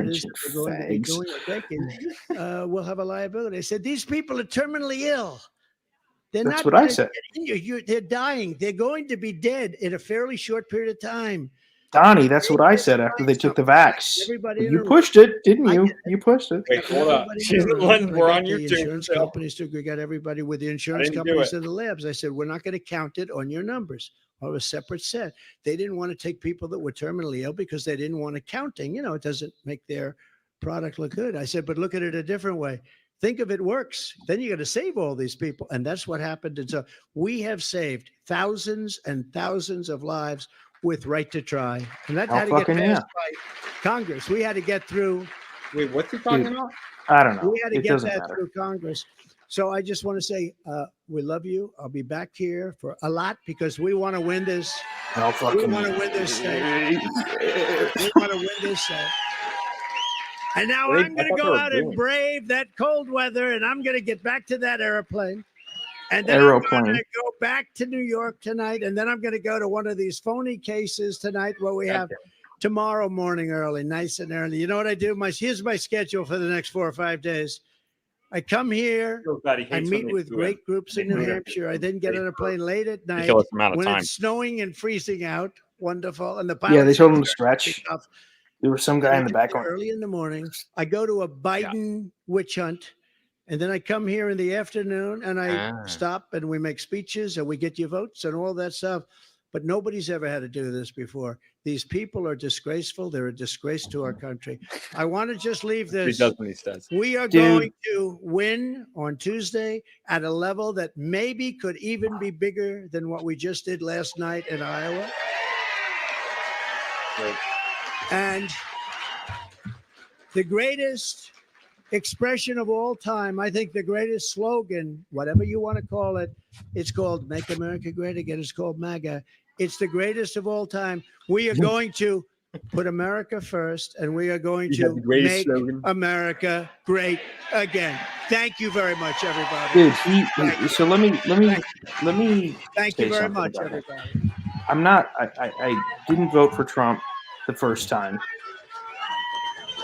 it is Attention, that we're going to be fags. doing or taking, we'll have a liability. I said, these people are terminally ill. That's what I said. They're dying. They're going to be dead in a fairly short period of time. Donnie, that's what I said after they took the vax. You pushed it, didn't you? You pushed it. Wait, hold up. We're on YouTube. The insurance companies we got everybody with the insurance companies and the labs. I said, we're not going to count it on your numbers. Or a separate set. They didn't want to take people that were terminally ill because they didn't want accounting. You know, it doesn't make their product look good. I said, but look at it a different way. Think if it works, then you got to save all these people. And that's what happened. And so we have saved thousands and thousands of lives with right to try. And that had to get passed by Congress. We had to get through. Wait, what's he talking about? I don't know. We had to get that through Congress. So I just want to say, we love you. I'll be back here for a lot because we want to win this. We want to win this state. We want to win this state. And now I'm going to go out and brave that cold weather, and I'm going to get back to that airplane. And then I'm going to go back to New York tonight, and then I'm going to go to one of these phony cases tonight where we have tomorrow morning early, nice and early. You know what I do? Here's my schedule for the next 4 or 5 days. I come here, I meet with great groups in New Hampshire. I then get on a plane late at night when it's snowing and freezing out. Wonderful. And the pilot they told him to stretch. There was some guy in the background. Early in the morning, I go to a Biden witch hunt. And then I come here in the afternoon and I stop and we make speeches and we get your votes and all that stuff. But nobody's ever had to do this before. These people are disgraceful. They're a disgrace to our country. I want to just leave this. He does what he says. We are going to win on Tuesday at a level that maybe could even be bigger than what we just did last night in Iowa. Right. And the greatest expression of all time, I think the greatest slogan, whatever you want to call it, it's called Make America Great Again. It's called MAGA. It's the greatest of all time. We are going to put America first, and we are going to make America great again. Thank you very much, everybody. Dude, so let me thank you very much, everybody. I didn't vote for Trump the first time.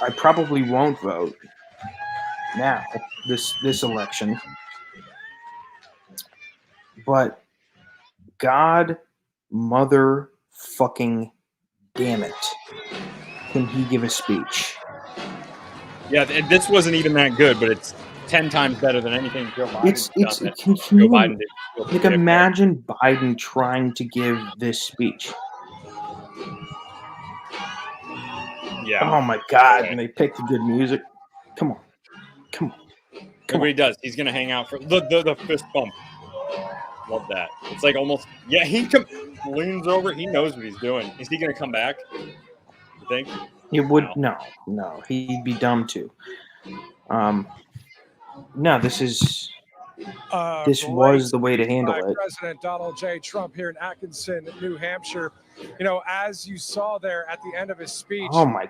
I probably won't vote now this election, but God motherfucking damn it, can he give a speech? Yeah, this wasn't even that good, but it's 10 times better than anything Joe Biden did. Like, imagine Biden trying to give this speech. Yeah. Oh my God! And they picked the good music. Come on. Look what he does. He's gonna hang out for the fist bump. Love that. It's like almost he leans over. He knows what he's doing. Is he gonna come back? You think? He would no. He'd be dumb to. No, this was the way to handle it. President Donald J. Trump here in Atkinson, New Hampshire. You know, as you saw there at the end of his speech. Oh my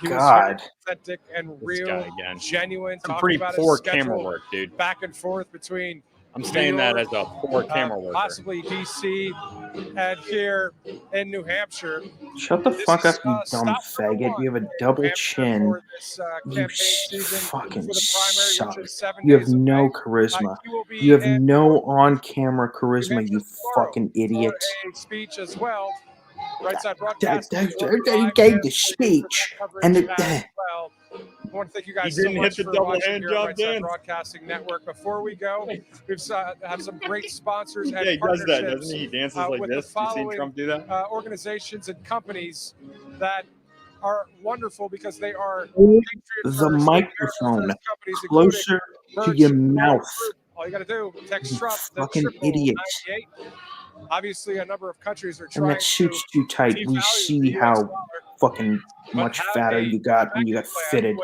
He God. was authentic and real, genuine. Some pretty poor camera work, dude. Back and forth between. I'm saying that as a poor camera worker. Possibly DC and here in New Hampshire. Shut the fuck up, you dumb faggot. You have a double chin. You fucking suck. You have no charisma. You have no on-camera charisma, you fucking idiot. Speech as well. Right side He gave the speech, and I want to thank you guys so much for watching here on Right Side Broadcasting Network. Before we go, we have some great sponsors and he does that, doesn't he? He dances like with this. The You've seen Trump do that? Organizations and companies that are wonderful because they are the microphone closer to your mouth. All you got to do, text Trump, fucking idiot. Obviously, a number of countries are trying. And that suit's too tight. We see how fucking much fatter you got when you got fitted.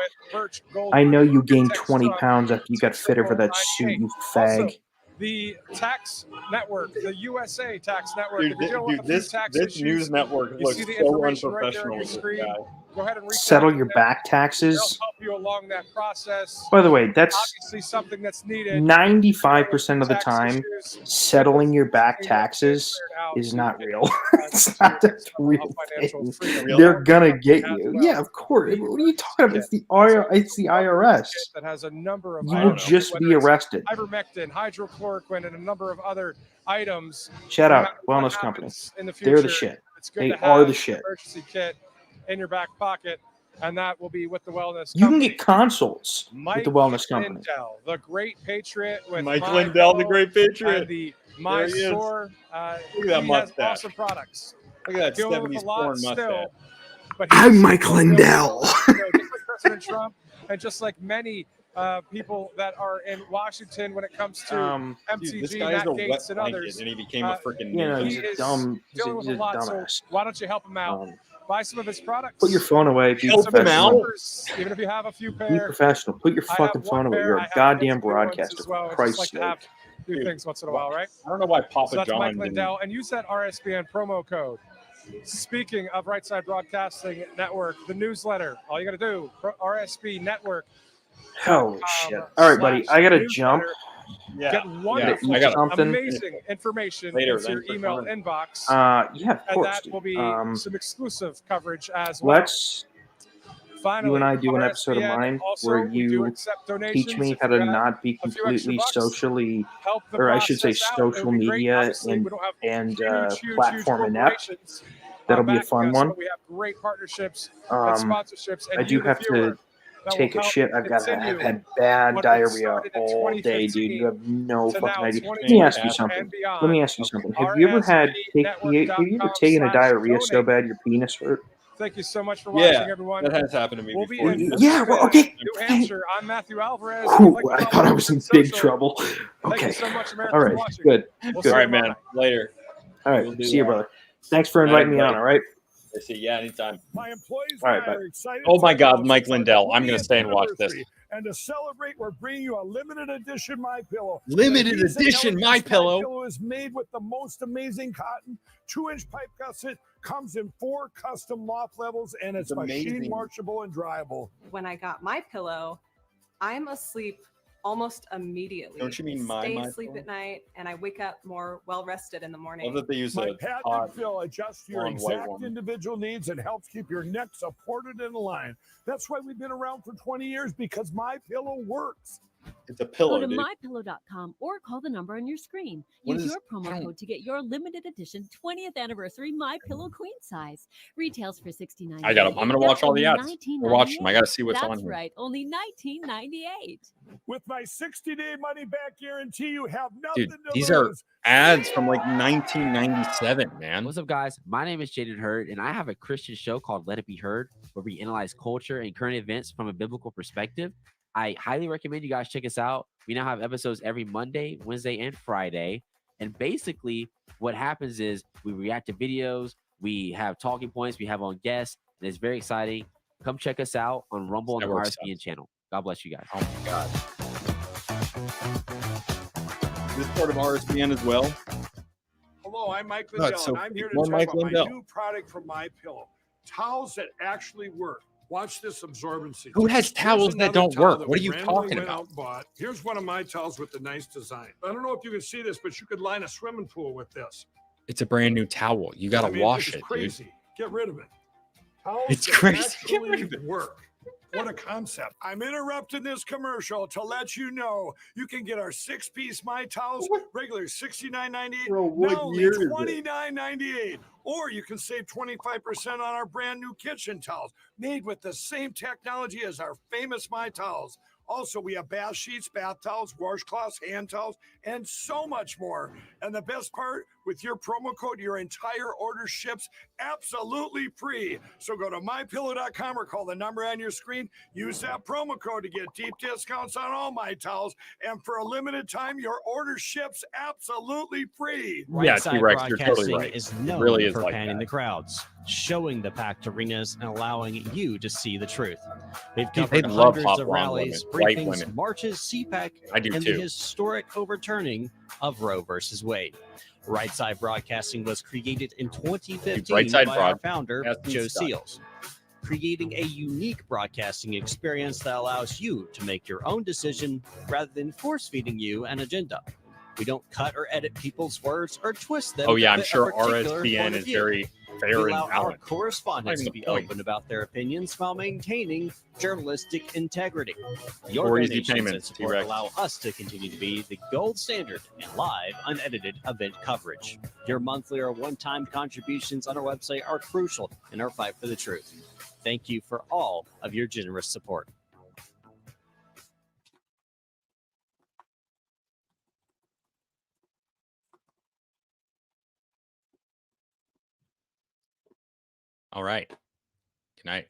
I know you gained 20 pounds after you got fitted for that suit, you fag. The tax network, the USA tax network. Dude, this news network looks so unprofessional with this guy. go ahead and reach settle out your to them. back They'll taxes. help you along that process. By the way, that's Obviously something that's needed. 95% of the Tax time. issues, Settling your back things that get taxes cleared out is so not you real. can, It's not a real financial thing. freedom. They're gonna get As you. well. Yeah, of course. The What are you talking about? It's the So It's the IRS. that has a number of You will items, just whether be it's arrested. ivermectin, hydrochloroquine, and a number of other items. Shout No out matter what Wellness Company. happens in the They're the future, shit. It's good They to are have the an shit. emergency kit in your back pocket, and that will be with the Wellness You can Company. get consults with Mike the Wellness Company. Lindell, the great patriot with Mike My Lindell, the Pillow great patriot. and the My There he is. Store. Look at that He has mustache. awesome products. Look at that Dealing with 70s a lot porn still, mustache. but I'm he's Mike still Lindell. doing well. Just like President Trump, and just like many people that are in Washington when it comes to MTG, Dude, this guy is Matt a wet Gaetz, and blanket, others. and he became a freaking You know, news. he's He a is dumb. He's dealing with a a lot, so dumbass. why don't you help him out? Buy some of his products. Put your phone away. Be Help him professional. out. Numbers, even if you have a few Be pair. professional. Put your I fucking have one phone away. pair. You're I a have goddamn kids' new ones broadcaster. as well. For I Christ's just like to have sake. new Dude, things once in a while, right? I don't know why Papa So that's John Mike didn't. Lindell, and use that RSBN promo code. Speaking of Right Side Broadcasting Network, the newsletter, all you got to do, RSB Network. Holy shit. All right, buddy. I got to jump. Yeah. Get wonderful, I got something. amazing information Later, into your then, for email fun. inbox. Yeah, of And course. that Dude. will be some exclusive coverage as well. Let's Finally, you and I do an episode of RSBN mine also, where we do you accept donations. teach me If how you to got not be a few extra completely bucks, socially, help the or I should say process out. It would social be great. media Obviously, and we don't have huge platform inept. corporations, That'll be a backing fun us, one. but we have great partnerships and sponsorships. And I do you, the have viewer, to that take will a help shit. I've continue had bad what diarrhea started in all day, dude. 2015 You have no to fucking now, idea. Let 2020 me ask you and something. beyond. Let me ask you something. Have you ever had have you ever taken a diarrhea so bad your penis hurt? Thank you so much for watching, Yeah, everyone. that has happened to me We'll before. be in Yeah, well, okay. New Hampshire. I'm Matthew Alvarez. Whew, Like to I follow thought I us was on in big social. trouble. Thank Okay. you so much, America, All for right. watching. Good. We'll Good. see All you right, tomorrow man. night. Later. All right. We'll do See you, that. brother. Thanks for inviting me on. All right. I see. Yeah, anytime. My employees All right, and I bye. are excited. Oh my to God, announce Mike it's our Lindell. I'm gonna 20th stay and watch this. anniversary. And to celebrate, we're bringing you a limited edition My Pillow. Limited And these edition elegant My Pillow. My Pillow is made with the most amazing cotton, 2-inch pipe gusset, comes in 4 custom loft levels, and it's machine amazing. washable and dryable. When I got my pillow, I'm asleep almost immediately. Don't you mean my Stay My asleep Pillow? at night, and I wake up more well rested in the morning. Love that they use My a patented hot, fill adjusts to your blonde white exact woman. individual needs and helps keep your neck supported and aligned. That's why we've been around for 20 years, because My Pillow works. It's a pillow, Go to dude. mypillow.com or call the number on your screen. What Use is- your I promo don't- code to get your limited edition 20th anniversary My Pillow queen size. Retails for $69. I got 'em. I'm gonna watch all the ads. Or watch them. I gotta see what's That's on here. right, only $19.98. With my 60-day money-back guarantee, you have nothing Dude, to these lose. are ads from like 1997, man. What's up, guys? My name is Jaden Hurd, and I have a Christian show called Let It Be Heard, where we analyze culture and current events from a biblical perspective. I highly recommend you guys check us out. We now have episodes every Monday, Wednesday, and Friday. And basically, what happens is we react to videos, we have talking points, we have on guests, and it's very exciting. Come check us out on Rumble and the Network RSBN channel. God bless you guys. Oh my God. This part of RSBN as well. Hello, I'm Mike Oh, Lindell, it's so and I'm here to more talk Mike about Lindell. my new product from My Pillow. Towels that actually work. Watch this absorbency. Who has Here's towels that another don't towel work? that What are we you randomly talking went about? out and bought. Here's one of my towels with the nice design. I don't know if you can see this, but you could line a swimming pool with this. It's a brand new towel. You gotta I mean, wash it's it, dude. crazy. Get rid of it. Towels It's that crazy. Get actually rid of it. work. What a concept. I'm interrupting this commercial to let you know you can get our 6-piece My Towels, regular $69.98, Bro, what now only year is it? $29.98. Or you can save 25% on our brand new kitchen towels, made with the same technology as our famous My Towels. Also, we have bath sheets, bath towels, washcloths, hand towels, and so much more. And the best part, with your promo code, your entire order ships absolutely free. So go to mypillow.com or call the number on your screen. Use that promo code to get deep discounts on all My Towels. And for a limited time, your order ships absolutely free. Yeah, Right Side T-Rex, you're totally Broadcasting right. is It known really is for like panning that. the crowds, showing the packed arenas, and allowing you to see the truth. They've Dude, covered they love hundreds hot of blonde rallies, women, white briefings, women. marches, CPAC, I do and too. the historic overturning of Roe versus Wade. Right Side Broadcasting was created in 2015 Right Side by our Broadcasting founder, Joe sucks. Seals. creating a unique broadcasting experience that allows you to make your own decision rather than force feeding you an agenda. We don't cut or edit people's words or twist them. Oh yeah, to I'm fit a sure particular RSBN point of is view. very fair We and allow our balanced. correspondents to Not even be the point. open about their opinions while maintaining journalistic integrity. Your Or easy donations payments, and support T-Rex. allow us to continue to be the gold standard in live, unedited event coverage. Your monthly or one-time contributions on our website are crucial in our fight for the truth. Thank you for all of your generous support. All right. Good night.